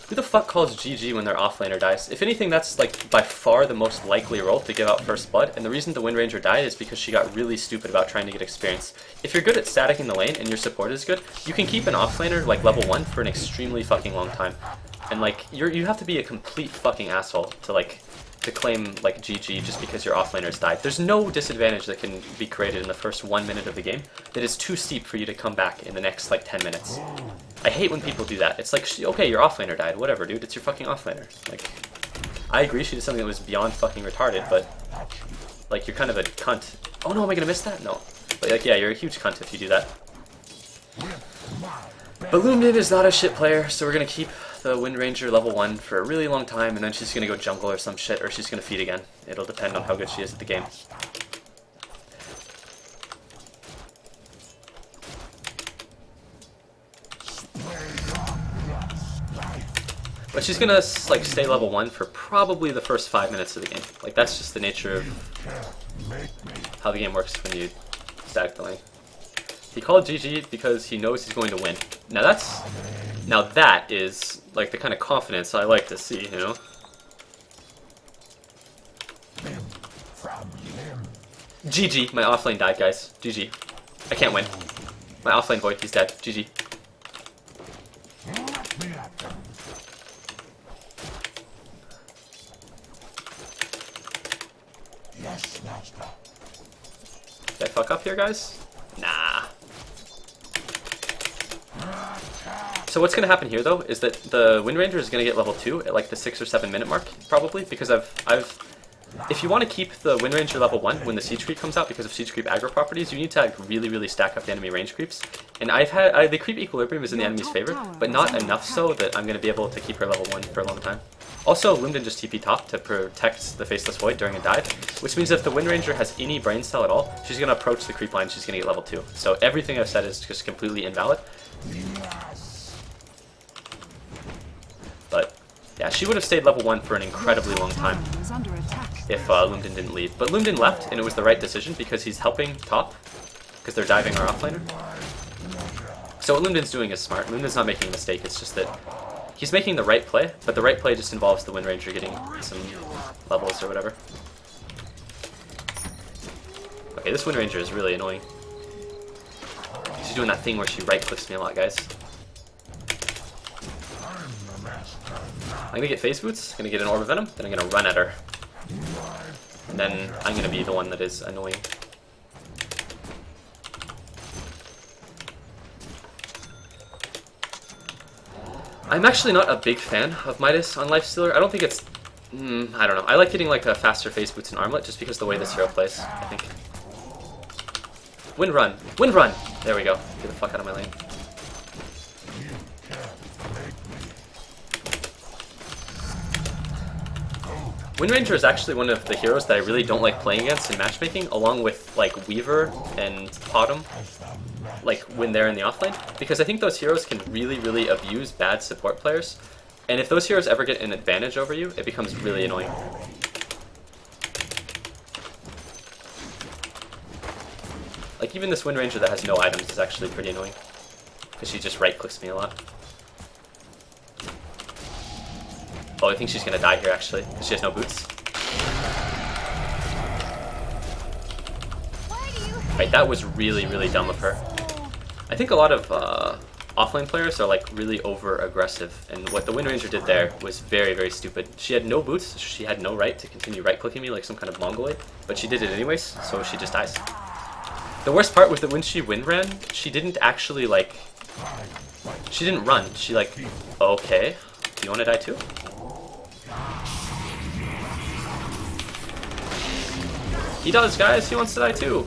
Who the fuck calls GG when their offlaner dies? If anything, that's like by far the most likely role to give out first blood, and the reason the Wind Ranger died is because she got really stupid about trying to get experience. If you're good at staticking the lane and your support is good, you can keep an offlaner like level 1 for an extremely fucking long time. And like, you have to be a complete fucking asshole to claim like GG just because your offlaners died. There's no disadvantage that can be created in the first 1 minute of the game that is too steep for you to come back in the next like 10 minutes. I hate when people do that. It's like, okay, your offlaner died, whatever, dude, it's your fucking offlaner. Like, I agree she did something that was beyond fucking retarded, but like, you're kind of a cunt. Oh no, am I gonna miss that? No. But like, yeah, you're a huge cunt if you do that. But Lumin is not a shit player, so we're gonna keep the Wind Ranger level 1 for a really long time, and then she's gonna go jungle or some shit, or she's gonna feed again. It'll depend on how good she is at the game. But she's gonna like stay level 1 for probably the first 5 minutes of the game. Like, that's just the nature of how the game works when you stack the lane. He called GG because he knows he's going to win. Now that is like the kind of confidence I like to see, you know? GG, my offlane died, guys. GG. I can't win. My offlane boy, he's dead. GG. Did I fuck up here, guys? Nah. So what's going to happen here, though, is that the Wind Ranger is going to get level 2 at like the 6 or 7 minute mark, probably, because if you want to keep the Wind Ranger level 1 when the Siege Creep comes out because of Siege Creep aggro properties, you need to like, really, really stack up the enemy range creeps. And the creep equilibrium is in the enemy's favor, but not enough so that I'm going to be able to keep her level 1 for a long time. Also, Lumden just TP top to protect the Faceless Void during a dive, which means if the Wind Ranger has any brain cell at all, she's going to approach the creep line, she's going to get level 2. So everything I've said is just completely invalid. But yeah, she would have stayed level 1 for an incredibly long time if Lumden didn't leave. But Lumden left, and it was the right decision because he's helping top, because they're diving our offlaner. So what Lumden's doing is smart. Lumden's not making a mistake, it's just that he's making the right play, but the right play just involves the Wind Ranger getting some levels or whatever. Okay, this Wind Ranger is really annoying. She's doing that thing where she right-clicks me a lot, guys. I'm gonna get Phase Boots, gonna get an Orb of Venom, then I'm gonna run at her. And then I'm gonna be the one that is annoying. I'm actually not a big fan of Midas on Lifestealer. I don't think it's... I don't know. I like getting like a faster Phase Boots and Armlet just because of the way this hero plays, I think. Wind Run! Wind Run! There we go. Get the fuck out of my lane. Wind Ranger is actually one of the heroes that I really don't like playing against in matchmaking, along with like Weaver and Potom, like when they're in the offlane, because I think those heroes can really, really abuse bad support players, and if those heroes ever get an advantage over you, it becomes really annoying. Like even this Wind Ranger that has no items is actually pretty annoying, because she just right-clicks me a lot. Oh, I think she's gonna die here actually, because she has no boots. Right, that was really, really dumb of her. I think a lot of offlane players are like really over-aggressive, and what the Wind Ranger did there was very, very stupid. She had no boots, so she had no right to continue right-clicking me like some kind of Mongoloid, but she did it anyways, so she just dies. The worst part was that when she wind ran, she didn't actually like... She didn't run, she like... Okay, do you want to die too? He does, guys. He wants to die too.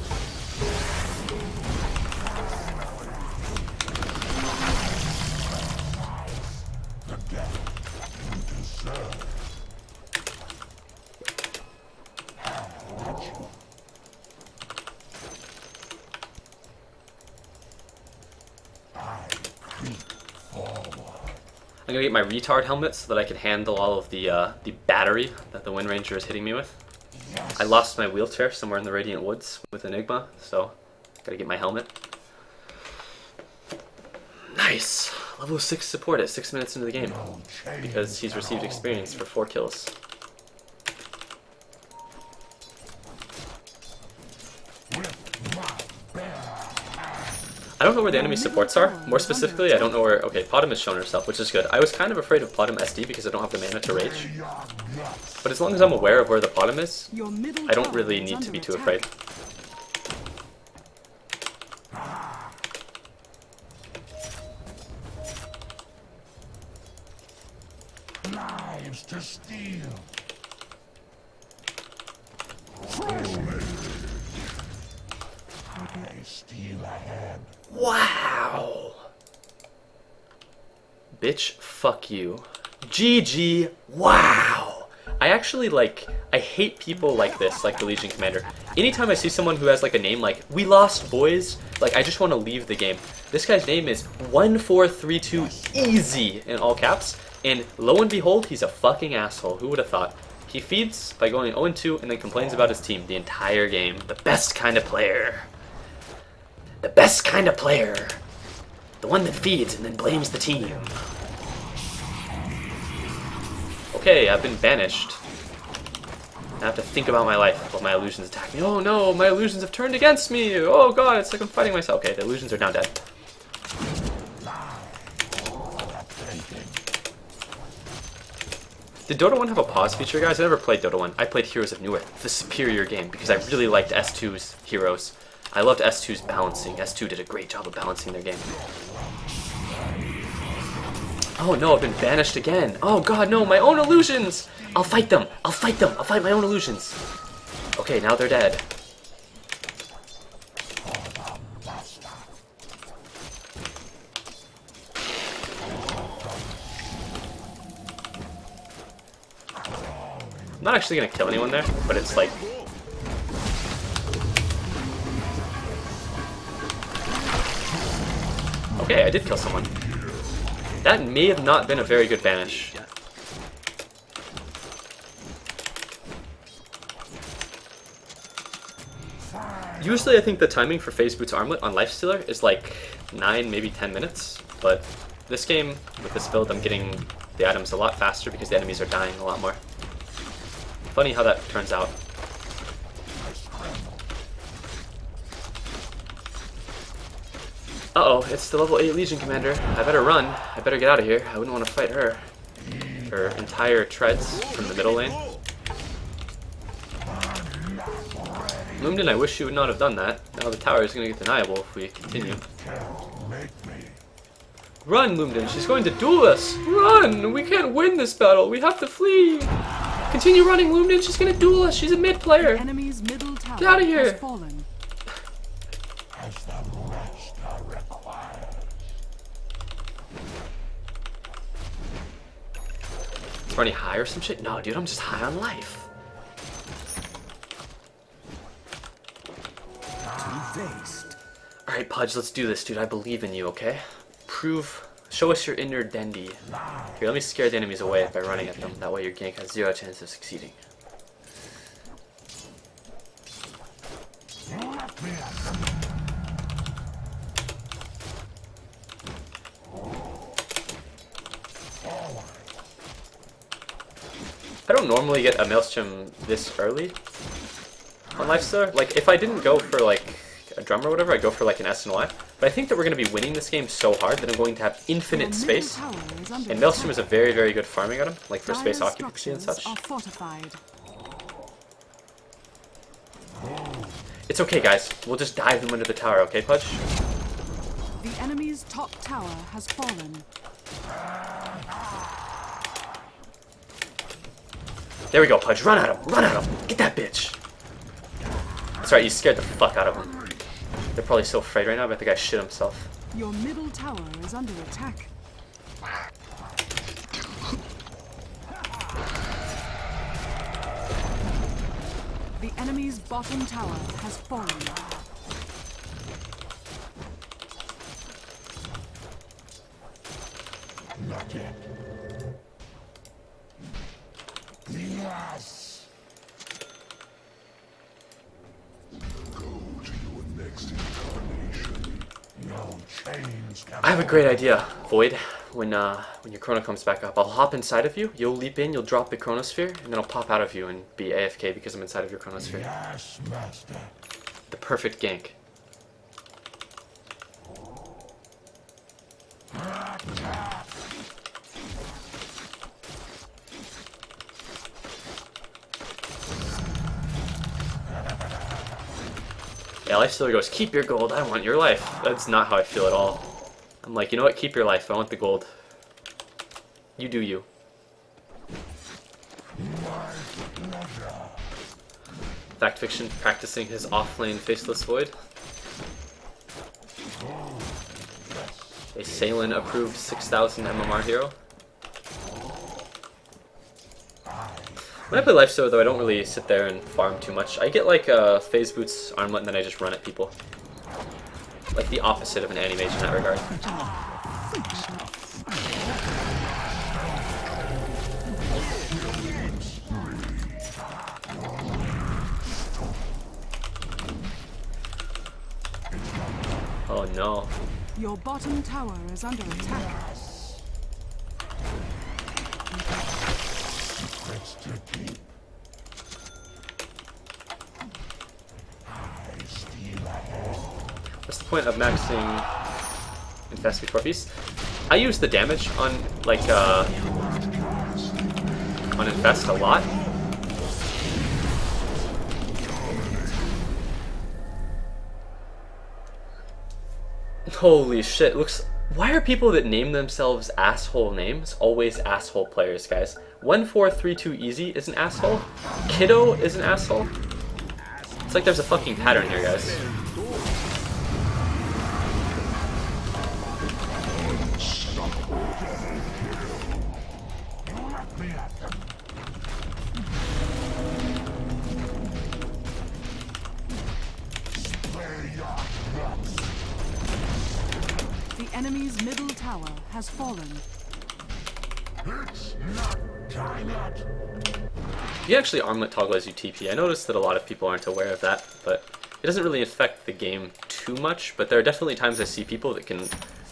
I'm gonna get my retard helmet so that I can handle all of the battery that the Wind Ranger is hitting me with. I lost my wheelchair somewhere in the Radiant Woods with Enigma, so gotta get my helmet. Nice! Level 6 support at 6 minutes into the game, because he's received experience for 4 kills. I don't know where the enemy supports are. More specifically, I don't know where... Okay, Potom has shown herself, which is good. I was kind of afraid of Potom SD because I don't have the mana to rage. But as long as I'm aware of where the Potom is, I don't really need to be too afraid. Lives to steal. I steal ahead. Wow! Bitch, fuck you. GG, wow! I actually I hate people like this, like the Legion Commander. Anytime I see someone who has like a name like, "We lost, boys," like I just want to leave the game. This guy's name is 1432 easy in all caps, and lo and behold, he's a fucking asshole. Who would have thought? He feeds by going 0-2 and then complains about his team the entire game. The best kind of player. The best kind of player. The one that feeds and then blames the team. Okay, I've been banished. I have to think about my life while my illusions attack me. Oh no, my illusions have turned against me. Oh god, it's like I'm fighting myself. Okay, the illusions are now dead. Did Dota 1 have a pause feature, guys? I never played Dota 1. I played Heroes of Newerth, the superior game, because I really liked S2's heroes. I loved S2's balancing. S2 did a great job of balancing their game. Oh no, I've been banished again. Oh god, no, my own illusions! I'll fight them! I'll fight them! I'll fight my own illusions! Okay, now they're dead. I'm not actually gonna kill anyone there, but it's like... Okay, I did kill someone. That may have not been a very good banish. Usually I think the timing for Phase Boots Armlet on Lifestealer is like 9, maybe 10 minutes, but this game, with this build, I'm getting the items a lot faster because the enemies are dying a lot more. Funny how that turns out. Uh-oh, it's the level 8 Legion Commander. I better run. I better get out of here. I wouldn't want to fight her. Her entire treads from the middle lane. Lumden, I wish you would not have done that. Now the tower is going to get deniable if we continue. Run, Lumden. She's going to duel us. Run! We can't win this battle. We have to flee. Continue running, Lumden. She's going to duel us. She's a mid player. Enemy's middle tower Get out of here. has fallen. Is running high or some shit? No, dude, I'm just high on life. Alright, Pudge, let's do this, dude. I believe in you, okay? Show us your inner Dendi. Here, let me scare the enemies away by running at them. That way your gank has 0 chance of succeeding. I don't normally get a Maelstrom this early on Lifestealer. Like, if I didn't go for, like, a drum or whatever, I'd go for, like, an S and Y. But I think that we're going to be winning this game so hard that I'm going to have infinite space. And Maelstrom is a very, very good farming item, like for space occupancy and such. It's okay, guys. We'll just dive them under the tower, okay, Pudge? The enemy's top tower has fallen. There we go, Pudge. Run at him! Run at him! Get that bitch! That's right, you scared the fuck out of him. They're probably so afraid right now, but the guy shit himself. Your middle tower is under attack. The enemy's bottom tower has fallen. Not yet. Yes. Go to your next incarnation. No chains can. I have a great idea, Void. When your Chrono comes back up, I'll hop inside of you, you'll leap in, you'll drop the Chronosphere, and then I'll pop out of you and be AFK because I'm inside of your Chronosphere. Yes, master. The perfect gank. Yeah, Lifestealer goes, keep your gold, I want your life. That's not how I feel at all. I'm like, you know what, keep your life, I want the gold. You do you. Fact Fiction practicing his offlane Faceless Void. A Salen approved 6,000 MMR hero. When I play Lifestealer though, I don't really sit there and farm too much. I get like a Phase Boots Armlet and then I just run at people. Like the opposite of an Animage in that regard. Oh no. Your bottom tower is under attack. What's the point of maxing Infest before Feast? I use the damage on like on Infest a lot. Holy shit, looks Why are people that name themselves asshole names always asshole players, guys? 1432 Easy is an asshole. Kiddo is an asshole. It's like there's a fucking pattern here, guys. The enemy's middle tower has fallen. It's not time yet. You actually armlet toggle as you TP. I noticed that a lot of people aren't aware of that, but it doesn't really affect the game too much, but there are definitely times I see people that can,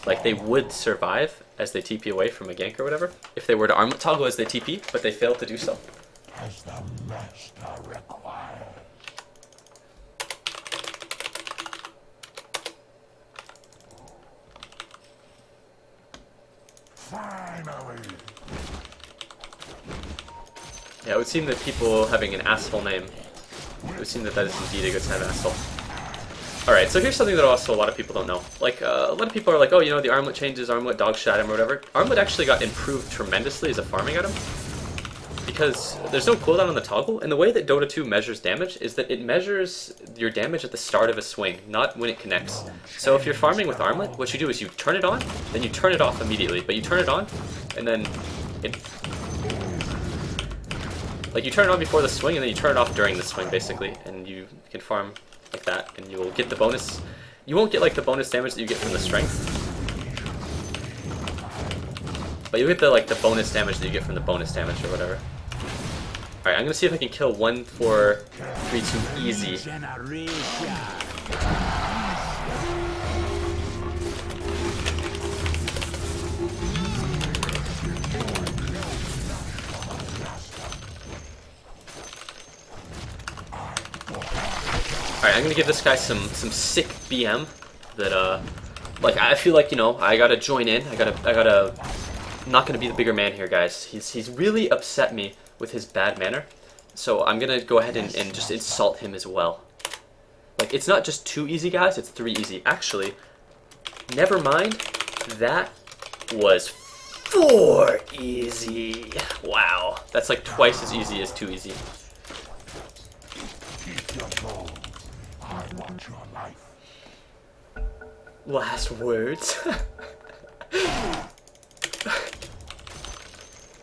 like, they would survive as they TP away from a gank or whatever, if they were to armlet toggle as they TP, but they fail to do so. As the master requires. Finally. Yeah, it would seem that people having an asshole name, it would seem that that is indeed a good sign of asshole. Alright, so here's something that also a lot of people don't know. Like, a lot of people are like, oh, you know, the armlet changes, armlet dog shot him or whatever. Armlet actually got improved tremendously as a farming item, because there's no cooldown on the toggle, and the way that Dota 2 measures damage is that it measures your damage at the start of a swing, not when it connects. So if you're farming with armlet, what you do is you turn it on, then you turn it off immediately, but you turn it on, and then it... Like, you turn it on before the swing, and then you turn it off during the swing, basically, and you can farm like that, and you will get the bonus. You won't get, like, the bonus damage that you get from the strength, but you'll get the, like, the bonus damage that you get from the bonus damage or whatever. Alright, I'm gonna see if I can kill 1, 4, 3, 2 easy. Alright, I'm gonna give this guy some sick BM that, like, I feel like, you know, I gotta join in. I gotta, I'm not gonna be the bigger man here, guys. He's really upset me with his bad manner. So I'm gonna go ahead and just insult him as well. Like, it's not just 2 easy, guys, it's 3 easy. Actually, never mind, that was 4 easy. Wow, that's like twice as easy as 2 easy. Keep your goal. I want your life. Last words.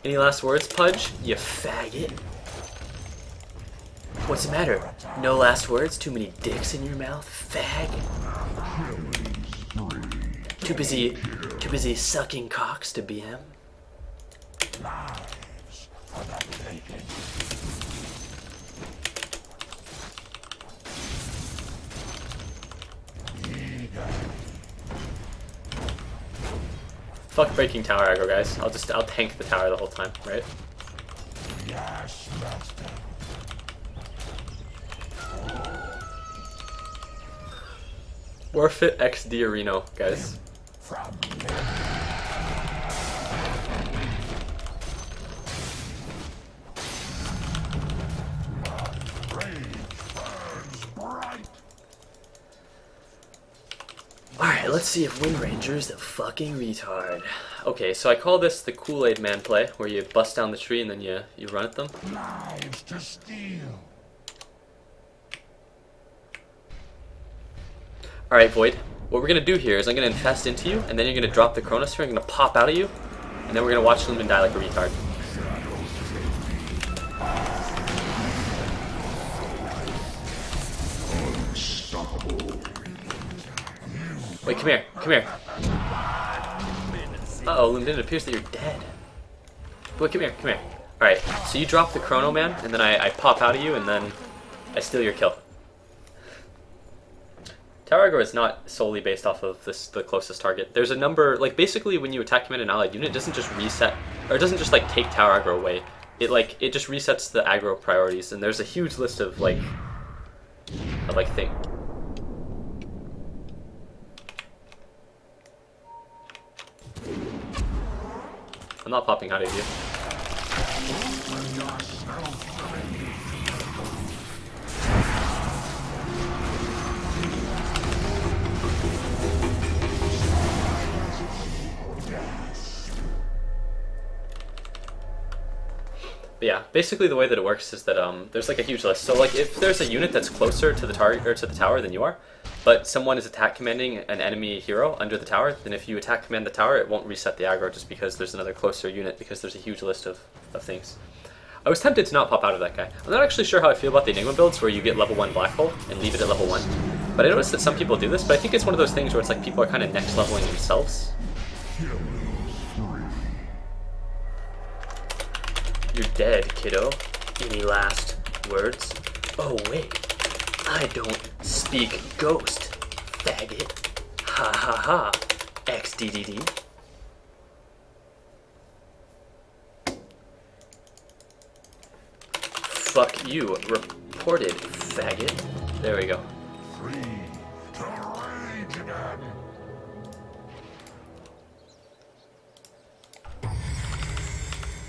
Any last words, Pudge? You faggot. What's the matter? No last words? Too many dicks in your mouth, fag? Too busy sucking cocks to BM? Lives for the taking. Fuck breaking tower aggro, guys. I'll tank the tower the whole time, right? Yes, master. Warfit X Diarino, guys. From Alright, let's see if Wind Ranger's the fucking retard. Okay, so I call this the Kool-Aid Man play, where you bust down the tree and then you run at them. lives to steal. Alright, Void. What we're gonna do here is I'm gonna infest into you, and then you're gonna drop the Chronosphere, I'm gonna pop out of you, and then we're gonna watch Lumen die like a retard. Wait, come here, come here. Uh-oh, Lumen, it appears that you're dead. Wait, come here, come here. Alright, so you drop the Chrono Man, and then I pop out of you, and then I steal your kill. Tower aggro is not solely based off of the closest target. There's a number, like, basically when you attack him in an allied unit, it doesn't just reset, or it doesn't just, like, take tower aggro away. It just resets the aggro priorities, and there's a huge list of, like thing. I'm not popping out of you. But yeah, basically the way that it works is that there's like a huge list. So like if there's a unit that's closer to the target or to the tower than you are, but someone is attack commanding an enemy hero under the tower, then if you attack command the tower, it won't reset the aggro just because there's another closer unit, because there's a huge list of things. I was tempted to not pop out of that guy. I'm not actually sure how I feel about the Enigma builds where you get level 1 Black Hole and leave it at level 1. But I noticed that some people do this, but I think it's one of those things where it's like people are kind of next leveling themselves. You're dead, kiddo. Any last words? Oh wait, I don't speak ghost, faggot. Ha ha ha. XDDD. Fuck you. Reported, faggot. There we go. Free to rage again.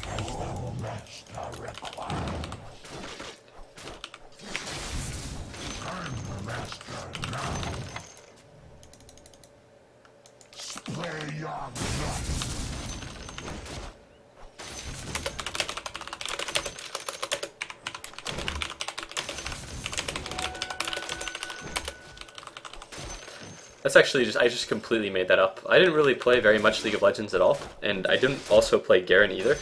As the master requires. I'm the master now. Spray your blood. That's actually I just completely made that up. I didn't really play very much League of Legends at all, and I didn't also play Garen either.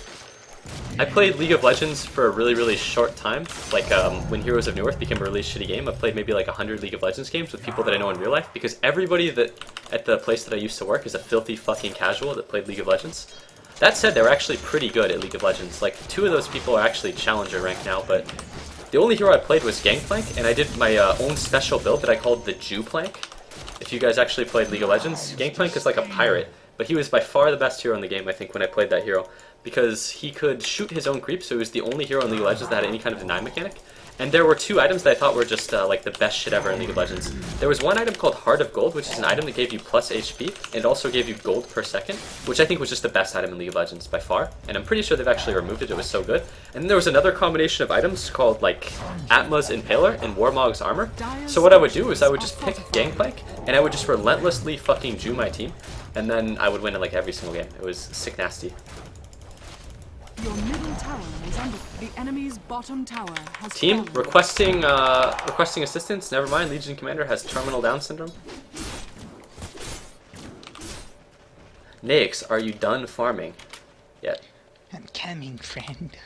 I played League of Legends for a really, really short time, like when Heroes of Newerth became a really shitty game. I played maybe like 100 League of Legends games with people that I know in real life, because everybody that at the place that I used to work is a filthy fucking casual that played League of Legends. That said, they were actually pretty good at League of Legends. Like, 2 of those people are actually Challenger rank now, but the only hero I played was Gangplank, and I did my own special build that I called the Jew Plank. If you guys actually played League of Legends, Gangplank is like a pirate, but he was by far the best hero in the game, I think, when I played that hero, because he could shoot his own creep, so he was the only hero in League of Legends that had any kind of deny mechanic. And there were 2 items that I thought were just like the best shit ever in League of Legends. There was one item called Heart of Gold, which is an item that gave you plus HP, and also gave you gold per second, which I think was just the best item in League of Legends by far. And I'm pretty sure they've actually removed it, it was so good. And then there was another combination of items called like Atma's Impaler and Warmog's Armor. So what I would do is I would just pick Gangplank, and I would just relentlessly fucking Jew my team, and then I would win in like every single game. It was sick nasty. Your middle tower is under the enemy's bottom tower has Team fallen. requesting assistance. Never mind. Legion Commander has terminal down syndrome. Nix, are you done farming yet? I'm coming, friend.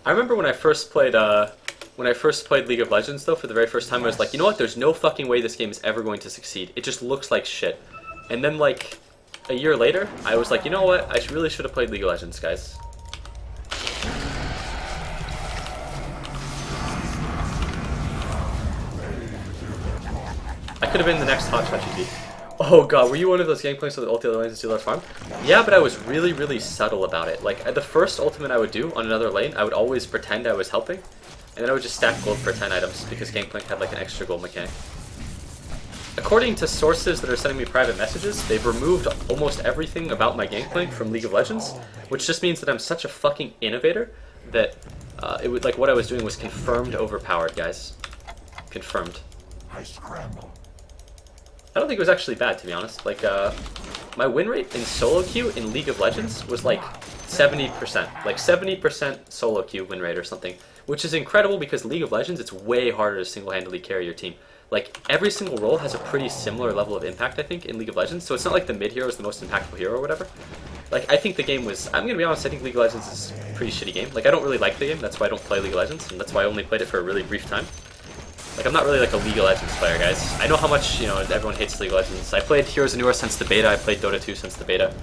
I remember when I first played League of Legends, though, for the very first time, I was like, you know what? There's no fucking way this game is ever going to succeed. It just looks like shit. And then, like, a year later, I was like, you know what? I really should have played League of Legends, guys. I could have been the next Hotshot GP. Oh god, were you one of those Gangplanks with ulti other lanes and steal that farm? Yeah, but I was really, really subtle about it. Like, the first ultimate I would do on another lane, I would always pretend I was helping. And then I would just stack gold for 10 items, because Gangplank had like an extra gold mechanic. According to sources that are sending me private messages, they've removed almost everything about my Gangplank from League of Legends, which just means that I'm such a fucking innovator that it would, like, what I was doing was confirmed overpowered, guys. Confirmed. I scramble. I don't think it was actually bad, to be honest. Like, my win rate in solo queue in League of Legends was like 70%. Like 70% solo queue win rate or something. Which is incredible because League of Legends, it's way harder to single-handedly carry your team. Like, every single role has a pretty similar level of impact, I think, in League of Legends. So it's not like the mid-hero is the most impactful hero or whatever. Like, I think the game was... I'm gonna be honest, I think League of Legends is a pretty shitty game. Like, I don't really like the game, that's why I don't play League of Legends, and that's why I only played it for a really brief time. Like, I'm not really like a League of Legends player, guys. I know how much, you know, everyone hates League of Legends. I played Heroes of Newerth since the beta, I played Dota 2 since the beta.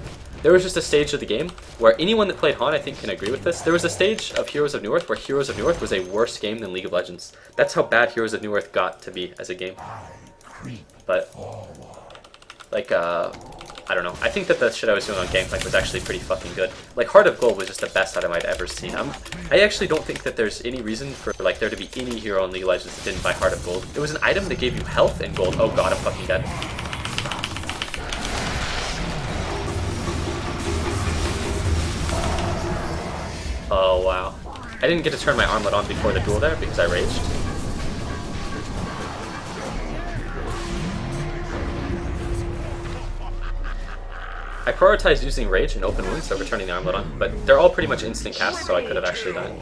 There was just a stage of the game where anyone that played Han, I think, can agree with this. There was a stage of Heroes of Newerth where Heroes of Newerth was a worse game than League of Legends. That's how bad Heroes of Newerth got to be as a game. But, like, I don't know. I think that the shit I was doing on Gangplank was actually pretty fucking good. Like, Heart of Gold was just the best item I'd ever seen. I actually don't think that there's any reason for, like, there to be any hero in League of Legends that didn't buy Heart of Gold. It was an item that gave you health and gold. Oh god, I'm fucking dead. Oh wow. I didn't get to turn my armlet on before the duel there because I raged. I prioritized using Rage and Open Wounds over turning the Armlet on, but they're all pretty much instant casts, so I could have actually done it.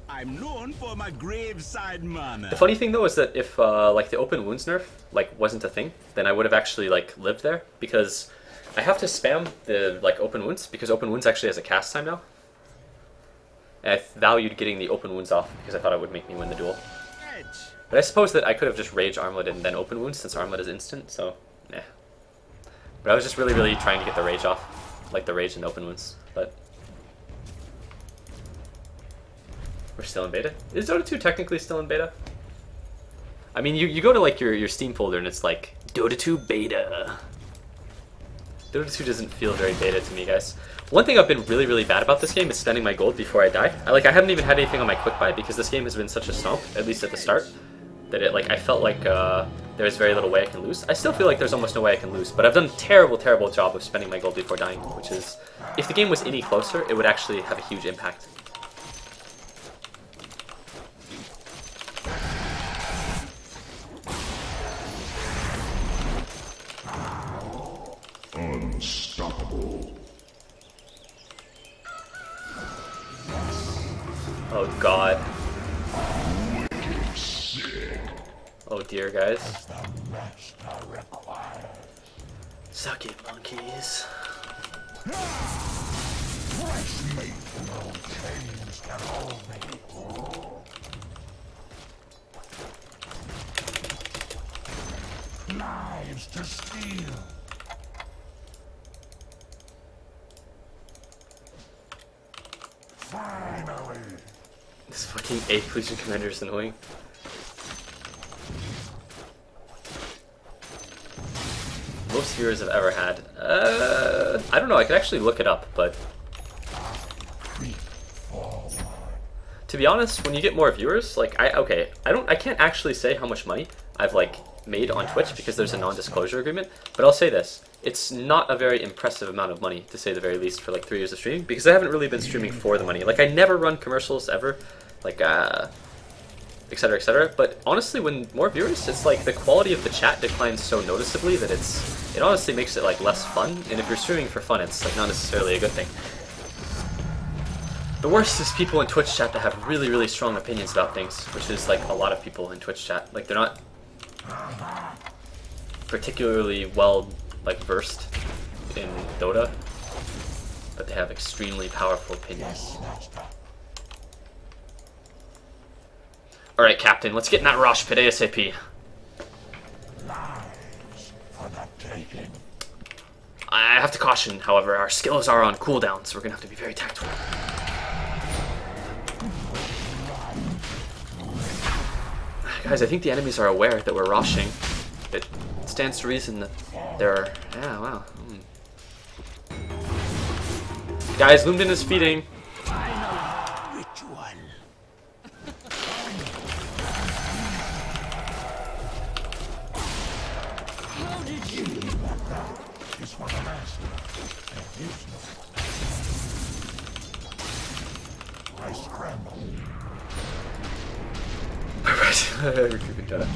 I'm known for my graveside manner. The funny thing though is that if like the Open Wounds nerf like wasn't a thing, then I would have actually like lived there, because I have to spam the like Open Wounds because Open Wounds actually has a cast time now. And I valued getting the Open Wounds off because I thought it would make me win the duel. But I suppose that I could have just Rage Armlet and then Open Wounds since Armlet is instant, so nah. But I was just really, really trying to get the Rage off. Like the Rage and Open Wounds, but... We're still in beta? Is Dota 2 technically still in beta? I mean, you go to like your Steam folder and it's like, Dota 2 beta. Dota 2 doesn't feel very beta to me, guys. One thing I've been really, really bad about this game is spending my gold before I die. I haven't even had anything on my quick buy because this game has been such a stomp, at least at the start, that I felt like there's very little way I can lose. I still feel like there's almost no way I can lose, but I've done a terrible, terrible job of spending my gold before dying, which is, if the game was any closer, it would actually have a huge impact. Unstoppable. Oh god. Oh dear, guys. Suck it, monkeys. Knives to steel. Finally. This fucking A Legion Commander is annoying. Most viewers I've ever had. I don't know, I could actually look it up, but... To be honest, when you get more viewers, like, I can't actually say how much money I've, like, made on Twitch because there's a non-disclosure agreement, but I'll say this. It's not a very impressive amount of money, to say the very least, for, like, 3 years of streaming, because I haven't really been streaming for the money. Like, I never run commercials, ever. Like, etc, etc. But honestly, when more viewers, it's like the quality of the chat declines so noticeably that it honestly makes it like less fun. And if you're streaming for fun, it's like not necessarily a good thing. The worst is people in Twitch chat that have really, really strong opinions about things, which is like a lot of people in Twitch chat. Like they're not particularly well like versed in Dota, but they have extremely powerful opinions. Alright, Captain, let's get in that Rosh pit ASAP. I have to caution, however, our skills are on cooldown, so we're gonna have to be very tactful. Guys, I think the enemies are aware that we're Roshing. It stands to reason that they're... Yeah, wow. Guys, Lumden is feeding. Recouping data.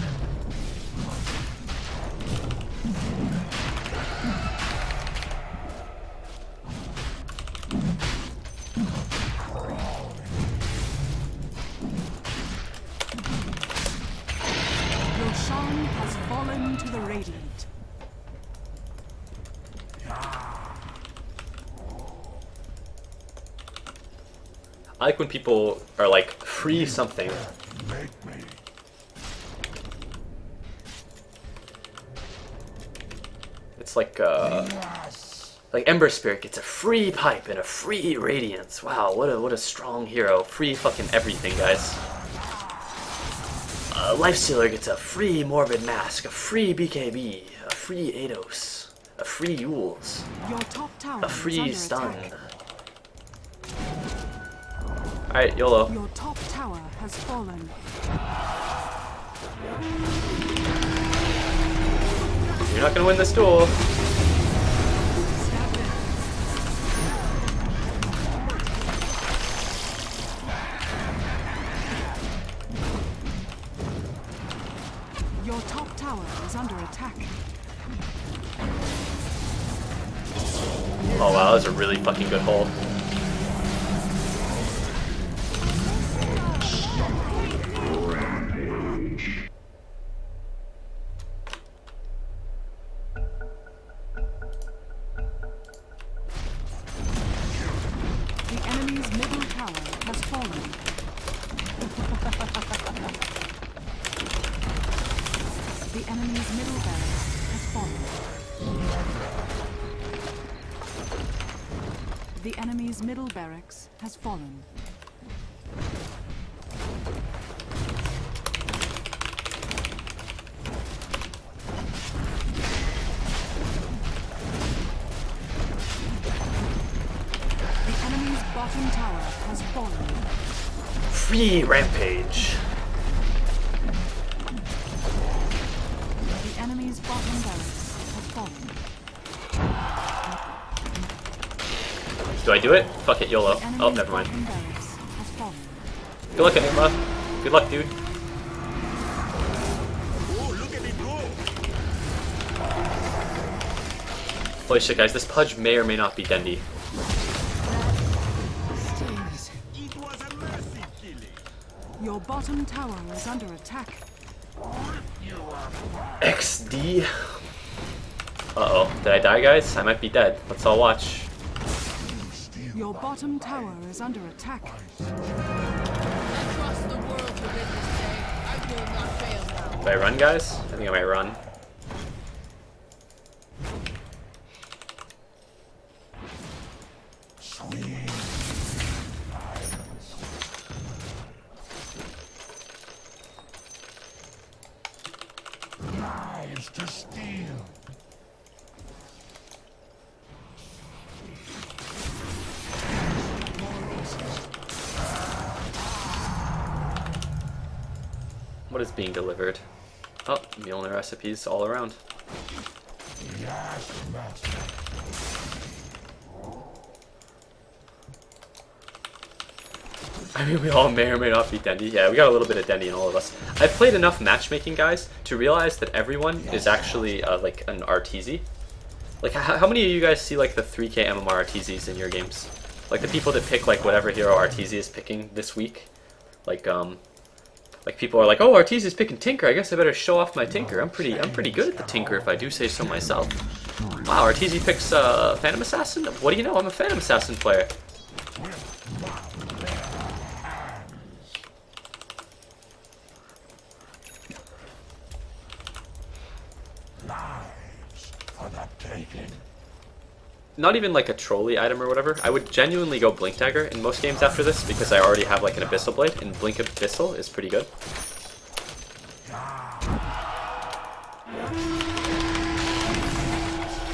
Your Shan has fallen to the Radiant. I like when people are like, free something. It's like Ember Spirit gets a free pipe and a free radiance. Wow, what a strong hero. Free fucking everything, guys. Lifestealer gets a free Morbid Mask, a free BKB, a free Eidos, a free Yules, Your top tower a free is stun. under attack. Alright, YOLO. Your top tower has fallen. You're not gonna win this duel. Your top tower is under attack. Oh wow, that was a really fucking good hole. The enemy's middle tower has fallen. The enemy's middle barracks has fallen. The enemy's middle barracks has fallen. The enemy's bottom tower has fallen. Free rampage. The enemy's bottom barracks has fallen. Do I do it? Fuck it, YOLO. The enemy's Oh, never mind. bottom barracks has fallen. Good luck, Enigma. Good luck, dude. Holy shit, guys, this Pudge may or may not be Dendi. Your bottom tower is under attack. XD. Uh-oh. Did I die, guys? I might be dead. Let's all watch. Your bottom tower is under attack. I trust the world to win this day. I will not fail now. Do I run, guys? I think I might run. Lives to steal. What is being delivered? Oh, the only recipes all around. Yes, master. I mean, we all may or may not be Dendi. Yeah, we got a little bit of Dendi in all of us. I've played enough matchmaking, guys, to realize that everyone is actually like an RTZ. Like, how many of you guys see like the 3K MMR RTZs in your games? Like the people that pick like whatever hero RTZ is picking this week. Like people are like, oh, RTZ is picking Tinker. I guess I better show off my Tinker. I'm pretty good at the Tinker if I do say so myself. Wow, RTZ picks Phantom Assassin. What do you know? I'm a Phantom Assassin player. Lives for the taking. Not even like a trolley item or whatever. I would genuinely go Blink Dagger in most games after this because I already have like an Abyssal Blade, and Blink Abyssal is pretty good.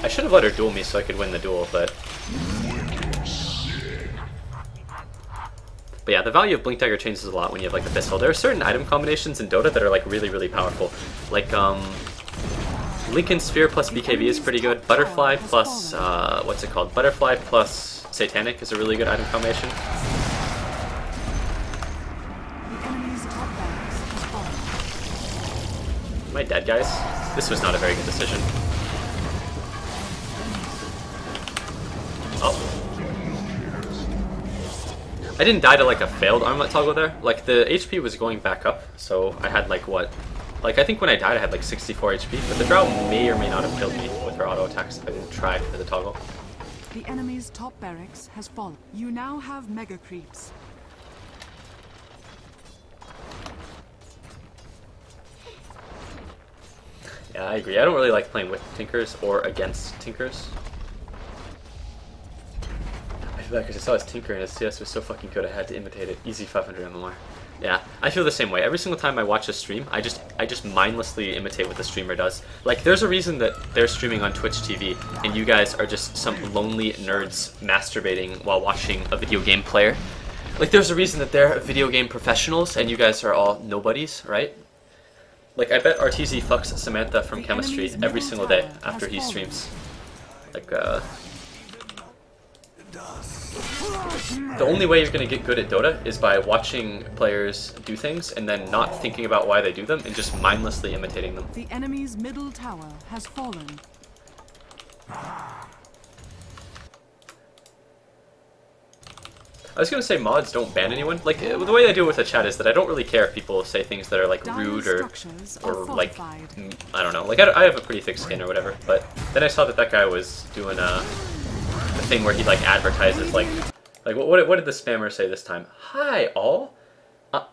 I should have let her duel me so I could win the duel, but yeah, the value of Blink Dagger changes a lot when you have like Abyssal. There are certain item combinations in Dota that are like really powerful. Like Lincoln Sphere plus BKB is pretty good. Butterfly plus, what's it called? Butterfly plus Satanic is a really good item combination. The enemy's top barracks has fallen. Am I dead, guys? This was not a very good decision. Oh. I didn't die to like a failed armlet toggle there. Like the HP was going back up, so I had like what? Like, I think when I died I had like 64 HP, but the Drow may or may not have killed me with her auto attacks if I didn't try for the toggle. The enemy's top barracks has fallen. You now have mega creeps. Yeah, I agree. I don't really like playing with Tinkers or against Tinkers. I feel like I just saw his Tinker and his CS was so fucking good I had to imitate it. Easy 500 MMR. Yeah, I feel the same way. Every single time I watch a stream, I just mindlessly imitate what the streamer does. Like, there's a reason that they're streaming on Twitch TV, and you guys are just some lonely nerds masturbating while watching a video game player. Like, there's a reason that they're video game professionals, and you guys are all nobodies, right? Like, I bet RTZ fucks Samantha from Chemistry every single day after he streams. Like, the only way you're going to get good at Dota is by watching players do things and then not thinking about why they do them and just mindlessly imitating them. The enemy's middle tower has fallen. I was gonna say mods don't ban anyone. Like the way I do it with the chat is that I don't really care if people say things that are like rude or like I don't know. Like I have a pretty thick skin or whatever. But then I saw that guy was doing a thing where he like advertises like what did the spammer say this time? Hi all.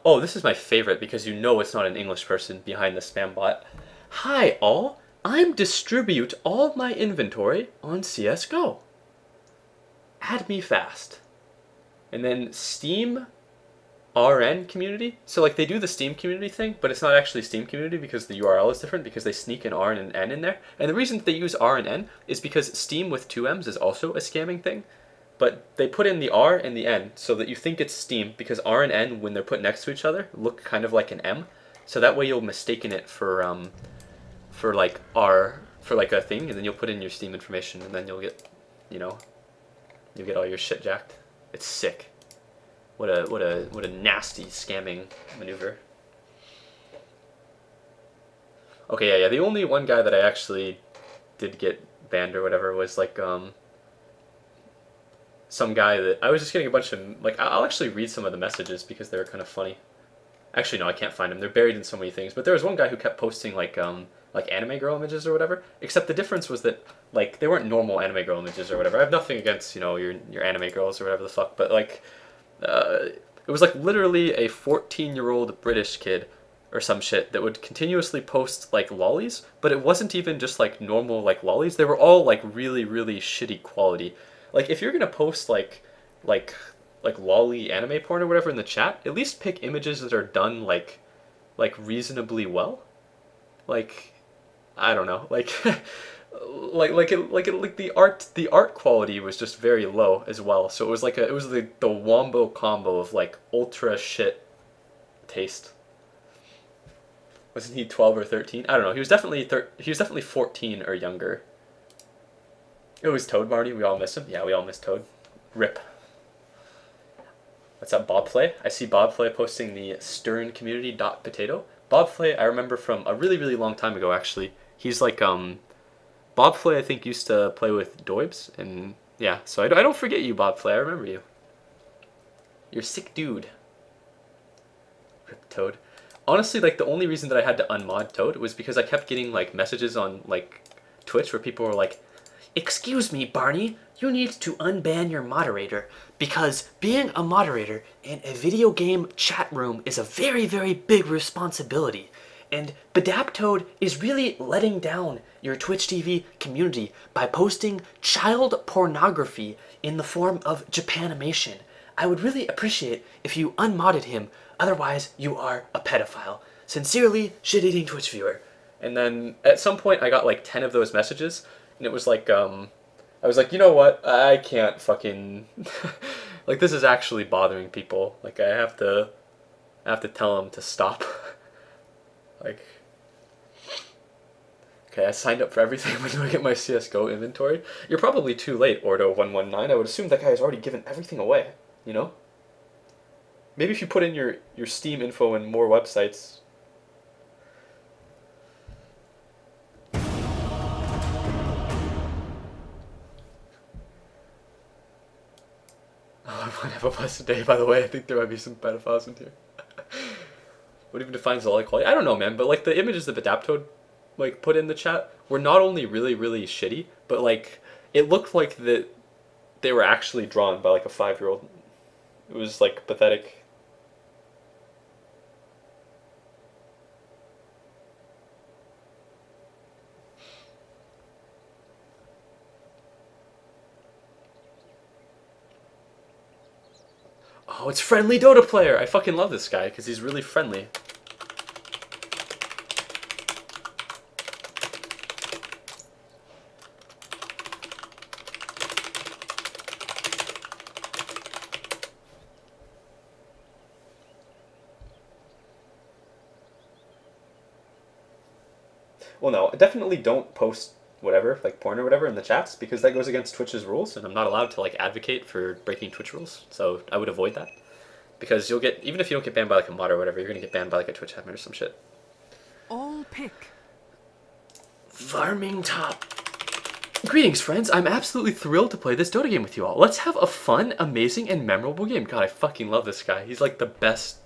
Oh, this is my favorite because you know it's not an English person behind the spam bot. Hi all. I'm distribute all my inventory on CS:GO. Add me fast. And then Steam RN community. So like they do the Steam community thing, but it's not actually Steam community because the URL is different because they sneak an R and an N in there. And the reason that they use R and N is because Steam with 2 M's is also a scamming thing. But they put in the R and the N so that you think it's Steam because R and N, when they're put next to each other, look kind of like an M. So that way you'll mistaken it for like R, for like a thing, and then you'll put in your Steam information and then you'll get, you know, you'll get all your shit jacked. It's sick. What a nasty scamming maneuver. Okay, yeah. The only one guy that I actually did get banned or whatever was like some guy that I was just getting a bunch of like I'll actually read some of the messages because they were kind of funny. Actually, no, I can't find them. They're buried in so many things. But there was one guy who kept posting like anime girl images or whatever. Except the difference was that like they weren't normal anime girl images or whatever. I have nothing against, you know, your anime girls or whatever the fuck, but like it was like literally a 14-year-old British kid or some shit that would continuously post like lollies, but it wasn't even just like normal like lollies. They were all like really shitty quality. Like if you're gonna post like lolly anime porn or whatever in the chat, at least pick images that are done like reasonably well. Like I don't know, like like the art quality was just very low as well. So it was like the wombo combo of like ultra shit taste. Wasn't he 12 or 13? I don't know. He was definitely 14 or younger. It was Toad Marty. We all miss him. Yeah, we all miss Toad. Rip. What's up, Bobflay? I see Bobflay posting the Stern Community .potato. Bobflay, I remember from a really long time ago, actually. He's like, Bobflay, I think, used to play with Doibs, and yeah, so I don't forget you, Bobflay. I remember you. You're a sick dude. Rip Toad. Honestly, like, the only reason that I had to unmod Toad was because I kept getting, like, messages on, like, Twitch where people were like, "Excuse me, Barney, you need to unban your moderator because being a moderator in a video game chat room is a very big responsibility. And Badaptoad is really letting down your Twitch TV community by posting child pornography in the form of Japanimation. I would really appreciate if you unmodded him, otherwise you are a pedophile. Sincerely, shit-eating Twitch viewer." And then at some point I got like 10 of those messages, and it was like, I was like, you know what, I can't fucking, like this is actually bothering people. Like I have to tell them to stop. Like, okay, I signed up for everything. When do I get my CSGO inventory? You're probably too late, Ordo119. I would assume that guy has already given everything away, you know? Maybe if you put in your Steam info in more websites. Oh, I might have a blessed day, by the way. I think there might be some pedophiles in here. What even defines lolly quality? I don't know, man, but like the images that Badaptoad like put in the chat were not only really shitty, but like it looked like that they were actually drawn by like a 5-year-old. It was like pathetic. Oh, it's Friendly Dota Player! I fucking love this guy because he's really friendly. Well, no, definitely don't post whatever, like porn or whatever, in the chats, because that goes against Twitch's rules, and I'm not allowed to like advocate for breaking Twitch rules, so I would avoid that. Because you'll get, even if you don't get banned by like a mod or whatever, you're gonna get banned by like a Twitch admin or some shit. All pick. Farming top. Greetings, friends. I'm absolutely thrilled to play this Dota game with you all. Let's have a fun, amazing, and memorable game. God, I fucking love this guy. He's like the best.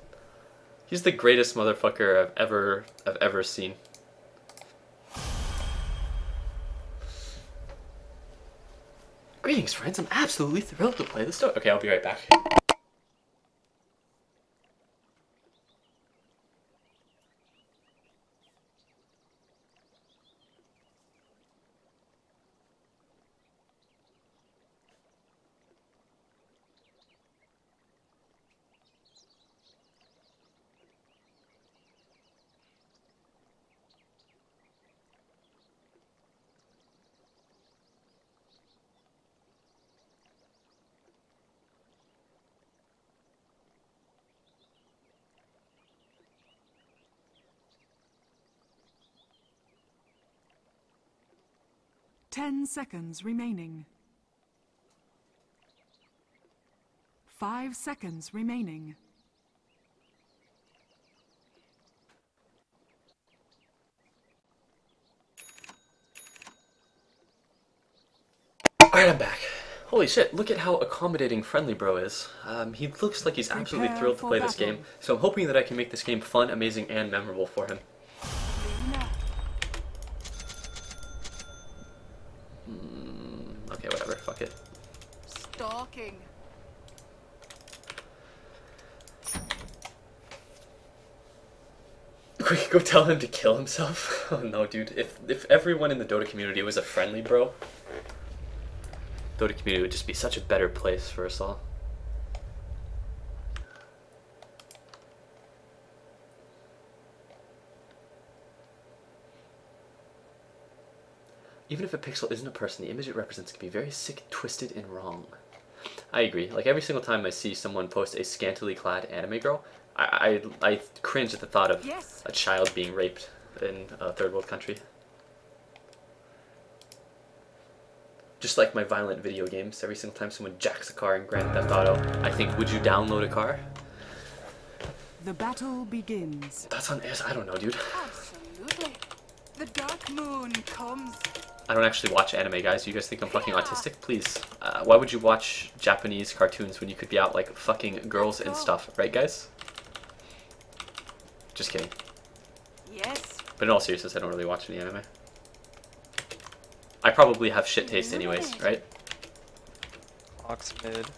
He's the greatest motherfucker I've ever seen. Greetings, friends. I'm absolutely thrilled to play this Dota. Okay, I'll be right back. Ten seconds remaining. 5 seconds remaining. Alright, I'm back. Holy shit, look at how accommodating Friendly Bro is. He looks like he's absolutely Prepare thrilled to for play this battle. game, so I'm hoping that I can make this game fun, amazing, and memorable for him. Okay, whatever, fuck it. Stalking. We could go tell him to kill himself? Oh no, dude. If everyone in the Dota community was a Friendly Bro, Dota community would just be such a better place for us all. Even if a pixel isn't a person, the image it represents can be very sick, twisted, and wrong. I agree. Like, every single time I see someone post a scantily clad anime girl, I cringe at the thought of a child being raped in a third world country. Just like my violent video games, every single time someone jacks a car in Grand Theft Auto, I think, would you download a car? The battle begins. That's on S. I don't know, dude. Absolutely. The dark moon comes. I don't actually watch anime, guys. You guys think I'm fucking autistic? Please. Why would you watch Japanese cartoons when you could be out, like, fucking girls and stuff? Right, guys? Just kidding. Yes. But in all seriousness, I don't really watch any anime. I probably have shit taste anyways, right? Ox mid.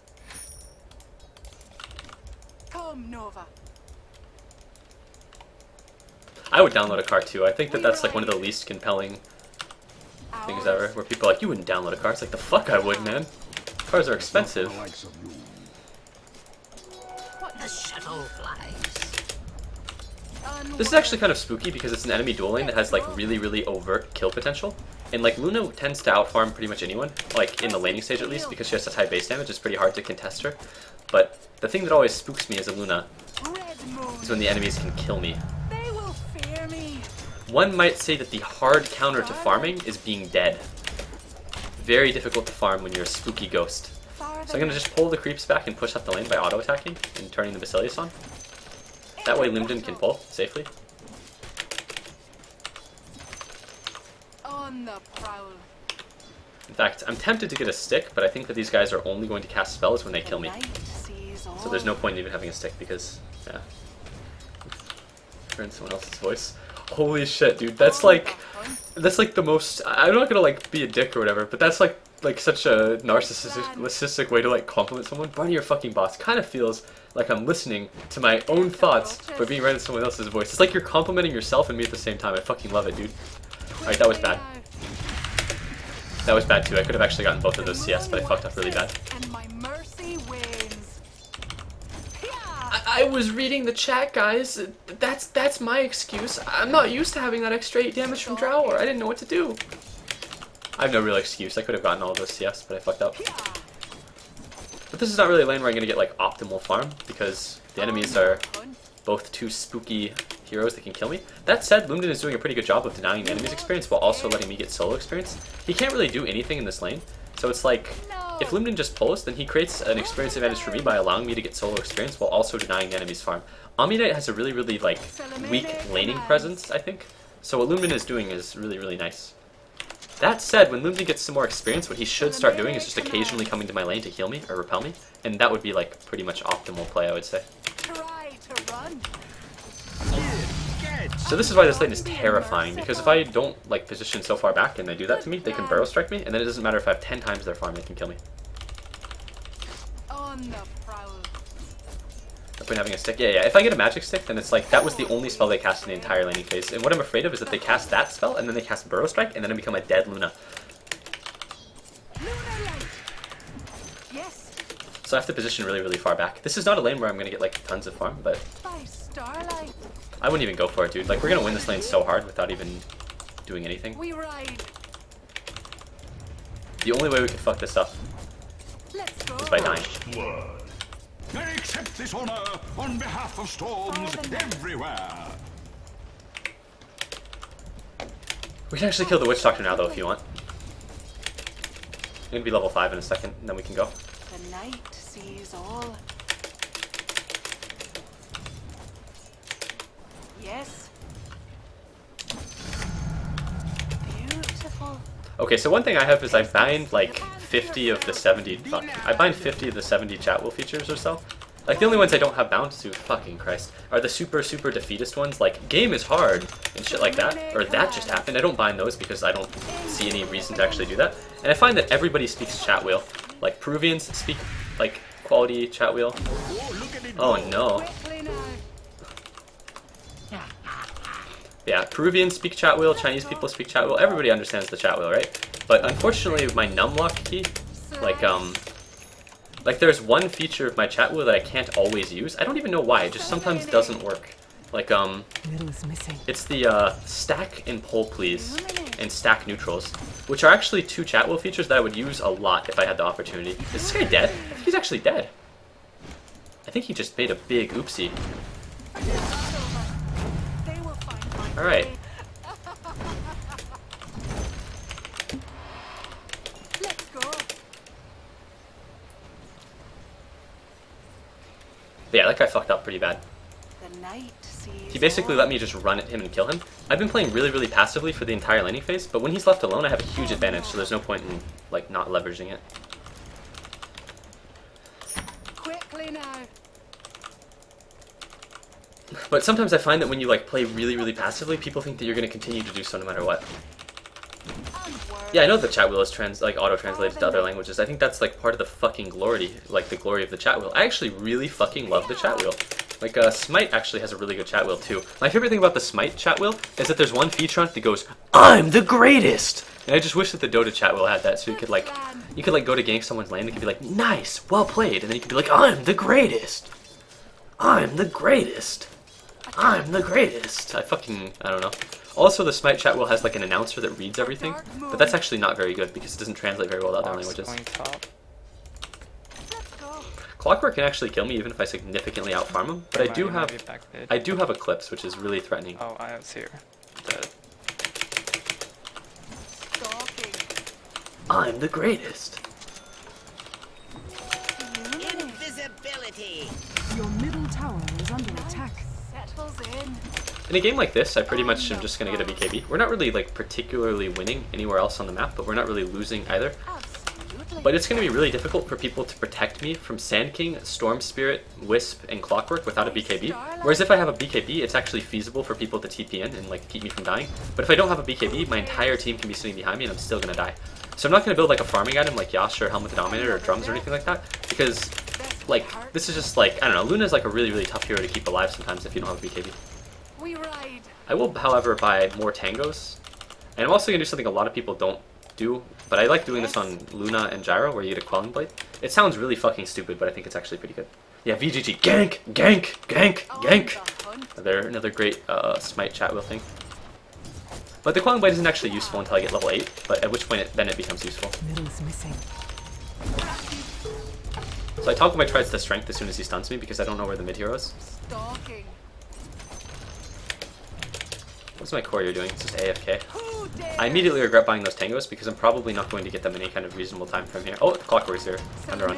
Come, Nova. I would download a car too. I think that that's like one of the least compelling things ever, where people are like, you wouldn't download a car. It's like, the fuck I would, man. Cars are expensive. What the shuttle flies. This is actually kind of spooky because it's an enemy duel lane that has like really, really overt kill potential. And like Luna tends to outfarm pretty much anyone, like in the laning stage at least, because she has such high base damage, it's pretty hard to contest her. But the thing that always spooks me as a Luna is when the enemies can kill me. They will fear me. One might say that the hard counter to farming is being dead. Very difficult to farm when you're a spooky ghost. So I'm going to just pull the creeps back and push up the lane by auto-attacking and turning the Basilius on. That way Limden can pull safely. On the prowl. In fact, I'm tempted to get a stick, but I think that these guys are only going to cast spells when they kill me. So there's no point in even having a stick because, yeah. Hearing someone else's voice. Holy shit, dude. That's like the most, I'm not gonna like be a dick or whatever, but that's like such a narcissistic way to like compliment someone. Barney, your fucking boss kind of feels like I'm listening to my own thoughts but being read in someone else's voice. It's like you're complimenting yourself and me at the same time. I fucking love it, dude. Alright, that was bad. That was bad too. I could have actually gotten both of those CS, but I fucked up really bad. And my mercy wins. I was reading the chat, guys. That's my excuse. I'm not used to having that extra 8 damage from Drower. I didn't know what to do. I have no real excuse. I could have gotten all of those CS, but I fucked up. But this is not really a lane where I'm gonna get like optimal farm because the enemies are both two spooky heroes that can kill me. That said, Lumden is doing a pretty good job of denying the enemy's experience while also letting me get solo experience. He can't really do anything in this lane, so it's like, if Lumden just pulls, then he creates an experience advantage for me by allowing me to get solo experience while also denying the enemy's farm. Omnidite has a really, really like weak laning presence, I think. So what Lumden is doing is really, really nice. That said, when Lumsey gets some more experience, what he should start doing is just occasionally coming to my lane to heal me or repel me, and that would be like pretty much optimal play, I would say. Try to run. So this is why this lane is terrifying, because if I don't like position so far back and they do that to me, they can barrel strike me, and then it doesn't matter if I have 10 times their farm, they can kill me. On the prowl. I've been having a stick. Yeah. If I get a magic stick, then it's like that was the only spell they cast in the entire laning phase. And what I'm afraid of is that they cast that spell, and then they cast Burrow Strike, and then I become a dead Luna. Yes. So I have to position really, really far back. This is not a lane where I'm gonna get like tons of farm, but By starlight. I wouldn't even go for it, dude. Like we're gonna win this lane so hard without even doing anything. We ride. The only way we can fuck this up Let's go. is by dying. I accept this honor on behalf of storms everywhere. We can actually kill the Witch Doctor now, though, if you want. I'm gonna be level 5 in a second, and then we can go. The night sees all. Yes. Beautiful. Okay, so one thing I have is I bind like 50 of the 70. Fuck. I bind 50 of the 70 chat wheel features or so. Like the only ones I don't have bound to, fucking Christ, are the super defeatist ones. Like game is hard and shit like that, or that just happened. I don't bind those because I don't see any reason to actually do that. And I find that everybody speaks chat wheel. Like Peruvians speak like quality chat wheel. Oh no. Yeah, Peruvians speak chat wheel, Chinese people speak chat wheel, everybody understands the chat wheel, right? But unfortunately with my numlock key, like there's one feature of my chat wheel that I can't always use. I don't even know why, it just sometimes doesn't work. Like, it's the stack and pull please, and stack neutrals, which are actually two chat wheel features that I would use a lot if I had the opportunity. Is this guy dead? I think he's actually dead. I think he just made a big oopsie. Alright. Let's go. Yeah, that guy fucked up pretty bad. The night sees He basically all. let me just run at him and kill him. I've been playing really, really passively for the entire laning phase, but when he's left alone, I have a huge advantage, so there's no point in like not leveraging it. Quickly now. But sometimes I find that when you like play really, really passively, people think that you're going to continue to do so no matter what. Yeah, I know the chat wheel is auto-translated to other languages. I think that's like part of the fucking glory, like the glory of the chat wheel. I actually really fucking love the chat wheel. Like, Smite actually has a really good chat wheel too. My favorite thing about the Smite chat wheel is that there's one feature on it that goes, "I'm the greatest!" And I just wish that the Dota chat wheel had that, so you could like go to gank someone's lane, and it could be like, "Nice, well played," and then you could be like, "I'm the greatest! I'm the greatest! I'm the greatest!" I don't know. Also, the Smite chat wheel has like an announcer that reads everything, but that's actually not very good because it doesn't translate very well to other languages. Clockwork can actually kill me even if I significantly outfarm him, but I do have Eclipse, which is really threatening. Oh, I was here. Dead. I'm the greatest. Invisibility. Your middle tower is under attack. Settles in. In a game like this, I pretty much am just going to get a BKB. We're not really like particularly winning anywhere else on the map, but we're not really losing either. Absolutely. But it's going to be really difficult for people to protect me from Sand King, Storm Spirit, Wisp, and Clockwork without a BKB. Whereas if I have a BKB, it's actually feasible for people to TP in and like keep me from dying. But if I don't have a BKB, my entire team can be sitting behind me and I'm still going to die. So I'm not going to build like a farming item like Yash or Helmet the Dominator or Drums or anything like that, because like this is just like, I don't know, Luna's like a really, really tough hero to keep alive sometimes if you don't have a BKB. We ride. I will, however, buy more tangos. And I'm also going to do something a lot of people don't do, but I like doing this on Luna and Gyro, where you get a Quelling Blade. It sounds really fucking stupid, but I think it's actually pretty good. Yeah, VGG. Gank! Gank! Gank! Gank! Another great Smite chat wheel thing. But the Quelling Blade isn't actually useful until I get level 8, but at which point then it becomes useful. Middle's missing. So I toggle my Trides to Strength as soon as he stuns me, because I don't know where the mid hero is. Stalking. What's my courier doing? It's just AFK. I immediately regret buying those tangos because I'm probably not going to get them in any kind of reasonable time frame here. Oh, the Clockwork's here. Time to run.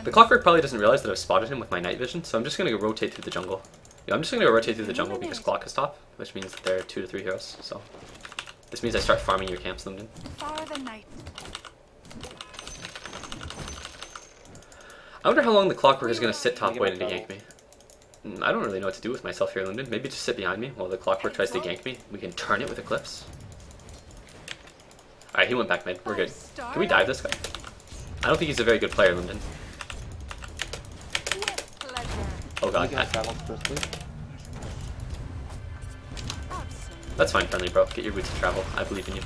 The Clockwork probably doesn't realize that I've spotted him with my night vision, so I'm just going to go rotate through the jungle. Yeah, I'm just going to go rotate through the jungle because Clock is top, which means that there are 2 to 3 heroes, so This means I start farming your camps, Linden. Far the night. I wonder how long the Clockwork is going to sit top waiting to gank me. I don't really know what to do with myself here, Linden. Maybe just sit behind me while the Clockwork tries to gank me. We can turn it with Eclipse. Alright, he went back mid. We're good. Can we dive this guy? I don't think he's a very good player, Linden. Oh god. That's fine, friendly bro. Get your boots to travel. I believe in you.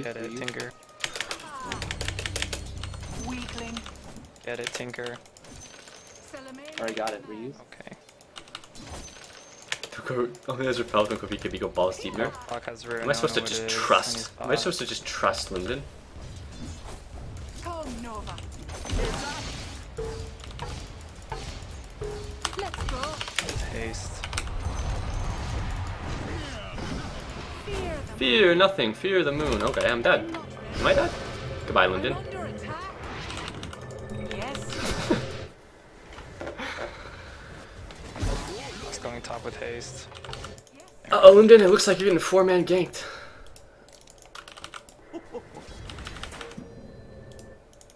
Get it, Tinker. Weakling. Get it, Tinker. Already got it. Reuse. Okay. Oh, there's repel. Don't go BKB. Go balls deep now. Clock has rune. Am I supposed to just trust? Am I supposed to just trust Linden? Come Nova. Let's go. Haste. Fear nothing. Fear the moon. Okay, I'm dead. Am I dead? Goodbye, Linden. Under attack. Yes. It's going top with haste. Uh-oh, Linden, it looks like you're getting 4-man ganked.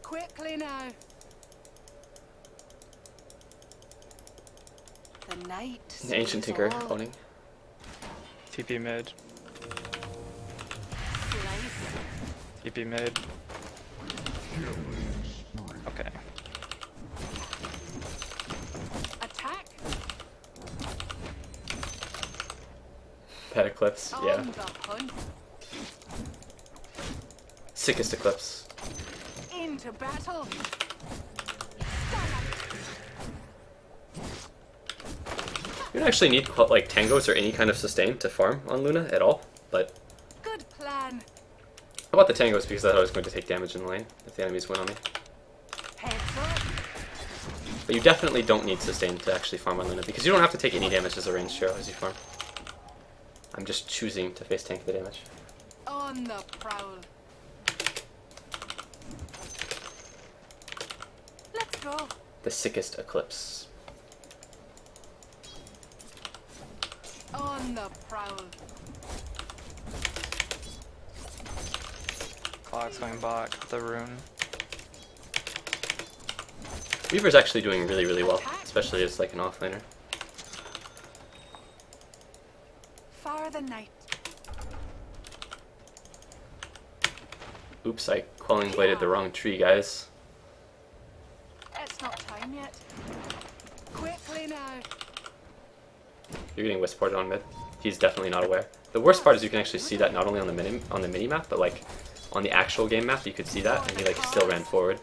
Quickly now. The night. The ancient sees Tinker all. owning. TP mid. TP mid. Okay. Attack. Pet Eclipse, yeah. On the hunt. Sickest Eclipse. Into battle. You don't actually need like tangos or any kind of sustain to farm on Luna at all, but Good plan. how about the tangos because I thought I was going to take damage in the lane if the enemies went on me. Heads up. But you definitely don't need sustain to actually farm on Luna because you don't have to take any damage as a ranged hero as you farm. I'm just choosing to face tank the damage. On the prowl. Let's go. The sickest Eclipse. On the prowl. Clock's going back with the rune. Weaver's actually doing really, really well, especially as like an offlaner. Far the night. Oops, I quelling bladed the wrong tree, guys. It's not time yet. Quickly now. You're getting Westported on mid. He's definitely not aware. The worst part is you can actually see that not only on the mini map, but like on the actual game map, you could see that, and he like still ran forward.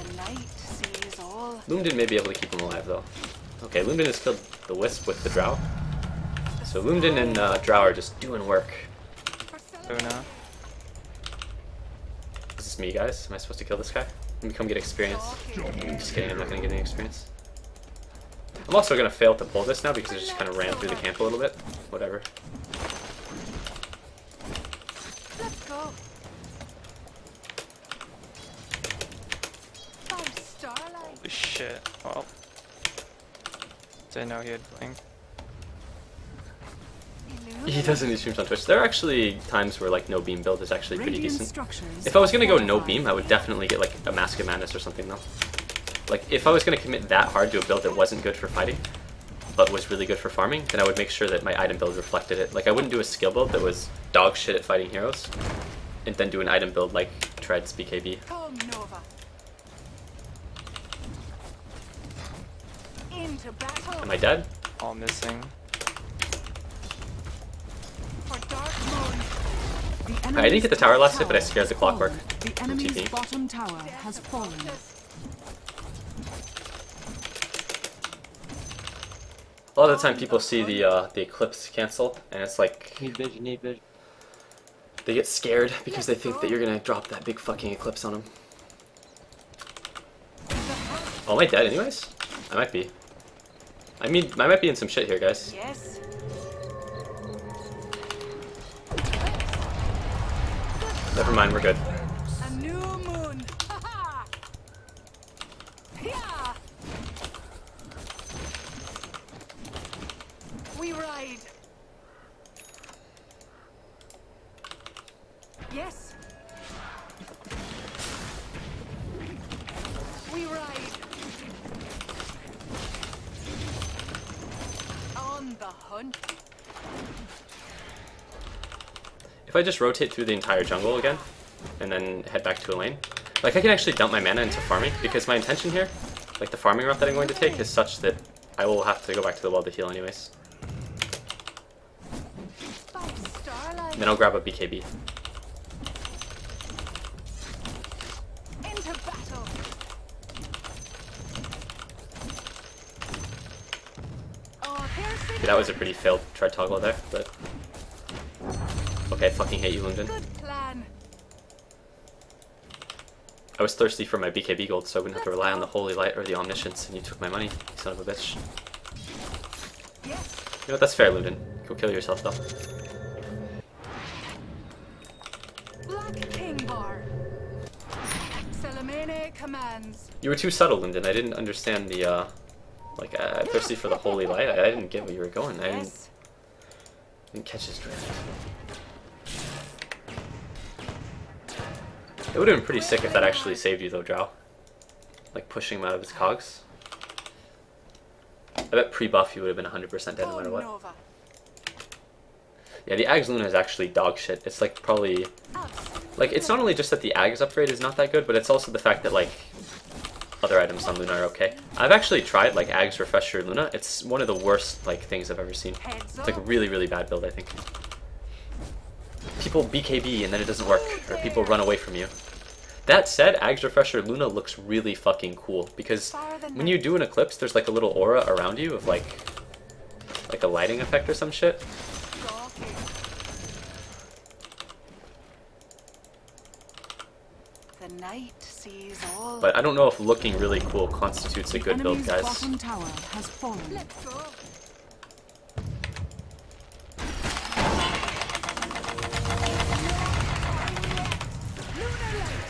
The night sees all. Lumden may be able to keep him alive though. Okay, Lumden has killed the Wisp with the Drow. So Lumden and Drow are just doing work. Luna. Is this me, guys? Am I supposed to kill this guy? Let me come get experience. I'm just kidding, I'm not gonna get any experience. I'm also gonna fail to pull this now because I just kind of ran through the camp a little bit. Whatever. Let's go. By starlight. Holy shit. Well. Didn't know he had blink. He doesn't need streams on Twitch. There are actually times where like no beam build is actually pretty Radiant decent. structures If I was gonna go no fortified. beam, I would definitely get like a Mask of Madness or something though. Like if I was gonna commit that hard to a build that wasn't good for fighting, but was really good for farming, then I would make sure that my item build reflected it. Like I wouldn't do a skill build that was dog shit at fighting heroes, and then do an item build like Treads BKB. Come Nova. Into battle. Am I dead? All missing. For dark moon. The I didn't get the tower last hit, but I tower scared the has Clockwork. fallen. The from enemy's TP. bottom tower has fallen. A lot of the time people see the Eclipse cancel, and it's like Need vision. Need vision. they get scared because they think that you're gonna drop that big fucking Eclipse on them. Oh, am I dead anyways? I might be. I mean, I might be in some shit here, guys. Yes. Never mind, we're good. A new moon. Ha ha. Yeah. We ride. Yes. We ride. On the hunt. If I just rotate through the entire jungle again, and then head back to a lane, like I can actually dump my mana into farming, because my intention here, like the farming route that I'm going to take, is such that I will have to go back to the well to heal anyways. And then I'll grab a BKB. Into battle. Okay, that was a pretty failed try toggle there, but okay, I fucking hate you, Lundin. Good plan. I was thirsty for my BKB gold, so I wouldn't have to rely on the Holy Light or the Omniscience, and you took my money, you son of a bitch. Yes. You know what, that's fair, Lundin. Go kill yourself, though. Black King Bar. Salamene commands. You were too subtle, Lundin. I didn't understand the, I'm thirsty for the Holy Light. I didn't get where you were going. I didn't catch his drift. It would have been pretty sick if that actually saved you though, Drow. Like pushing him out of his cogs. I bet pre-buff you would have been 100% dead no matter what. Yeah, the Ags Luna is actually dog shit. It's like probably... Like, it's not only just that the Ags upgrade is not that good, but it's also the fact that like other items on Luna are okay. I've actually tried like Ags Refresher Luna. It's one of the worst like things I've ever seen. It's like a really, really bad build, I think. People BKB and then it doesn't work, or people run away from you. That said, Ags Refresher Luna looks really fucking cool, because when you do an eclipse, there's like a little aura around you of like a lighting effect or some shit. The night sees all. But I don't know if looking really cool constitutes a good build, guys. Bottom tower has fallen. Let's go.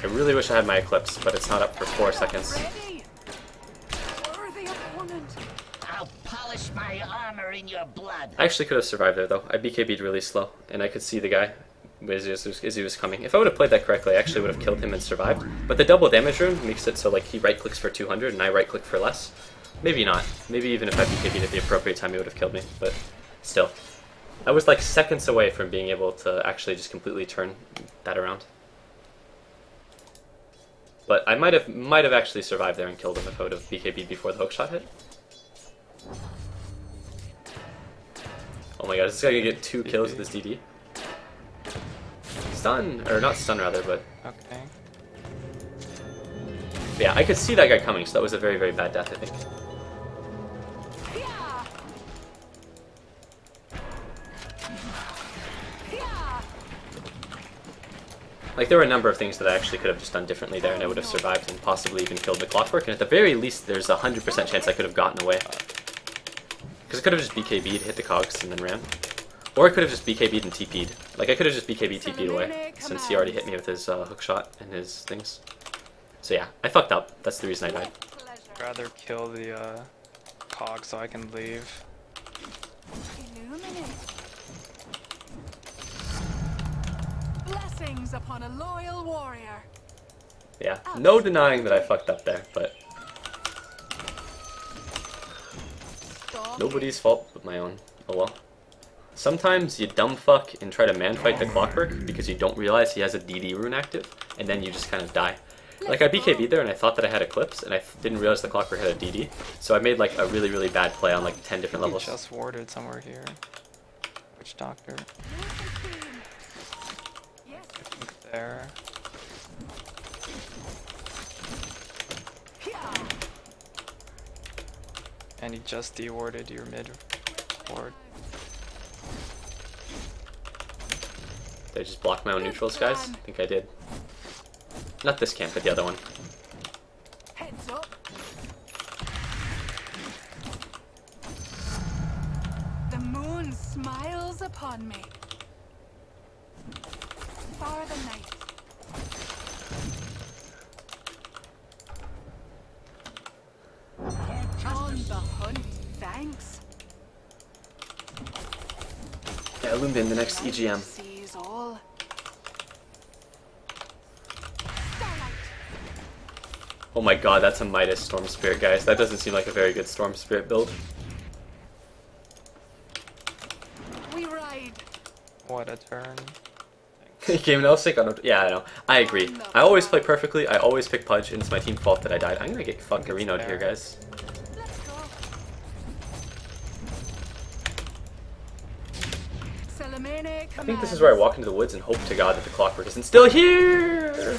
I really wish I had my Eclipse, but it's not up for 4 seconds. I'll polish my armor in your blood. I actually could have survived there though. I BKB'd really slow, and I could see the guy as he was coming. If I would have played that correctly, I actually would have killed him and survived. But the double damage rune makes it so like he right clicks for 200 and I right click for less. Maybe not. Maybe even if I BKB'd at the appropriate time, he would have killed me. But still, I was like seconds away from being able to actually just completely turn that around. But I might have actually survived there and killed him if I would have BKB'd before the hookshot hit. Oh my god, is this guy gonna get 2 kills with this DD? Stun, or not stun rather, but... Okay. Yeah, I could see that guy coming, so that was a very, very bad death, I think. Like, there were a number of things that I actually could have just done differently there, and I would have survived and possibly even killed the Clockwork, and at the very least, there's a 100% chance I could have gotten away. Because I could have just BKB'd, hit the cogs, and then ran. Or I could have just BKB'd and TP'd. Like, I could have just BKB TP'd away, since he already hit me with his hookshot and his things. So yeah, I fucked up. That's the reason I died. I'd rather kill the cog so I can leave. Blessings upon a loyal warrior. Yeah, no denying that I fucked up there, but... Nobody's fault but my own. Oh well. Sometimes you dumb fuck and try to man-fight the Clockwork because you don't realize he has a DD rune active, and then you just kind of die. Like, I BKB'd there and I thought that I had Eclipse, and I didn't realize the Clockwork had a DD, so I made like a really, really bad play on like 10 different levels. He just warded somewhere here. Which doctor? I think there. And he just dewarded your mid ward. Did I just block my own neutrals, guys? I think I did. Not this camp, but the other one. Heads up. The moon smiles upon me. Far the night. On the hunt, thanks. Yeah, Lundin, the next EGM. Sees all. Oh my god, that's a Midas Storm Spirit, guys. That doesn't seem like a very good Storm Spirit build. We ride. What a turn. Game no sick. Yeah, I know. I agree. I always play perfectly. I always pick Pudge, and it's my team's fault that I died. I'm gonna get fucking arenoed here, guys. Let's go. I think this is where I walk into the woods and hope to God that the clockwork isn't still here.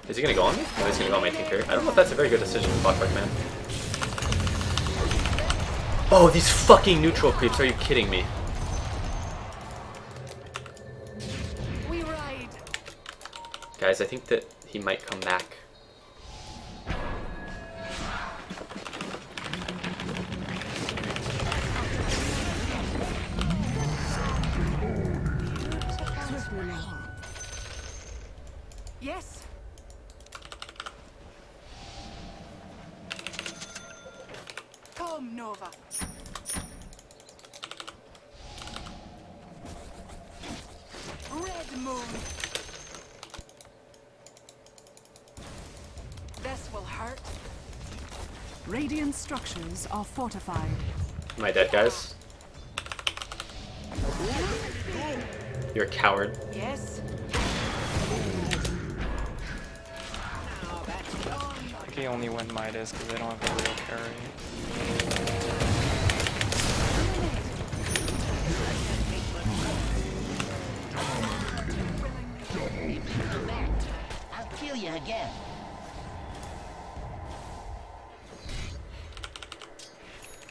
Is he gonna go on me? No, he's gonna go on my tinker. I don't know if that's a very good decision, clockwork man. Oh, these fucking neutral creeps. Are you kidding me? We ride. Guys, I think that he might come back. Yes. Come, Nova. Red moon. This will hurt. Radiant structures are fortified. Am I dead, guys? You're a coward. Yes. I think he only win Midas because they don't have a real carry. I'll kill you again.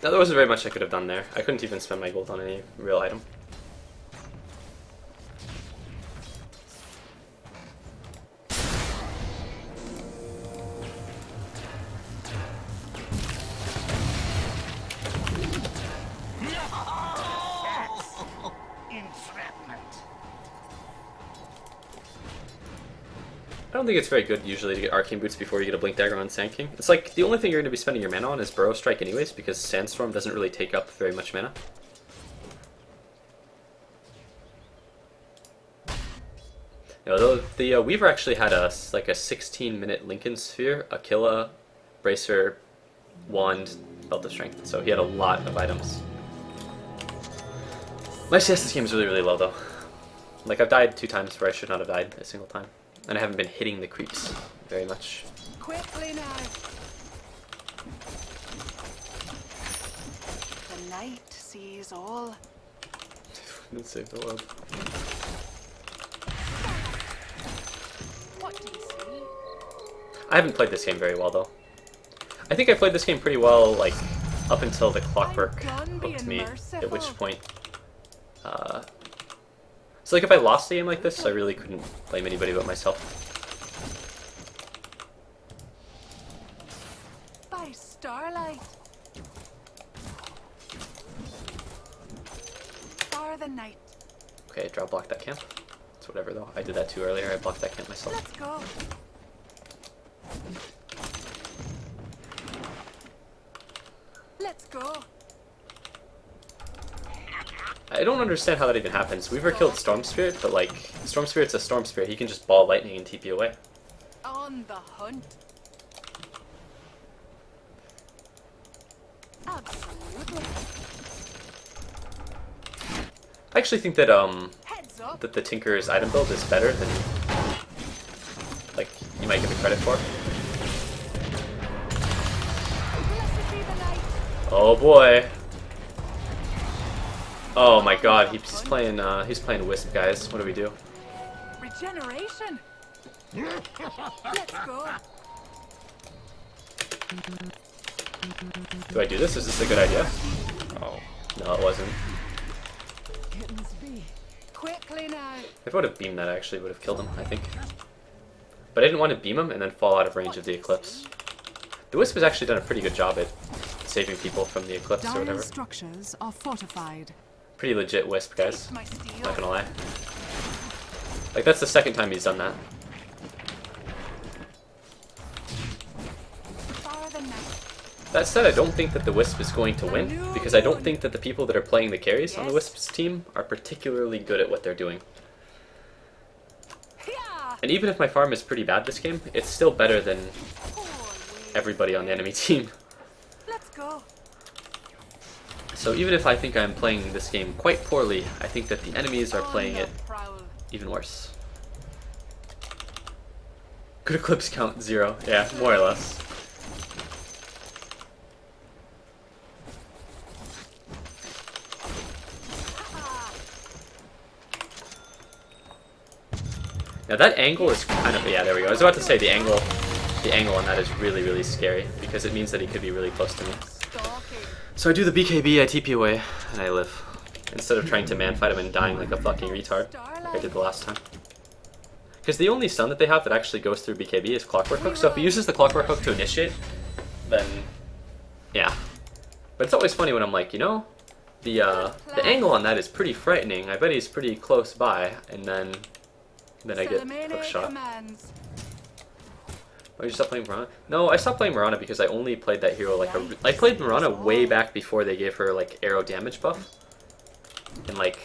Now, there wasn't very much I could have done there. I couldn't even spend my gold on any real item. I don't think it's very good usually to get Arcane Boots before you get a Blink Dagger on Sand King. It's like the only thing you're going to be spending your mana on is Burrow Strike anyways, because Sandstorm doesn't really take up very much mana. No, the Weaver actually had a 16-minute Lincoln Sphere, Aquila, Bracer, Wand, Belt of Strength, so he had a lot of items. My CS this game is really, really low though. Like, I've died 2 times where I should not have died a single time. And I haven't been hitting the creeps very much. Quickly now. The night sees all. Didn't save the world. What do you see? I haven't played this game very well though. I think I played this game pretty well, like, up until the clockwork hooked me, at which point, so like if I lost a game like this, I really couldn't blame anybody but myself. By starlight. Star the night. Okay, draw block that camp. It's whatever though. I did that too earlier, I blocked that camp myself. Let's go. Let's go. I don't understand how that even happens. Weaver killed Storm Spirit, but like, Storm Spirit's a Storm Spirit, he can just ball lightning and TP away. On the hunt. Absolutely. I actually think that Heads up. that the Tinker's item build is better than, like, you might give it credit for. Blessed be the night. Oh boy. Oh my god, he's playing Wisp, guys. What do we do? Regeneration. Let's go. Do I do this? Is this a good idea? Oh. No, it wasn't. Quickly now. If I would have beamed that, I actually would have killed him, I think. But I didn't want to beam him and then fall out of range of the Eclipse. The Wisp has actually done a pretty good job at saving people from the Eclipse or whatever. Dire structures are fortified. Pretty legit Wisp, guys. My steel. Not gonna lie. Like, that's the second time he's done that. Star the night. That said, I don't think that the Wisp is going to win, because I don't think that the people that are playing the carries on the Wisp's team are particularly good at what they're doing. Yeah. And even if my farm is pretty bad this game, it's still better than everybody on the enemy team. Let's go. So even if I think I'm playing this game quite poorly, I think that the enemies are playing it even worse. Good eclipse count 0. Yeah, more or less. Now that angle is kind of, yeah, there we go. I was about to say the angle on that is really, really scary because it means that he could be really close to me. So I do the BKB, I TP away, and I live. Instead of trying to man fight him and dying like a fucking retard, like I did the last time. Because the only stun that they have that actually goes through BKB is Clockwork Hook, so if he uses the Clockwork Hook to initiate, then yeah. But it's always funny when I'm like, you know, the angle on that is pretty frightening, I bet he's pretty close by, and then I get hook shot. Why did you stop playing Mirana? No, I stopped playing Mirana because I only played that hero like I played Mirana way back before they gave her like arrow damage buff. And like,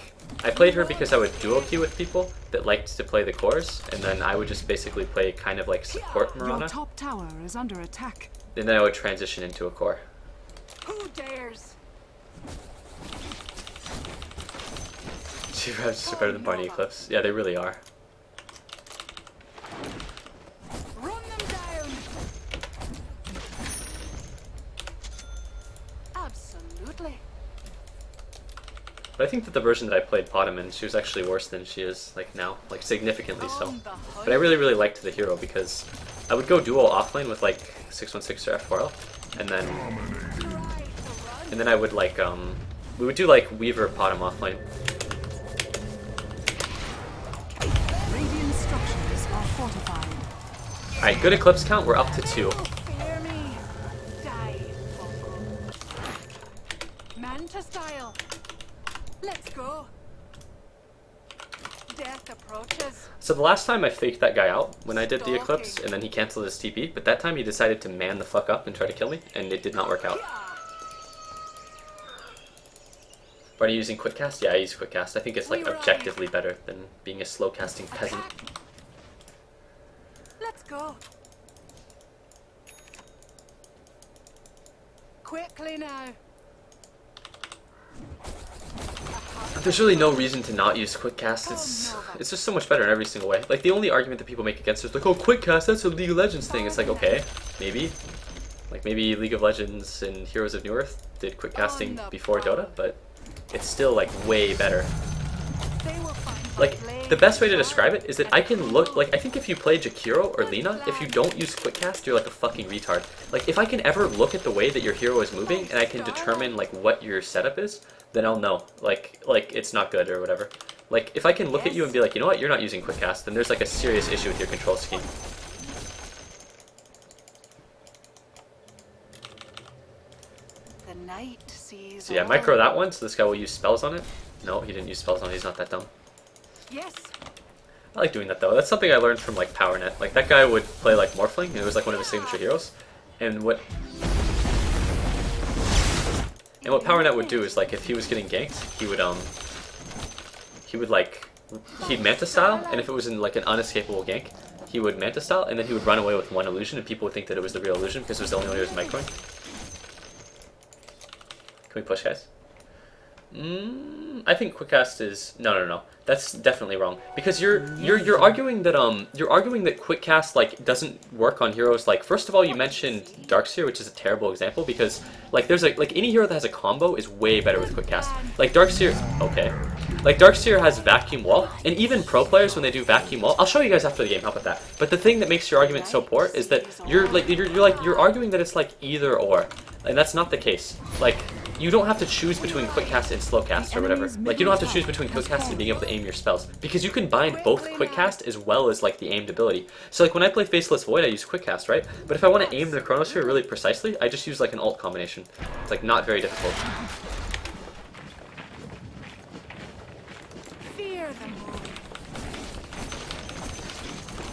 I played her because I would duo queue with people that liked to play the cores, and then I would just basically play kind of like support Mirana. Your top tower is under attack. And then I would transition into a core. Who dares? Two reps are better than Barney Eclipse. Yeah, they really are. Run them down. Absolutely. But I think that the version that I played Potem in, she was actually worse than she is like now, like significantly so. But I really, really liked the hero because I would go duo offlane with like 616 or F4L, and then I would like we would do like Weaver Potem offlane. Radiant structures are fortified. All right, good eclipse count. We're up to 2. Fear me. Die. Manta style. Let's go. Death approaches. So the last time I faked that guy out when I did the eclipse, and then he canceled his TP, but that time he decided to man the fuck up and try to kill me, and it did not work out. Are you using quick cast? Yeah, I use quick cast. I think it's like objectively better than being a slow casting peasant. Let's go. Quickly now. There's really no reason to not use quick cast. It's just so much better in every single way. Like the only argument that people make against it is like, oh, quick cast, that's a League of Legends thing. It's like, okay, maybe. Like maybe League of Legends and Heroes of New Earth did quick casting before Dota, but it's still like way better. Like the best way to describe it is that I can look, like I think if you play Jakiro or Lina, if you don't use quick cast, you're like a fucking retard. Like if I can ever look at the way that your hero is moving and I can determine like what your setup is, then I'll know like it's not good or whatever. Like if I can look at you and be like, you know what, you're not using quick cast, then there's like a serious issue with your control scheme. The night sees. So yeah, micro that one, so this guy will use spells on it. No, he didn't use spells on it, he's not that dumb. Yes. I like doing that though. That's something I learned from like PowerNet. Like that guy would play like Morphling, and it was like one of his signature heroes. And what PowerNet would do is like if he was getting ganked, he'd Manta Style, and if it was in like an unescapable gank, he would Manta Style, and then he would run away with one illusion, and people would think that it was the real illusion because it was the only way he was microing. Can we push, guys? I think quick cast is no. That's definitely wrong because you're arguing that quick cast like doesn't work on heroes. Like first of all, you mentioned Darkseer, which is a terrible example because like there's like any hero that has a combo is way better with quick cast. Like Darkseer, okay. Like Darkseer has vacuum wall, and even pro players when they do vacuum wall, I'll show you guys after the game. How about that? But the thing that makes your argument so poor is that you're arguing that it's like either or, and that's not the case. Like you don't have to choose between quick cast and slow cast or whatever. Like you don't have to choose between quick cast and being able to aim your spells because you can bind both quick cast as well as like the aimed ability. So like when I play Faceless Void, I use quick cast, right? But if I want to aim the Chronosphere really precisely, I just use like an alt combination. It's like not very difficult.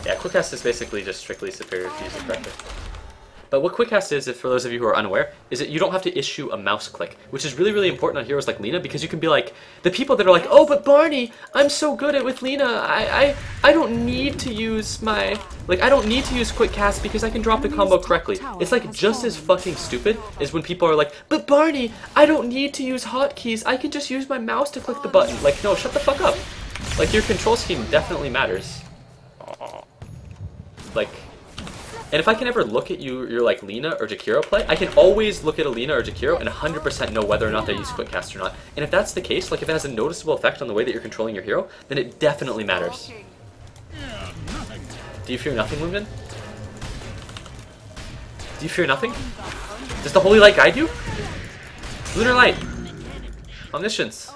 Yeah, quick cast is basically just strictly superior if you use it correctly. But what quick cast is, if for those of you who are unaware, is that you don't have to issue a mouse click, which is really, really important on heroes like Lina, because you can be like, the people that are like, oh, but Barney, I'm so good at with Lina, I don't need to use my, like, I don't need to use quick cast because I can drop the combo correctly. It's like just as fucking stupid as when people are like, but Barney, I don't need to use hotkeys, I can just use my mouse to click the button. Like, no, shut the fuck up. Like, your control scheme definitely matters. Like, and if I can ever look at you're like Lina or Jakiro play, I can always look at a Lina or Jakiro and 100% know whether or not they use quick cast or not. And if that's the case, like if it has a noticeable effect on the way that you're controlling your hero, then it definitely matters. Do you fear nothing, Lumen? Do you fear nothing? Does the Holy Light guide you? Lunar Light. Omniscience.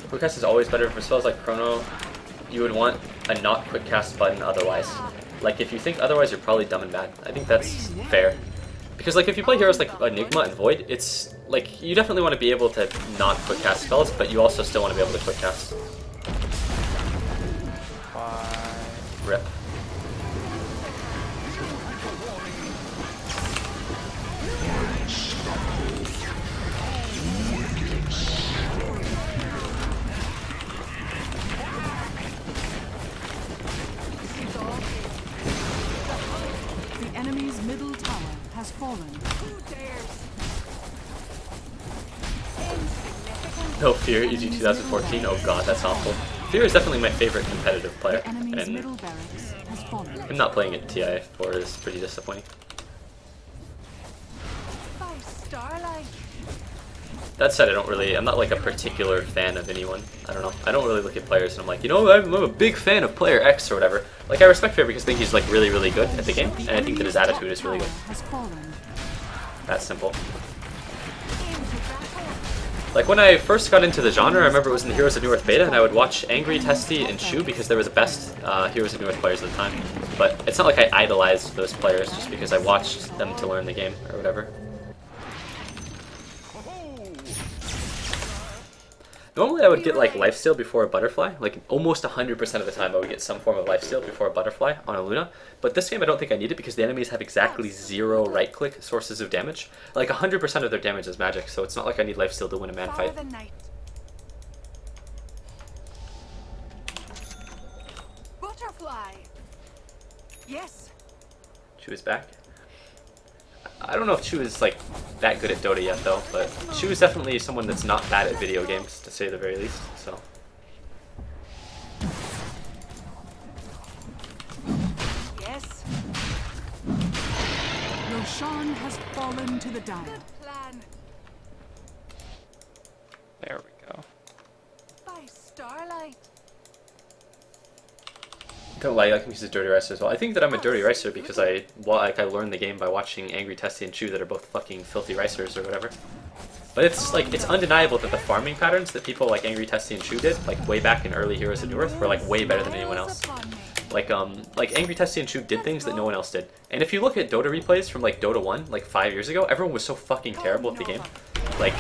Quick cast is always better for spells like Chrono. You would want a not quick cast button otherwise. Like if you think otherwise, you're probably dumb and bad. I think that's fair. Because like if you play heroes like Enigma and Void, it's like you definitely want to be able to not quick cast spells, but you also still want to be able to quick cast. Rip. Enemy's middle tower has fallen. No Fear, EG 2014. Oh god, that's awful. Fear is definitely my favorite competitive player, and I'm not playing it TI4 is pretty disappointing. That said, I'm not like a particular fan of anyone. I don't know. I don't really look at players and I'm like, you know, I'm a big fan of player X or whatever. Like, I respect Fear because I think he's like really, really good at the game, and I think that his attitude is really good. That's simple. Like, when I first got into the genre, I remember it was in the Heroes of New Earth beta, and I would watch Angry, Testy, and Shu because they were the best Heroes of New Earth players at the time. But it's not like I idolized those players just because I watched them to learn the game or whatever. Normally I would get like lifesteal before a butterfly, like almost 100% of the time I would get some form of lifesteal before a butterfly on a Luna, but this game I don't think I need it because the enemies have exactly 0 right click sources of damage. Like 100% of their damage is magic, so it's not like I need lifesteal to win a man fight. Butterfly. Yes. Chu is back. I don't know if Chu is like that good at Dota yet though, but Chu is definitely someone that's not bad at video games, to say the very least, so. Yes. Roshan has fallen to the dire. Plan. There we go. By starlight. Don't lie, like he's a dirty wrestler as well. I think that I'm a dirty wrestler because I learned the game by watching Angry, Testy, and Chu that are both fucking filthy ricers or whatever. But it's like, it's undeniable that the farming patterns that people like Angry, Testy, and Chu did, like way back in early Heroes of New Earth, were like way better than anyone else. Like Angry, Testy, and Chu did things that no one else did. And if you look at Dota replays from like Dota 1, like 5 years ago, everyone was so fucking terrible at the game. Like,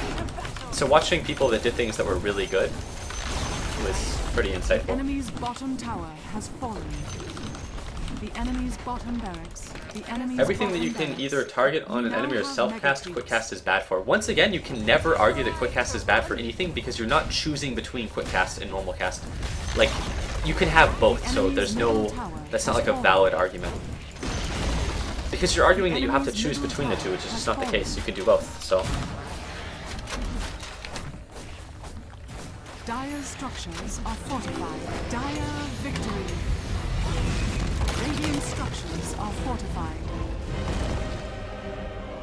so watching people that did things that were really good was pretty insightful. Enemy's bottom tower has fallen. The enemy's bottom barracks. Everything that you can either target on an enemy or self-cast, quick cast is bad for. Once again, you can never argue that quick cast is bad for anything because you're not choosing between quick cast and normal cast. Like, you can have both, so there's no, that's not like a valid argument. Because you're arguing that you have to choose between the two, which is just not the case. You can do both, so. Dire structures are fortified. Dire victory. Radiant structures are fortified.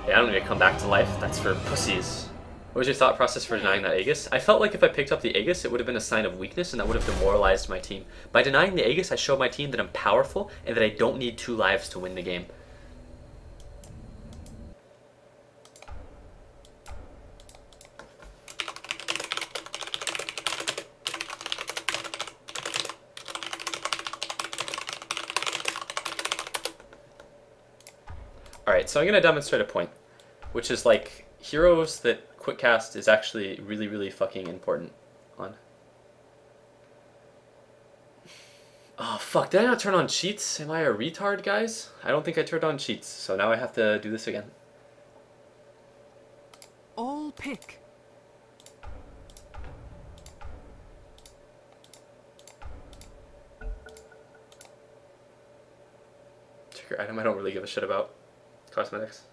Yeah, I don't need to come back to life. That's for pussies. What was your thought process for denying that Aegis? I felt like if I picked up the Aegis, it would have been a sign of weakness, and that would have demoralized my team. By denying the Aegis, I showed my team that I'm powerful, and that I don't need 2 lives to win the game. Alright, so I'm going to demonstrate a point, which is like heroes that quick cast is actually really, really fucking important on. Oh fuck, did I not turn on cheats? Am I a retard, guys? I don't think I turned on cheats, so now I have to do this again. All pick. Trigger item I don't really give a shit about. Cosmetics.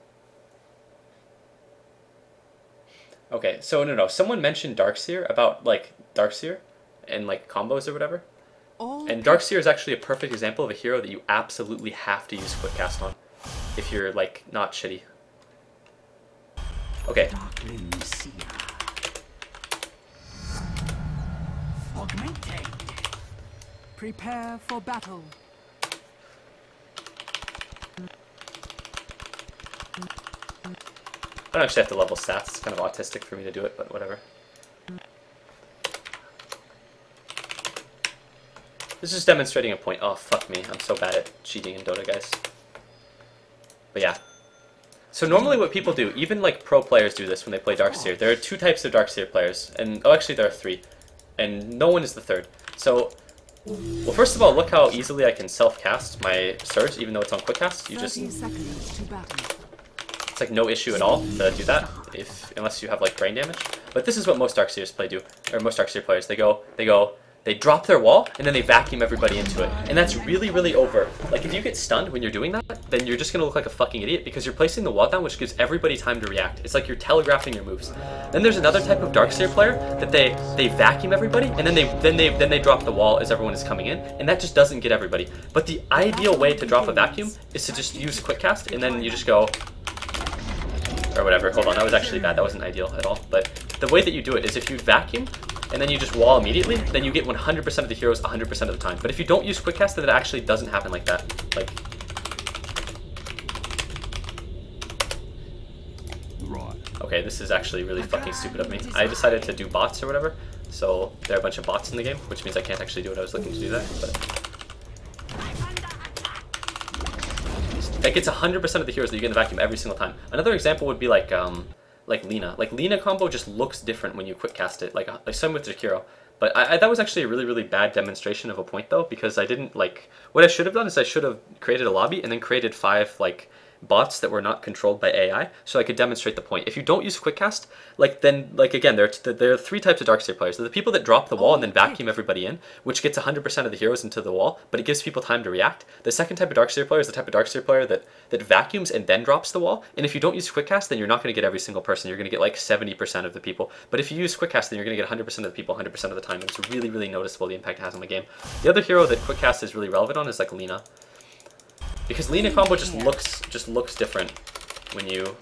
Okay, so no, someone mentioned Darkseer about like Darkseer and like combos or whatever. And Darkseer is actually a perfect example of a hero that you absolutely have to use quick cast on if you're like not shitty. Okay. Prepare for battle. I don't actually have to level stats. It's kind of autistic for me to do it, but whatever. This is demonstrating a point. Oh, fuck me. I'm so bad at cheating in Dota, guys. But yeah. So normally what people do, even like pro players do this when they play Darkseer. There are two types of Darkseer players. And oh, actually there are three. And no one is the third. So, well, first of all, look how easily I can self-cast my Surge, even though it's on quick cast. You just... It's like no issue at all to do that, unless you have like brain damage. But this is what most Darkseers do, or most Darkseer players. They drop their wall, and then they vacuum everybody into it. And that's really, really over. Like, if you get stunned when you're doing that, then you're just gonna look like a fucking idiot because you're placing the wall down, which gives everybody time to react. It's like you're telegraphing your moves. Then there's another type of Darkseer player that they vacuum everybody, and then they drop the wall as everyone is coming in, and that just doesn't get everybody. But the ideal way to drop a vacuum is to just use quick cast, and then you just go, or whatever. Hold on, that was actually bad. That wasn't ideal at all. But the way that you do it is if you vacuum, and then you just wall immediately, then you get 100% of the heroes 100% of the time. But if you don't use quick cast, then it actually doesn't happen like that. Like, okay, this is actually really fucking stupid of me. I decided to do bots or whatever, so there are a bunch of bots in the game, which means I can't actually do what I was looking to do there. But that gets 100% of the heroes that you get in the vacuum every single time. Another example would be like Lina. Like Lina combo just looks different when you quick cast it. Like same with Jakiro. But that was actually a really, really bad demonstration of a point though, because I didn't like, what I should have done is I should have created a lobby and then created 5 like bots that were not controlled by AI, so I could demonstrate the point. If you don't use quick cast, again, there are 3 types of Darkseer players. There are the people that drop the wall and then vacuum everybody in, which gets 100% of the heroes into the wall, but it gives people time to react. The second type of Darkseer player is the type of Darkseer player that vacuums and then drops the wall, and if you don't use quick cast, then you're not going to get every single person. You're going to get like 70% of the people. But if you use quick cast, then you're going to get 100% of the people 100% of the time, and it's really, really noticeable the impact it has on the game. The other hero that quick cast is really relevant on is like Lina. Because Lina combo just looks different when you...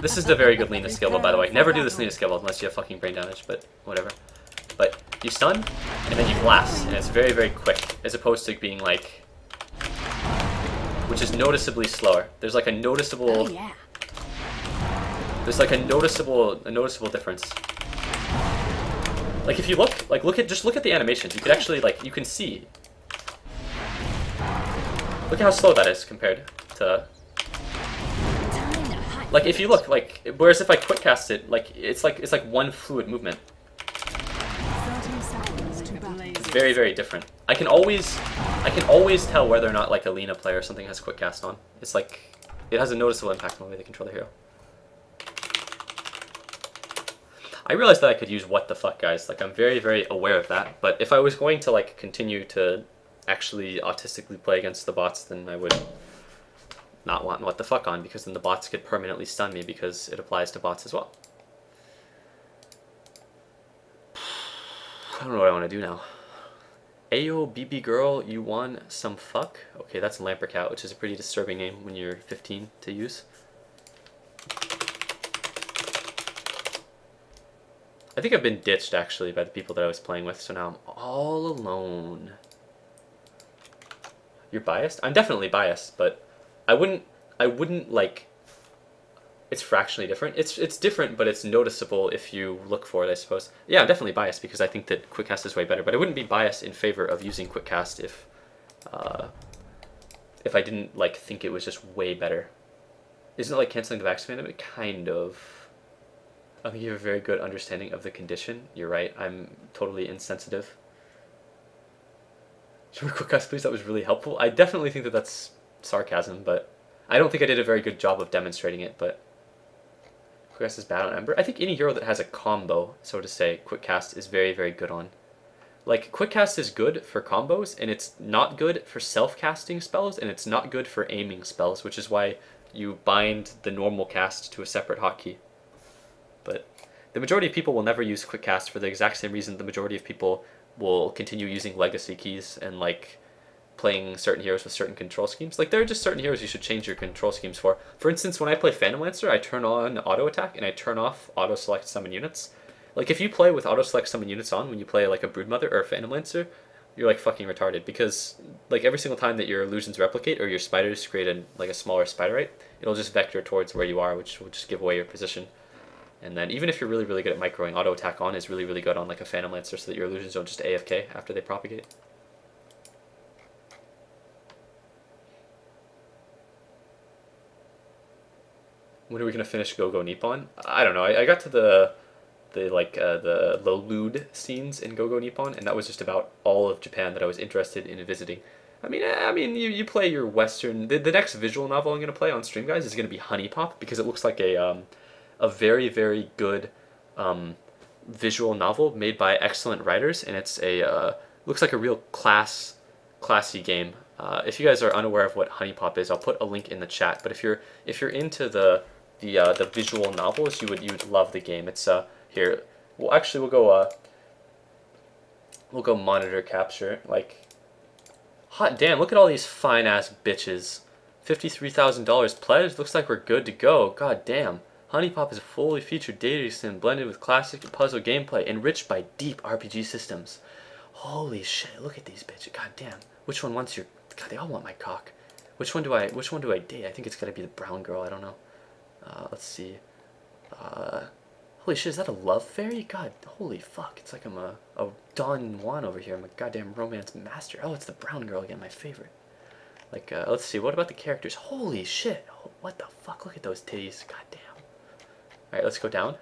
This is a very good Lina skill build, by the way. Never do this Lina skill build unless you have fucking brain damage, but whatever. But you stun, and then you blast, and it's very, very quick, as opposed to being like... Which is noticeably slower. There's like a noticeable... There's like a noticeable difference. Like if you look at the animations, you could actually you can see. Look at how slow that is compared to... Like if you look, whereas if I quick cast it, it's like one fluid movement. It's very, very different. I can always tell whether or not like a Lina player or something has quick cast on. It's like, it has a noticeable impact on the way they control the hero. I realized that I could use what the fuck, guys. Like, I'm very, very aware of that. But if I was going to continue to actually autistically play against the bots, then I would not want what the fuck on, because then the bots could permanently stun me because it applies to bots as well. I don't know what I want to do now. Ayo, BB girl, you won some fuck? Okay, that's Lampercat, which is a pretty disturbing name when you're 15 to use. I think I've been ditched, actually, by the people that I was playing with, so now I'm all alone. You're biased? I'm definitely biased, but I wouldn't it's fractionally different. It's different, but it's noticeable if you look for it, I suppose. Yeah, I'm definitely biased because I think that quick cast is way better, but I wouldn't be biased in favor of using quick cast if I didn't think it was just way better. Isn't it like canceling the vax mandate? Kind of. I think you have a very good understanding of the condition. You're right. I'm totally insensitive. Should we quick cast, please? That was really helpful. I definitely think that that's sarcasm, but I don't think I did a very good job of demonstrating it, but quick cast is bad on Ember. I think any hero that has a combo, so to say, quick cast is very, very good on. Like, quick cast is good for combos, and it's not good for self-casting spells, and it's not good for aiming spells, which is why you bind the normal cast to a separate hotkey. But the majority of people will never use quick cast for the exact same reason the majority of people will continue using legacy keys and like playing certain heroes with certain control schemes. Like, there are just certain heroes you should change your control schemes for. For instance, when I play Phantom Lancer, I turn on auto attack and I turn off auto select summon units. Like, if you play with auto select summon units on when you play like a Broodmother or a Phantom Lancer, you're like fucking retarded, because like every single time that your illusions replicate or your spiders create like a smaller spider rate, it'll just vector towards where you are, which will just give away your position. And then even if you're really, really good at microing, auto attack on is really, really good on like a Phantom Lancer, so that your illusions don't just AFK after they propagate. When are we gonna finish Go-Go Nippon? I don't know. I got to the lewd scenes in Go-Go Nippon, and that was just about all of Japan that I was interested in visiting. I mean, you play your Western. The next visual novel I'm gonna play on stream, guys, is gonna be Honey Pop, because it looks like a very, very good visual novel made by excellent writers, and it's a looks like a real classy game. If you guys are unaware of what Honey Pop is, I'll put a link in the chat. But if you're into the visual novels, you would love the game. It's here. Well, actually, we'll go monitor capture. Like, hot damn! Look at all these fine ass bitches. $53,000 pledged. Looks like we're good to go. God damn. Honey Pop is a fully featured dating sim blended with classic puzzle gameplay, enriched by deep RPG systems. Holy shit! Look at these bitches. God damn. Which one wants your? God, they all want my cock. Which one do I date? I think it's gotta be the brown girl. I don't know. Let's see. Holy shit, is that a love fairy? God, holy fuck. It's like I'm a Don Juan over here. I'm a goddamn romance master. Oh, it's the brown girl again, my favorite. Like, let's see. What about the characters? Holy shit. What the fuck? Look at those titties. God damn. Alright, let's go down.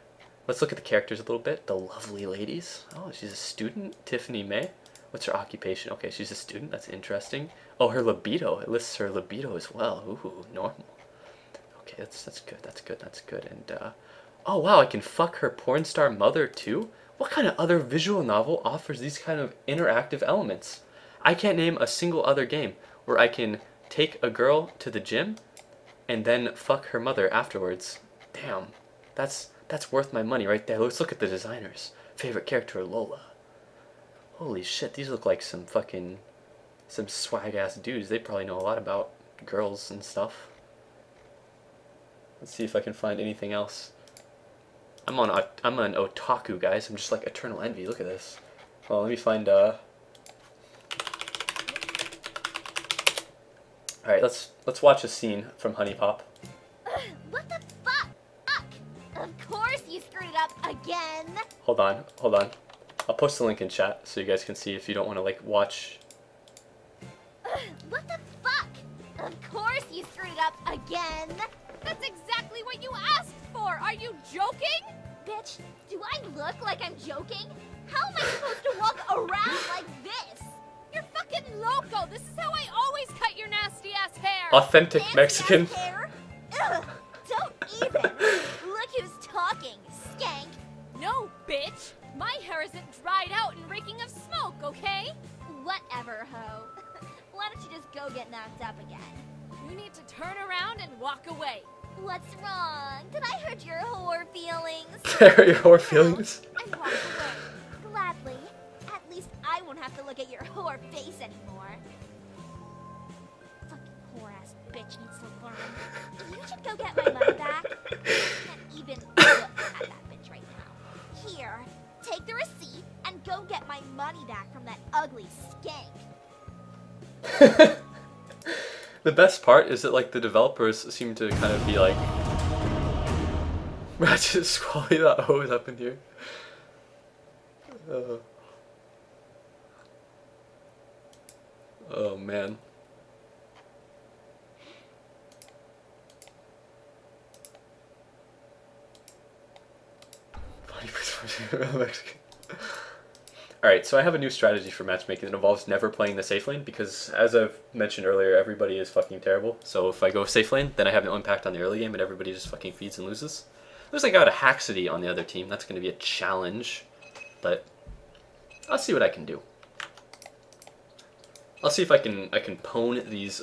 Let's look at the characters a little bit. The lovely ladies. Oh, she's a student. Tiffany May. What's her occupation? Okay, she's a student. That's interesting. Oh, her libido. It lists her libido as well. Ooh, normal. Okay, that's good. That's good. That's good. And oh wow, I can fuck her porn star mother too? What kind of other visual novel offers these kind of interactive elements? I can't name a single other game where I can take a girl to the gym and then fuck her mother afterwards. Damn. That's worth my money right there. Let's look at the designers. Favorite character, Lola. Holy shit, these look like some swag ass dudes. They probably know a lot about girls and stuff. Let's see if I can find anything else. I'm an otaku, guys. I'm just like Eternal Envy. Look at this. Well, let me find Alright, let's watch a scene from Honey Pop. What the fuck? Of course you screwed it up again. Hold on. I'll post the link in chat so you guys can see if you don't want to like watch. What the fuck? Of course you screwed it up again. That's exactly what you asked for. Are you joking? Bitch, do I look like I'm joking? How am I supposed to walk around like this? You're fucking loco. This is how I always cut your nasty ass hair. Authentic Mexican. Hair? Ugh, don't even. Look who's talking, skank. No, bitch. My hair isn't dried out and reeking of smoke, okay? Whatever, ho. Why don't you just go get knocked up again? You need to turn around and walk away. What's wrong? Did I hurt your whore feelings? Hurt your whore feelings? And walk away. Gladly. At least I won't have to look at your whore face anymore. Fucking whore-ass bitch needs to learn. You should go get my money back. I can't even look at that bitch right now. Here, take the receipt and go get my money back from that ugly skank. The best part is that like the developers seem to kind of be like Ratchet Squally that hose up in here. Oh man. Alright, so I have a new strategy for matchmaking that involves never playing the safe lane because, as I've mentioned earlier, everybody is fucking terrible. So if I go safe lane, then I have no impact on the early game and everybody just fucking feeds and loses. There's like a Haxity on the other team. That's going to be a challenge, but I'll see what I can do. I'll see if I can pwn these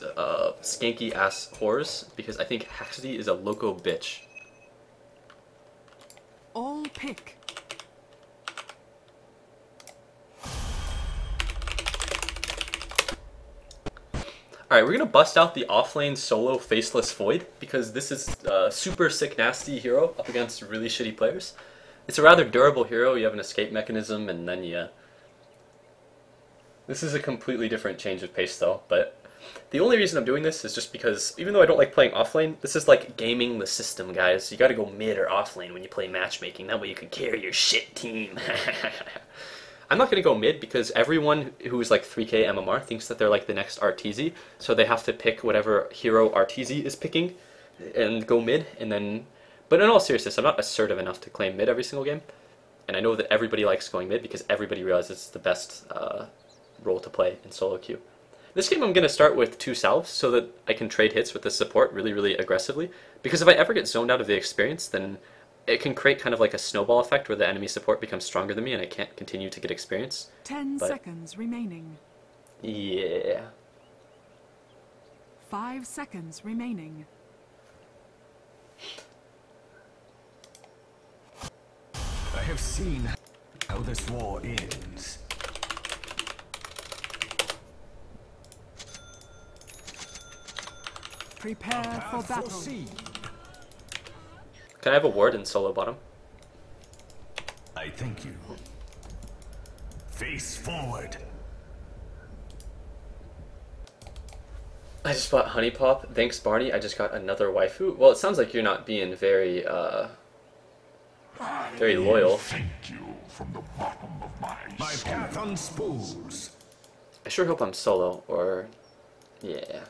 skanky ass whores because I think Haxity is a loco bitch. All pick. Alright, we're going to bust out the offlane solo Faceless Void because this is a super sick nasty hero up against really shitty players. It's a rather durable hero. You have an escape mechanism and then you... This is a completely different change of pace though, but the only reason I'm doing this is just because even though I don't like playing offlane, this is like gaming the system, guys. You gotta go mid or offlane when you play matchmaking. That way you can carry your shit team. I'm not going to go mid because everyone who's like 3k MMR thinks that they're like the next Arteezy, so they have to pick whatever hero Arteezy is picking and go mid, and then... But in all seriousness, I'm not assertive enough to claim mid every single game, and I know that everybody likes going mid because everybody realizes it's the best role to play in solo queue. This game I'm going to start with 2 salves so that I can trade hits with the support really, really aggressively, because if I ever get zoned out of the experience, then it can create kind of like a snowball effect where the enemy support becomes stronger than me and I can't continue to get experience. 10 seconds remaining. Yeah. 5 seconds remaining. I have seen how this war ends. Prepare for battle. Can I have a ward in solo bottom? I thank you. Face forward. I just bought Honey Pop. Thanks, Barney. I just got another waifu. Well, it sounds like you're not being very, very loyal. Thank you from the bottom of my path unspools. I sure hope I'm solo, or... yeah.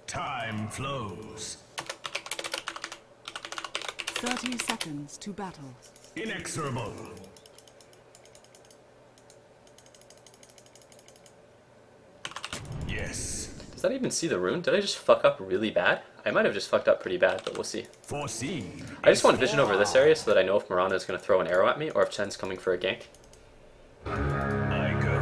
Time flows. 30 seconds to battle. Inexorable. Yes. Does that even see the rune? Did I just fuck up really bad? I might have just fucked up pretty bad, but we'll see. Foreseen. I just want vision over this area so that I know if Mirana is going to throw an arrow at me or if Chen's coming for a gank. I go.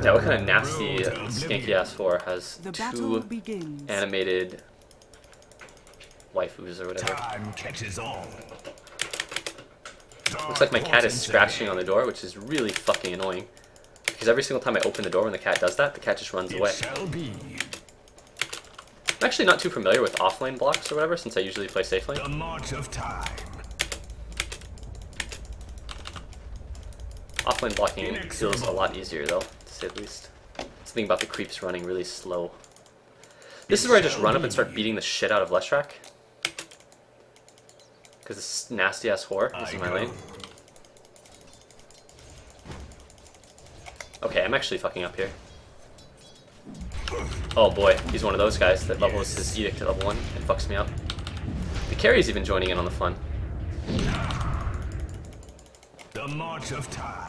Yeah, what kind of nasty, skanky ass whore has The 2 begins. animated waifus or whatever? Time catches on. Looks like my cat is scratching on the door, which is really fucking annoying. Because every single time I open the door when the cat does that, the cat just runs away. I'm actually not too familiar with offlane blocks or whatever, since I usually play safe lane. The march of time. Offlane blocking feels a lot easier though, to say the least. Something about the creeps running really slow. This is where I just run up and start beating the shit out of Leshrac. Because this nasty ass whore is in my lane. Okay, I'm actually fucking up here. Oh boy, he's one of those guys that levels his edict at level 1 and fucks me up. The carry's even joining in on the fun. The march of time.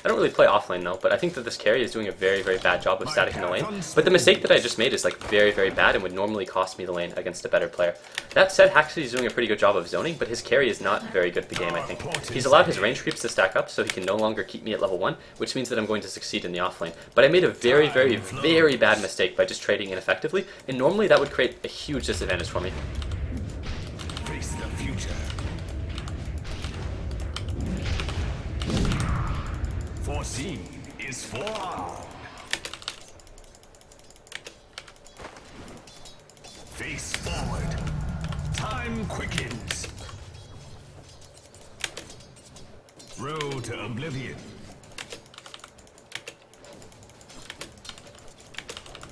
I don't really play offlane though, but I think that this carry is doing a very, very bad job of staticking the lane. But the mistake that I just made is like very, very bad and would normally cost me the lane against a better player. That said, Haxity is doing a pretty good job of zoning, but his carry is not very good at the game, I think. He's allowed his range creeps to stack up, so he can no longer keep me at level 1, which means that I'm going to succeed in the offlane. But I made a very, very, very bad mistake by just trading ineffectively, and normally that would create a huge disadvantage for me. Face the future. Foreseen is forearmed. Face forward. Time quickens. Road to oblivion.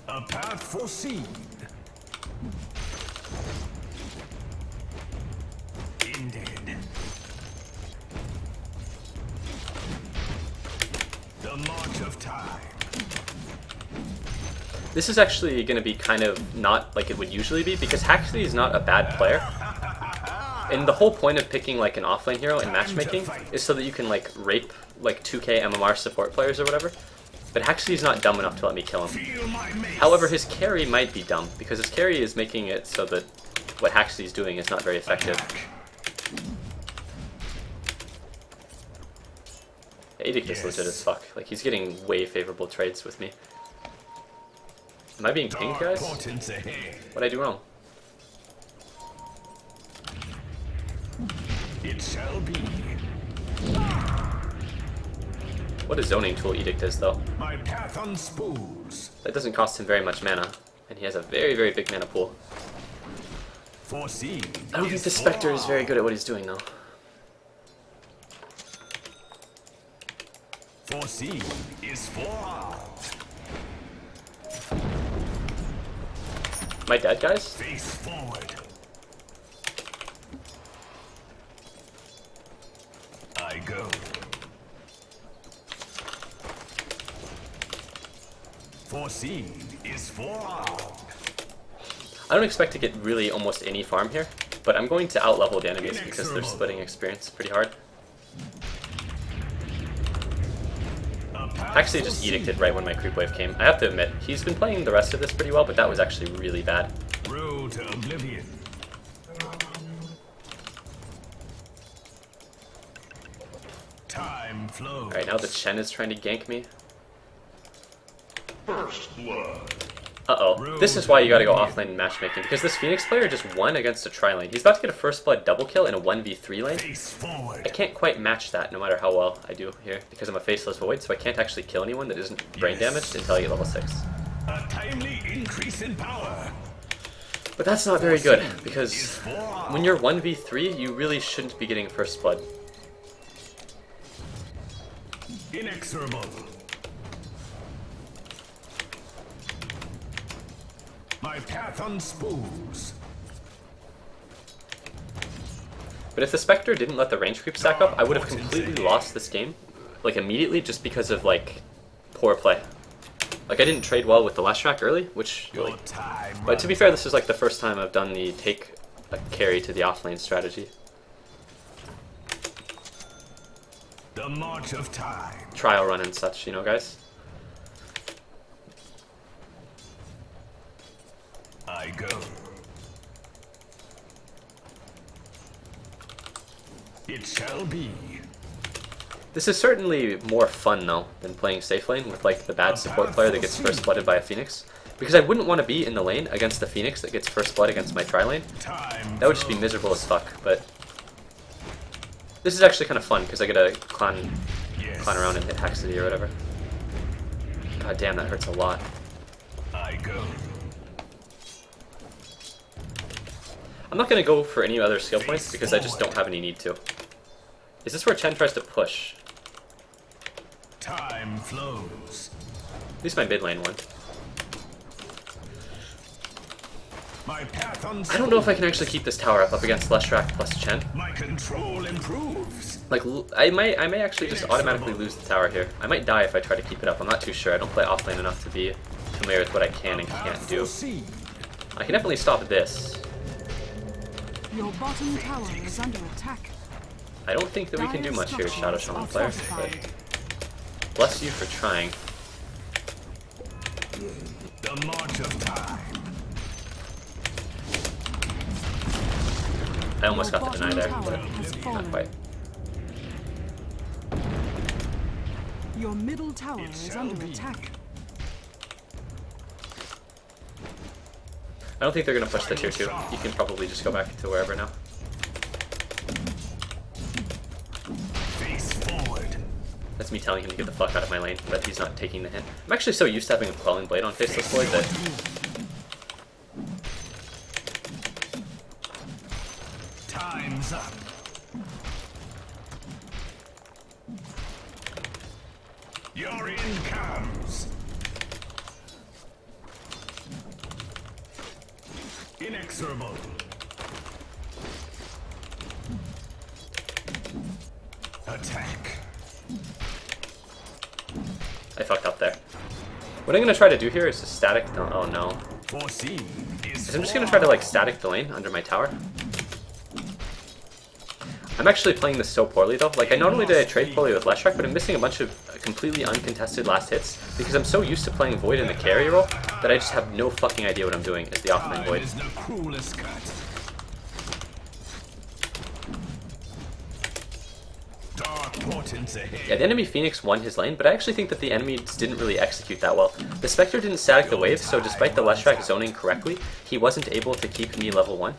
A path foreseen. Ended. The march of time. This is actually going to be kind of not like it would usually be, because Haxity is not a bad player. And the whole point of picking like an offlane hero in matchmaking is so that you can like rape like 2k MMR support players or whatever. But Haxley's not dumb enough to let me kill him. However, his carry might be dumb, because his carry is making it so that what Haxley's doing is not very effective. Edict is legit as fuck. Like, he's getting way favorable trades with me. Am I being pinged, guys? What'd I do wrong? It shall be. What a zoning tool Edict is, though. My path unspools. That doesn't cost him very much mana, and he has a very, very big mana pool. Foreseen. I don't think the Spectre is very good at what he's doing, though. Foreseen is for. Am I dead, guys? Face forward. I go. Foreseen is forearmed. I don't expect to get really almost any farm here, but I'm going to outlevel the enemies because they're splitting experience pretty hard. Actually, just edicted right when my creep wave came. I have to admit, he's been playing the rest of this pretty well, but that was actually really bad. Road to oblivion. Time flows. Alright, now the Chen is trying to gank me. First blood. Uh-oh. This is why you gotta go offlane in matchmaking, because this Phoenix player just won against a tri-lane. He's about to get a first blood double kill in a 1v3 lane. Face forward. I can't quite match that no matter how well I do here, because I'm a faceless void, so I can't actually kill anyone that isn't brain damaged until I get level 6. A timely increase in power. But that's not very good, because when you're 1v3, you really shouldn't be getting first blood. Inexorable. My path unspools. But if the Spectre didn't let the range creep stack up, I would have completely lost this game, like immediately, just because of like poor play. Like I didn't trade well with the last track early, which like, but to be fair, this is like the first time I've done the take a carry to the offlane strategy. The march of time. Trial run and such, you know, guys. I go. It shall be. This is certainly more fun though than playing safe lane with like the bad support player that gets first blooded by a Phoenix. Because I wouldn't want to be in the lane against the Phoenix that gets first blood against my tri-lane. That would just be miserable as fuck, but this is actually kind of fun because I get to climb around and hit Haxity or whatever. God damn, that hurts a lot. I go. I'm not going to go for any other skill points because I just don't have any need to. Is this where Chen tries to push? Time flows. At least my mid lane won. My path unspools. I don't know if I can actually keep this tower up against Leshrac plus Chen. My control improves. Like, I may actually just automatically lose the tower here. I might die if I try to keep it up. I'm not too sure. I don't play offlane enough to be familiar with what I can and can't do. I can definitely stop this. Your bottom tower is under attack. I don't think that we can do much here, Shadow Shaman player, but bless you for trying. The march of time. I almost got the deny there, but not quite. Your middle tower is under attack. I don't think they're going to push the tier 2. You can probably just go back to wherever now. Face forward. That's me telling him to get the fuck out of my lane, but he's not taking the hint. I'm actually so used to having a Quelling Blade on Faceless Void that Time's up. Your in comes. Inexorable. Attack. I fucked up there. What I'm going to try to do here is to static the... Oh no. Foreseen is I'm just going to try to like static the lane under my tower. I'm actually playing this so poorly though. Like, not only did I trade poorly with Leshrac, but I'm missing a bunch of completely uncontested last hits because I'm so used to playing Void in the carry role that I just have no fucking idea what I'm doing as the offlane Void. Yeah, the enemy Phoenix won his lane, but I actually think that the enemies didn't really execute that well. The Spectre didn't static the wave, so despite the Leshrac zoning correctly, he wasn't able to keep me level 1.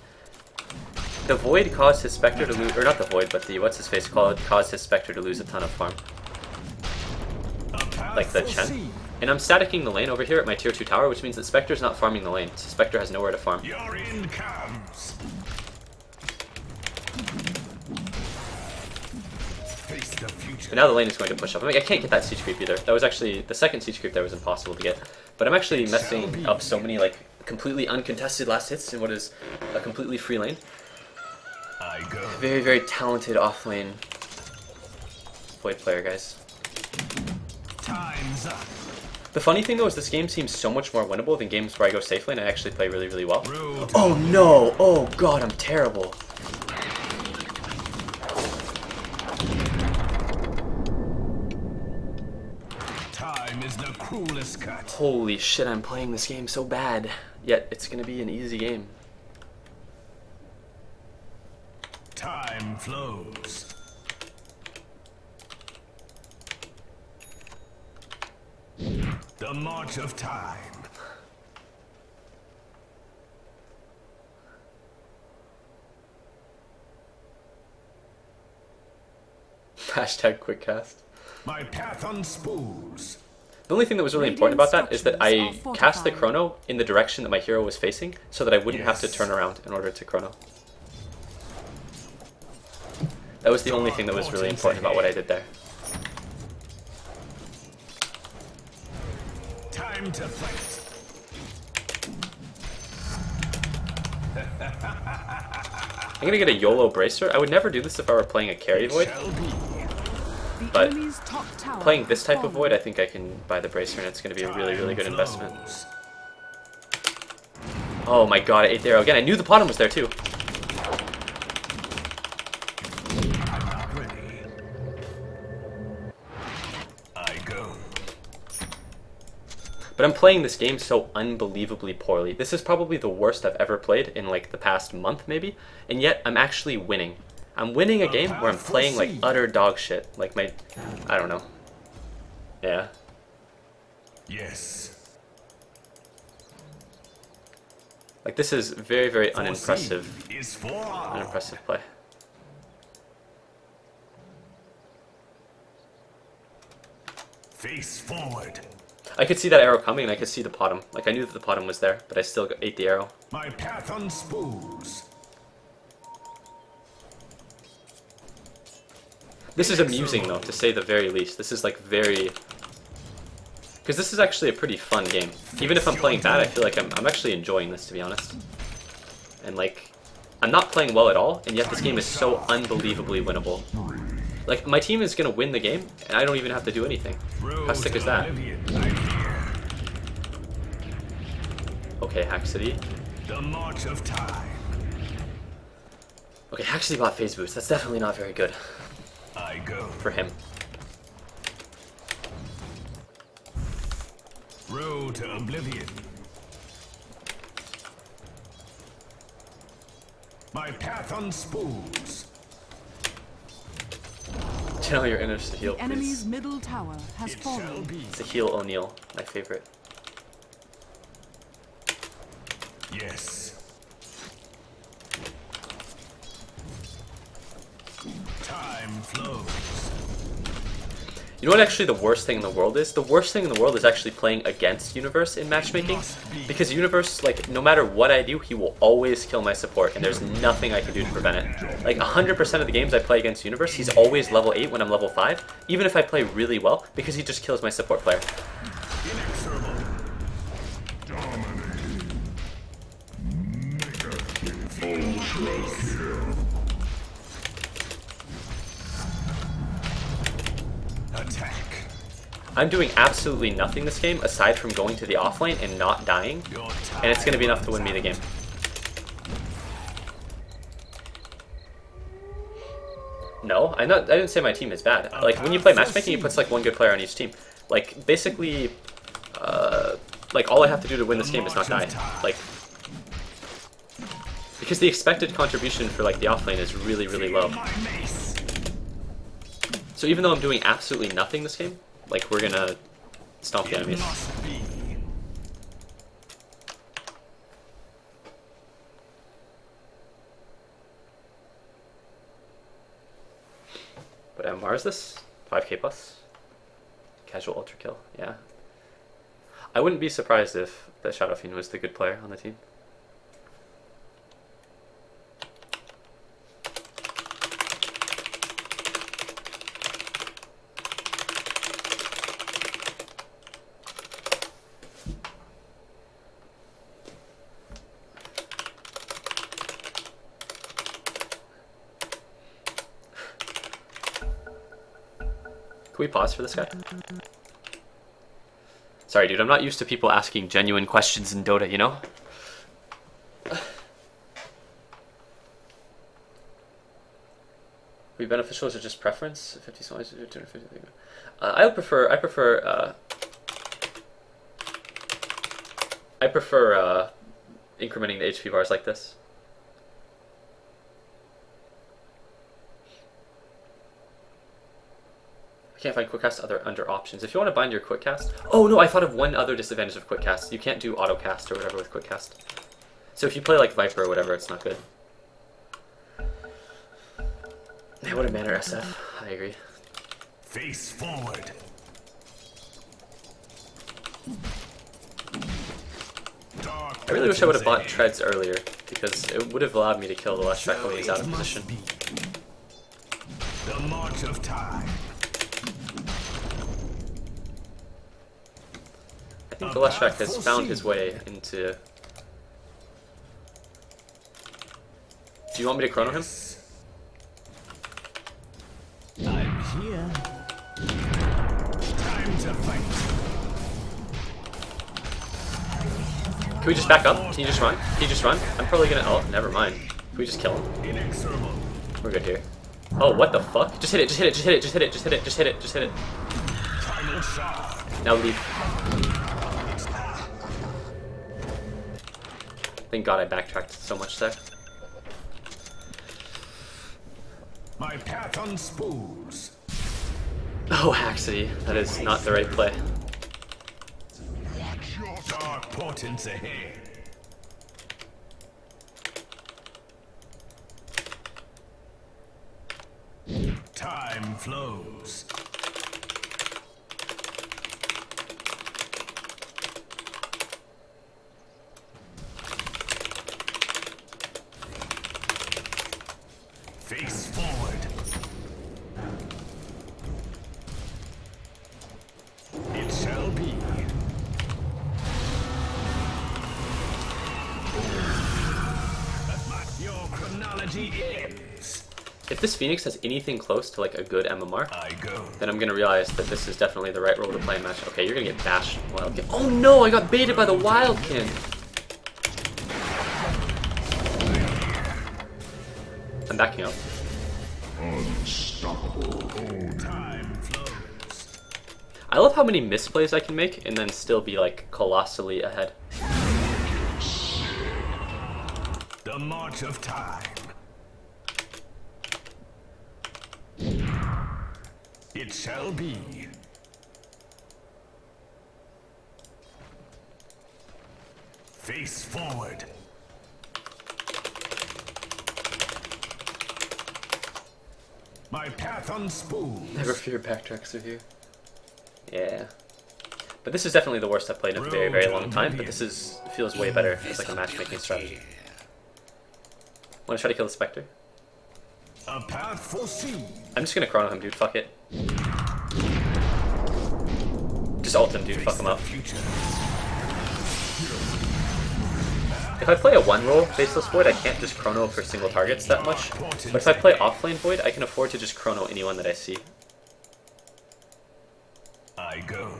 The Void caused his Spectre to lose, or not the Void, but the what's-his-face caused his Spectre to lose a ton of farm. Like the Chen. And I'm staticking the lane over here at my tier 2 tower, which means that Spectre's not farming the lane, so Spectre has nowhere to farm. Your end comes. But now the lane is going to push up. I mean, I can't get that siege creep either. That was actually, the second siege creep there was impossible to get. But I'm actually messing up so many like completely uncontested last hits in what is a completely free lane. Very, very talented offlane Void player, guys. Time's up. The funny thing though is this game seems so much more winnable than games where I go safe lane and I actually play really, really well. Oh no! Oh god, I'm terrible. Time is the cruelest cut. Holy shit, I'm playing this game so bad. Yet it's gonna be an easy game. Time flows. The march of time. Hashtag quick cast. My path on spools. The only thing that was really important about that is that I cast the chrono in the direction that my hero was facing so that I wouldn't have to turn around in order to chrono. That was the only thing that was really important about what I did there. Time to fight. I'm gonna get a YOLO Bracer. I would never do this if I were playing a carry Void. But playing this type of Void, I think I can buy the Bracer and it's gonna be a really, really good investment. Oh my god, I ate the arrow again. I knew the bottom was there too. But I'm playing this game so unbelievably poorly. This is probably the worst I've ever played in like the past month maybe, and yet I'm actually winning. I'm winning a game where I'm playing like utter dog shit. Like my, I don't know. Yeah. Yes. Like this is very, very unimpressive play. Face forward. I could see that arrow coming and I could see the bottom. Like I knew that the bottom was there, but I still ate the arrow. My path on spools. This is amusing though, to say the very least. This is like very... Because this is actually a pretty fun game. Even if I'm playing bad, I feel like I'm actually enjoying this, to be honest. And like, I'm not playing well at all, and yet this game is so unbelievably winnable. Like, my team is going to win the game, and I don't even have to do anything. How sick is that? Okay, Haxity. The march of time. Okay, Haxity bought phase boost. That's definitely not very good. I go. For him. Road to oblivion. My path on spools. Channel your inner to heal, The enemy's middle tower has fallen. It's a heal O'Neal, my favorite. Yes. Time flows. You know what actually the worst thing in the world is? The worst thing in the world is actually playing against Universe in matchmaking. Because Universe, like, no matter what I do, he will always kill my support, and there's nothing I can do to prevent it. Like, 100% of the games I play against Universe, he's always level 8 when I'm level 5, even if I play really well, because he just kills my support player. I'm doing absolutely nothing this game aside from going to the offlane and not dying, and it's going to be enough to win me the game. No, I didn't say my team is bad. Like when you play matchmaking, it puts like one good player on each team. Like basically, like all I have to do to win this game is not die. Like because the expected contribution for like the offlane is really low. So even though I'm doing absolutely nothing this game, like we're gonna stomp the enemies. What MMR is this? 5k plus? Casual ultra kill, yeah. I wouldn't be surprised if the Shadow Fiend was the good player on the team. Can we pause for this guy? Sorry, dude, I'm not used to people asking genuine questions in Dota, you know? Would be beneficial, is it just preference? 50 slides, 250. I prefer incrementing the HP bars like this. I can't find quick cast under options. If you want to bind your quick cast, oh no, I thought of one other disadvantage of quick cast. You can't do auto cast or whatever with quick cast. So if you play like Viper or whatever, it's not good. Yeah, what a banner SF. I agree. Face forward. I really wish I would have bought treads earlier because it would have allowed me to kill the Leshrac when he's out of position. The march of time. I think the Leshrac has found his way into... Do you want me to chrono him? I'm here. Time to fight. Can we just back up? Can you just run? Can you just run? I'm probably gonna... Oh, never mind. Can we just kill him? Inexorable. We're good here. Oh, what the fuck? Just hit it, just hit it, just hit it, just hit it, just hit it, just hit it, just hit it. Final shot. Now leave. Thank God I backtracked so much there. My path unspools. Oh, Haxity. That is not the right play. Watch your dark portents ahead. Time flows. Face forward. It shall be. Your chronology ends. If this Phoenix has anything close to like a good MMR, then I'm gonna realize that this is definitely the right role to play in match. Okay, you're gonna get bashed, Wildkin. Oh no, I got baited by the Wildkin. I'm backing up. Unstoppable. Time flows. I love how many misplays I can make and then still be like colossally ahead. The march of time. It shall be. Face forward. My path unspools. Never fear backtracks with you. Yeah. But this is definitely the worst I've played in a very long time, but this is feels way better. It's like a matchmaking strategy. Wanna try to kill the Spectre? A path foreseen. I'm just gonna chrono him, dude. Fuck it. Just ult him, dude. Fuck him up. If I play a one-roll Faceless Void, I can't just chrono for single targets that much. But if I play offlane Void, I can afford to just chrono anyone that I see. I go.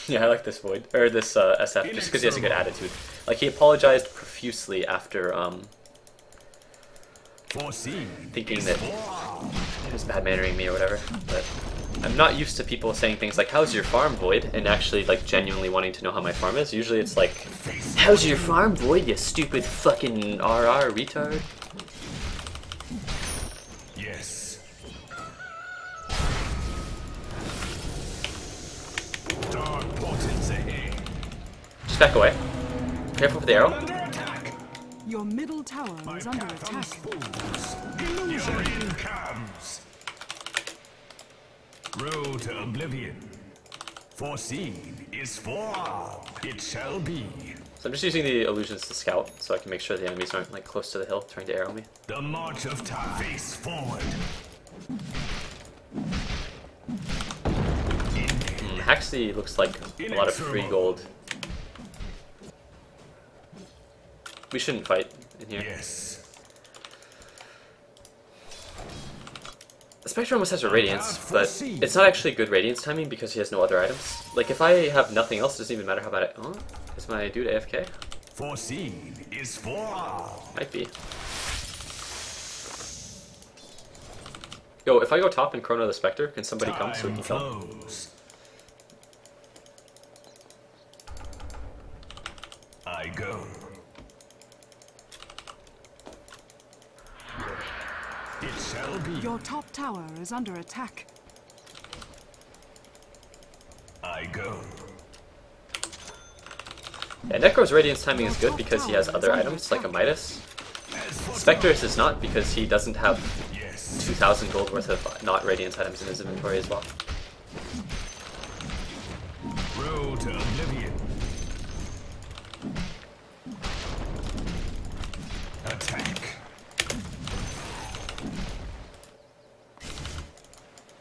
Yeah, I like this Void, or this SF, just because he has a good attitude. Like, he apologized profusely after thinking that he was bad mannering me or whatever. But I'm not used to people saying things like, how's your farm, Void? And actually like genuinely wanting to know how my farm is. Usually it's like, how's your farm, Void, you stupid fucking RR retard? Yes. Dark portents ahead. Just back away. Careful for the arrow. Your middle tower is under attack. Illusion comes. Road to oblivion. Foreseen is forearmed. It shall be. So I'm just using the illusions to scout, so I can make sure the enemies aren't like close to the hill trying to arrow me. The march of time. Face forward. Haxley looks like a lot of free gold. We shouldn't fight in here. Yes. Spectre almost has a Radiance, but it's not actually good Radiance timing because he has no other items. Like, if I have nothing else, it doesn't even matter how bad I... Oh, is my dude AFK? Foreseen is forearmed. Might be. Yo, if I go top and Chrono the Spectre, can somebody come so we can kill him? I go. It shall be. Your top tower is under attack. I go. Yeah, Necro's Radiance timing is good because he has other items, like a Midas. Spectre's is not because he doesn't have 2,000 gold worth of not Radiance items in his inventory as well. Road to oblivion. Attack.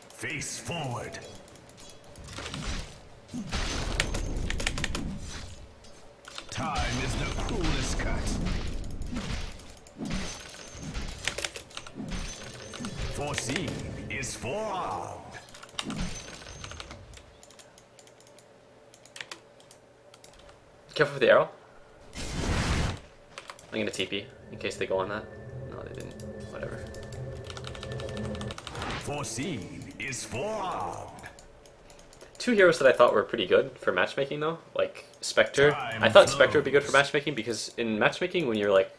Face forward. Time is the cruelest cut. Foreseen is forearmed. Careful with the arrow. I'm gonna TP in case they go on that. No, they didn't. Whatever. Foreseen is forearmed. Two heroes that I thought were pretty good for matchmaking though, like Spectre. I thought Spectre would be good for matchmaking because in matchmaking when you're like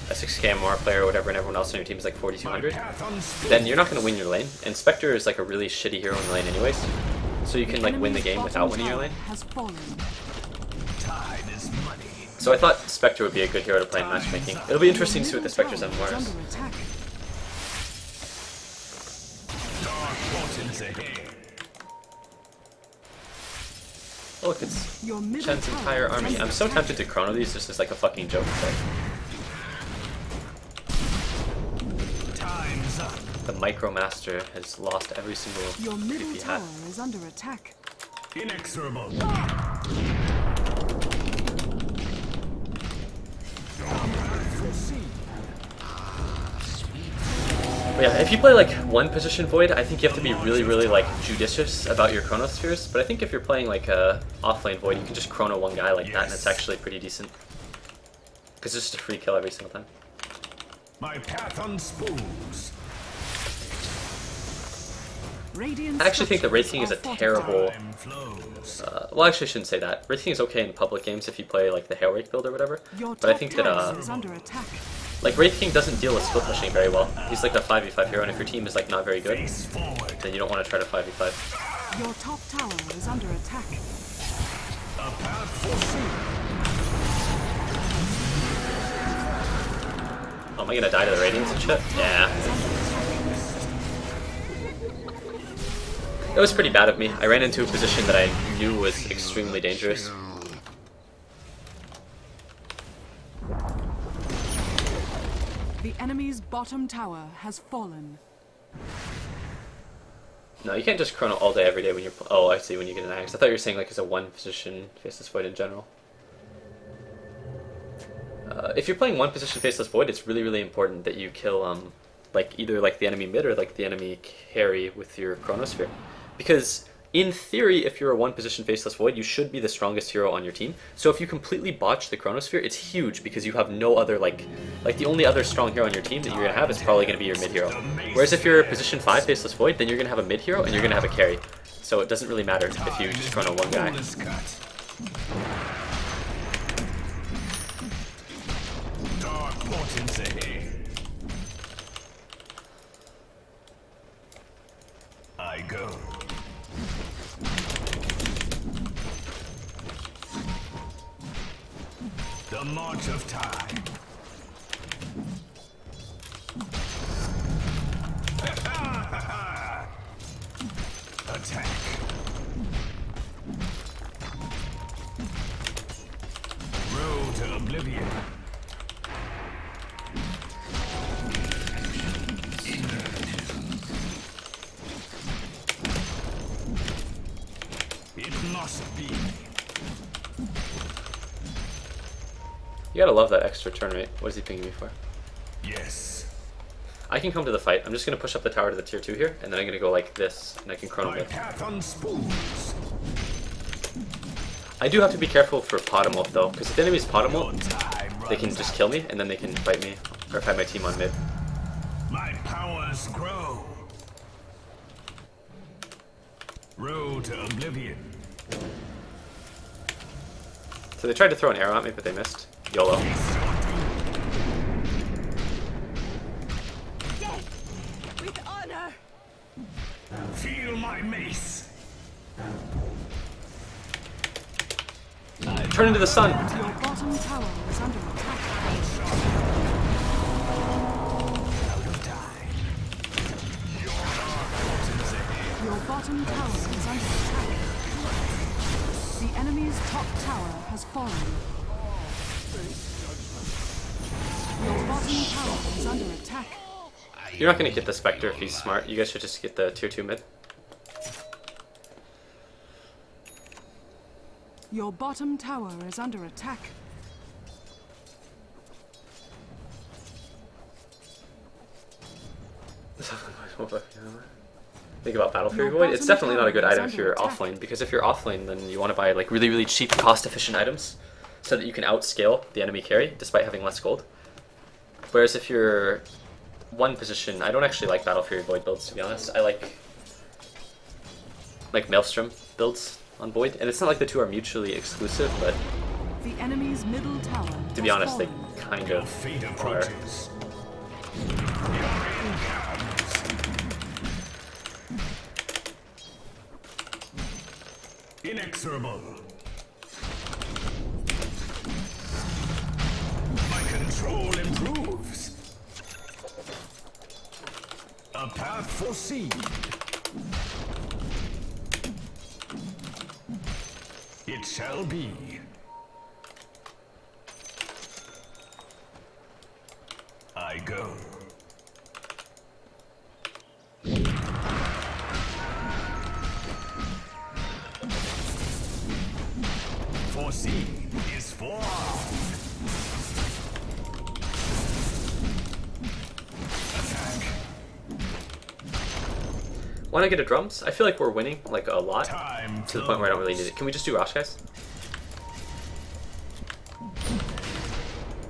a 6k MR player or whatever and everyone else on your team is like 4200, then you're not going to win your lane. And Spectre is like a really shitty hero in the lane anyways, so you can like win the game without winning your lane. So I thought Spectre would be a good hero to play in matchmaking. It'll be interesting to see what the Spectre's MMR is. Oh look, it's Chen's entire army. I'm so tempted to chrono these just as like a fucking joke. Time's up. The Micromaster has lost every single Your middle he tower had. is under attack. Inexorable. But yeah, if you play like one position Void, I think you have to be really like judicious about your chronospheres. But I think if you're playing like a offlane Void, you can just chrono one guy like that, and it's actually pretty decent. Because it's just a free kill every single time. My path unspoons. I actually think that Raid King is a terrible... well, actually I shouldn't say that. Raid King is okay in public games if you play like the Hailrake build or whatever. But I think that like Wraith King doesn't deal with split pushing very well. He's like a 5v5 hero, and if your team is like not very good, then you don't want to try to 5v5. Your top tower is under attack. Oh, am I gonna die to the Radiance and shit? Yeah. It was pretty bad of me. I ran into a position that I knew was extremely dangerous. The enemy's bottom tower has fallen. No, you can't just chrono all day, every day when you're... Oh, I see, when you get an axe. I thought you were saying like as a one position faceless void in general. If you're playing one position faceless void, it's really important that you kill like either like the enemy mid or like the enemy carry with your chronosphere. Because in theory, if you're a one position Faceless Void, you should be the strongest hero on your team. So if you completely botch the Chronosphere, it's huge because you have no other, like the only other strong hero on your team that you're going to have is probably going to be your mid hero. Whereas if you're a position 5 Faceless Void, then you're going to have a mid hero and you're going to have a carry. So it doesn't really matter if you just Chrono one guy. Dark portents ahead. I go. The march of time. Attack. Road to oblivion. It must be. You gotta love that extra turn rate. What is he pinging me for? Yes. I can come to the fight. I'm just gonna push up the tower to the tier 2 here, and then I'm gonna go like this, and I can Chrono My mid. path on spoons. I do have to be careful for Potamorph though, because if the enemy's Potamorph, they can just kill me, and then they can fight me, or fight my team on mid. My powers grow. Road to oblivion. So they tried to throw an arrow at me, but they missed. YOLO. With honor. Feel my mace. Turn into the sun! Your bottom tower is under attack. Out of time. Your bottom tower is under attack. The enemy's top tower has fallen. Your bottom tower is under attack. You're not gonna get the Spectre if he's smart. You guys should just get the tier 2 mid. Your bottom tower is under attack. Think about Battle Fury Void. It's definitely not a good item if you're offlane, because if you're offlane, then you want to buy like really cheap, cost-efficient items so that you can outscale the enemy carry despite having less gold. Whereas if you're one position, I don't actually like Battle Fury Void builds, to be honest. I like Maelstrom builds on Void, and it's not like the two are mutually exclusive, but The enemy's middle tower to be honest, they kind of Fate are. approaches. Inexorable. My control improves. A path foreseen. It shall be. I go. Foreseen is forearmed. Attack. Want to get a drums? I feel like we're winning like a lot Time to the point where I don't really need it. Can we just do Rosh, guys?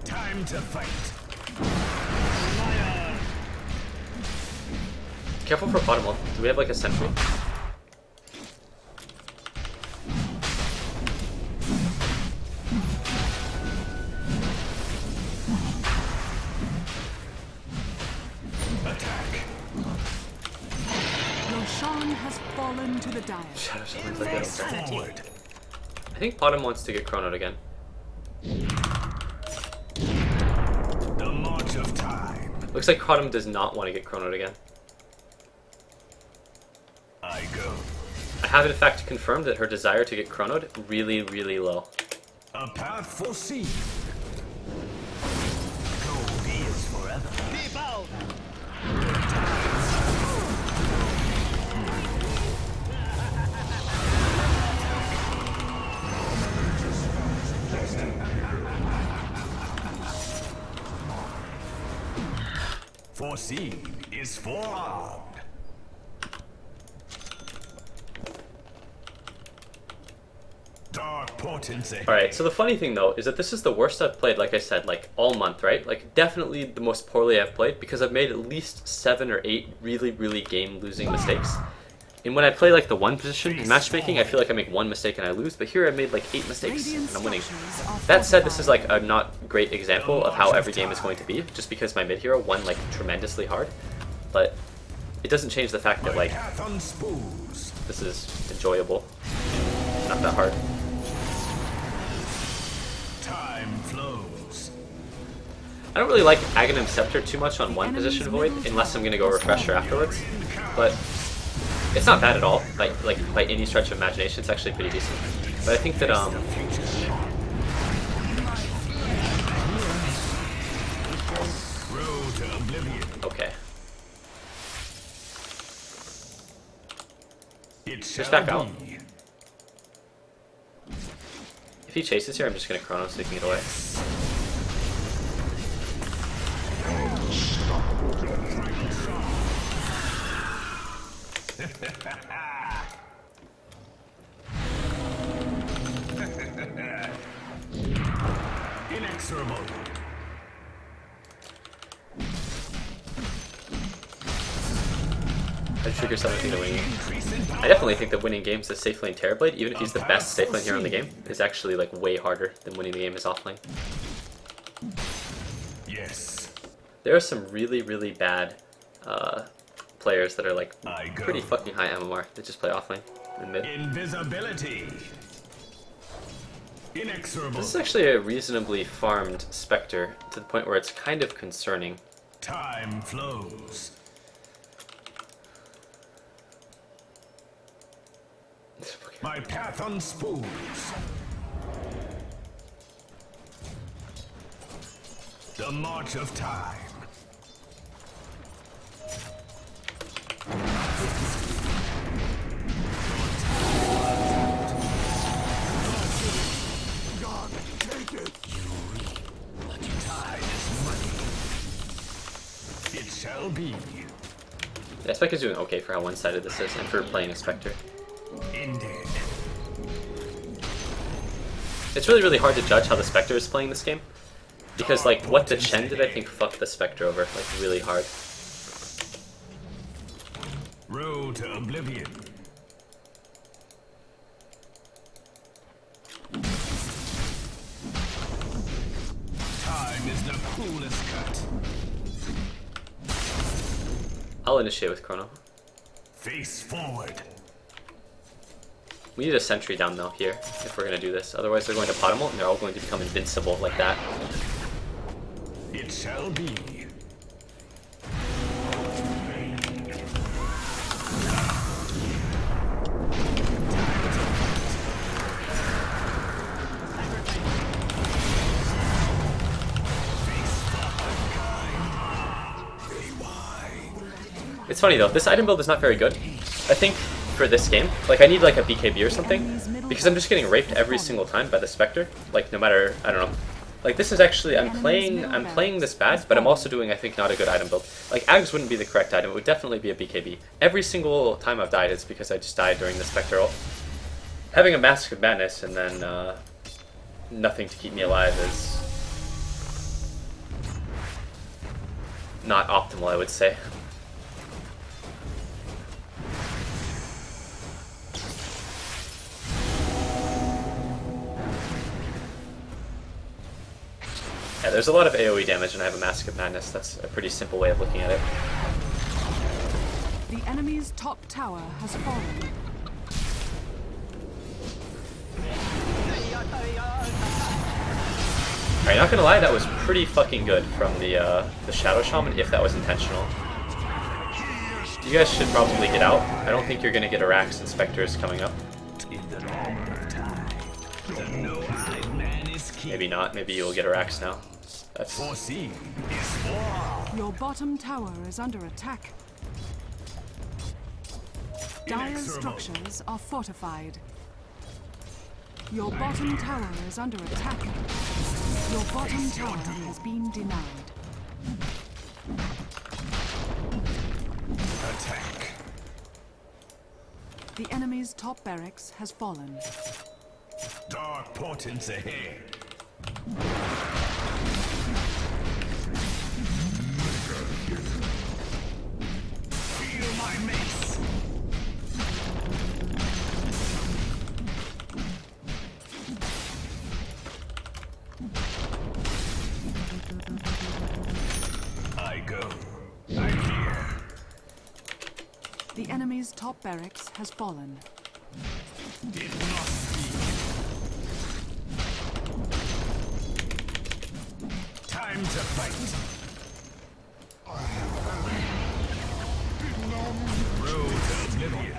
Time to fight. Careful for bottom one. Do we have like a sentry? Attack. Roshan has fallen to the dire. Shadow Shaman's like that. Forward. I think bottom wants to get chronoed again. The march of time. Looks like bottom does not want to get chronoed again. I go. I have in fact confirmed that her desire to get chronoed really low. A path foreseen. Gold is forever. Foreseen is forearmed. Dark potency. Alright, so the funny thing though is that this is the worst I've played, like I said, like all month, right? Like definitely the most poorly I've played because I've made at least 7 or 8 really, really game-losing mistakes. And when I play like the one position in matchmaking, I feel like I make 1 mistake and I lose, but here I made like 8 mistakes and I'm winning. That said, this is like a not great example of how every game is going to be, just because my mid-hero won like tremendously hard. But it doesn't change the fact that like this is enjoyable, not that hard. Time flows. I don't really like Aghanim Scepter too much on one position void, unless I'm going to go Refresher afterwards. But it's not bad at all. By any stretch of imagination, it's actually pretty decent. But I think that okay. Just back out. If he chases here, I'm just going to Chrono so he can get away. Inexorable. I trigger something to win. I definitely think that winning games as safe lane Terrorblade, even if he's the best safe lane hero in the game, is actually like way harder than winning the game as offlane. Yes. There are some really, really bad players that are like pretty fucking high MMR that just play offlane in mid. Invisibility. Inexorable. This is actually a reasonably farmed Spectre to the point where it's kind of concerning. Time flows. My path unspools. The march of time. God, take it. You reap what you tide is money. It shall be. Yeah, Spectre's doing okay for how one-sided this is and for playing a Spectre. Indeed. It's really, really hard to judge how the Spectre is playing this game. Because, like, what the Chen did, I think, fucked the Spectre over, like, really hard. Road to oblivion. Time is the coolest cut. I'll initiate with Chrono. Face forward. We need a sentry down, though, here, if we're going to do this. Otherwise, they're going to pot ult, and they're all going to become invincible like that. It shall be. It's funny, though. This item build is not very good. I think for this game, like, I need, like, a BKB or something, because I'm just getting raped every single time by the Spectre. Like, no matter, I don't know. Like, this is actually, I'm playing this bad, but I'm also doing, I think, not a good item build. Like, Ags wouldn't be the correct item, it would definitely be a BKB. Every single time I've died, it's because I just died during the Spectre ult. Having a Mask of Madness and then, nothing to keep me alive is not optimal, I would say. Yeah, there's a lot of AoE damage and I have a Mask of Madness. That's a pretty simple way of looking at it. The enemy's top tower has fallen. Alright, not gonna lie, that was pretty fucking good from the Shadow Shaman, if that was intentional. You guys should probably get out. I don't think you're gonna get Arax and Spectres coming up. Maybe not, maybe you'll get Arax now. That's... Your bottom tower is under attack. Dire structures are fortified. Your bottom tower is under attack. Your bottom tower has been denied. Attack. The enemy's top barracks has fallen. Dark portents ahead. Feel my mace. I go. I'm here. The enemy's top barracks has fallen. It must be. Time to fight. Road to oblivion.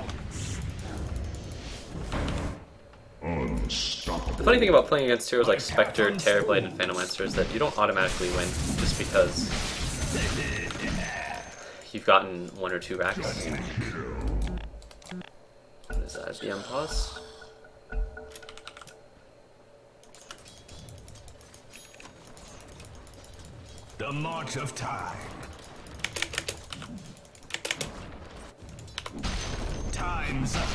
The funny thing about playing against heroes like Spectre, Terrorblade, and Phantom Lancer is that you don't automatically win just because you've gotten 1 or 2 racks. What is that? The pause? The march of time. Time's up.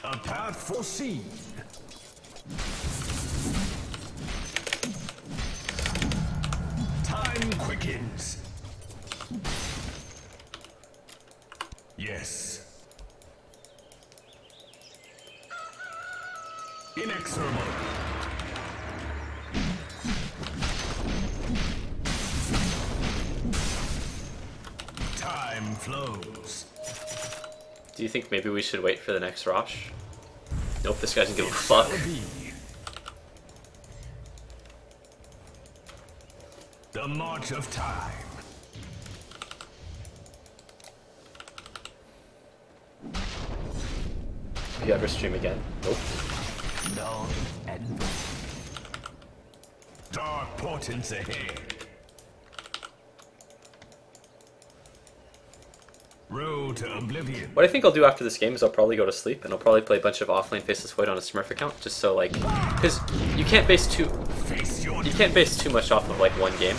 A path foreseen. Time quickens. Yes. Inexorable. Time flows. Do you think maybe we should wait for the next Rosh? Nope, this guy doesn't give a fuck. The march of time. You ever stream again? Nope. No and dark portents ahead. Road to oblivion. What I think I'll do after this game is I'll probably go to sleep and I'll probably play a bunch of offlane Faceless Void on a Smurf account, just so like, because you can't base too much off of like one game.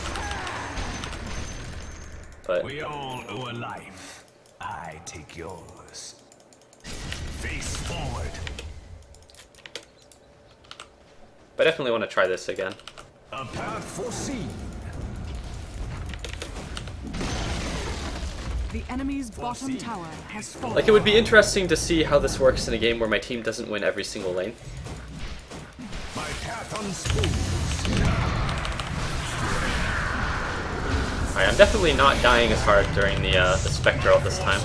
But we all owe a life. I take yours. Face forward. I definitely want to try this again. A path foreseen. The enemy's bottom tower has fallen. Like, it would be interesting to see how this works in a game where my team doesn't win every single lane. My path unspooled. Alright, I'm definitely not dying as hard during the Spectre ult this time.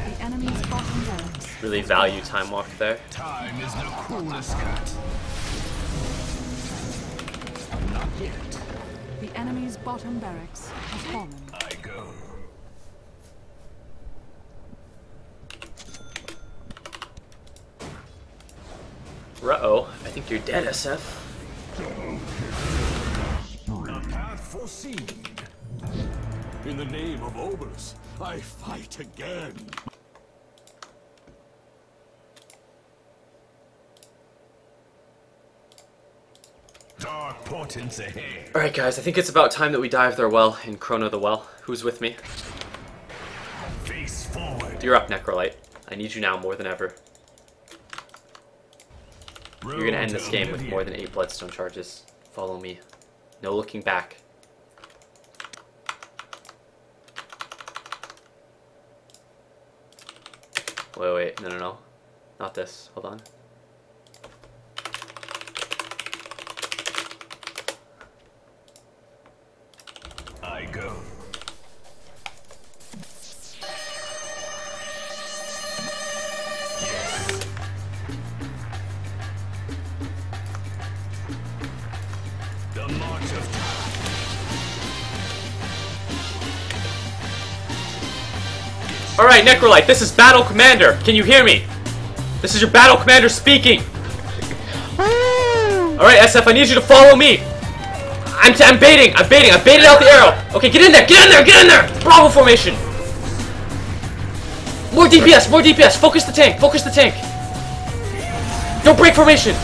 The enemy's bottom barracks. Really value Time Walk there. Time is the coolest cut. Not yet. The enemy's bottom barracks has fallen. I go. Uh-oh, I think you're dead, SF. A path foreseen. In the name of Obelus, I fight again. Dark portents ahead. Alright guys, I think it's about time that we dive their well in Chrono the Well. Who's with me? Face forward. You're up, Necrolite. I need you now more than ever. You're gonna end this game with more than 8 Bloodstone charges. Follow me. No looking back. Wait, no. Not this. Hold on. I go. Yes. The march of time. Alright, Necrolite, this is Battle Commander. Can you hear me? This is your Battle Commander speaking. Alright, SF, I need you to follow me. I'm baiting. I baited out the arrow. Okay, get in there. Bravo formation. More DPS. Focus the tank. Don't break formation.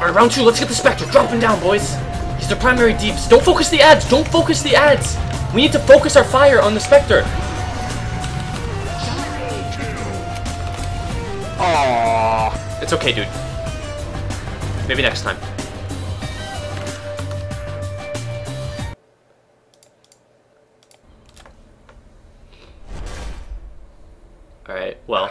Alright, round 2, let's get the Spectre. Drop him down, boys. He's the primary deeps. Don't focus the ads. Don't focus the ads. We need to focus our fire on the Spectre. Aww. It's okay, dude. Maybe next time. Alright, well.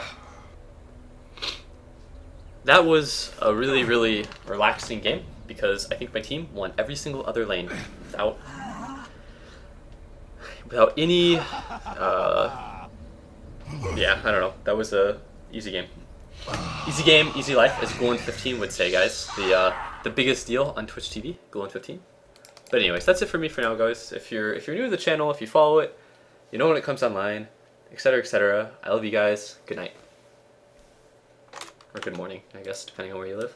That was a really, really relaxing game because I think my team won every single other lane without any, yeah, I don't know. That was a easy game. Easy game, easy life, as Golden15 would say, guys. The biggest deal on Twitch TV, Golden15. But anyways, that's it for me for now, guys. If you're new to the channel, if you follow it, you know when it comes online, etc., etc. I love you guys. Good night. Or good morning, I guess, depending on where you live.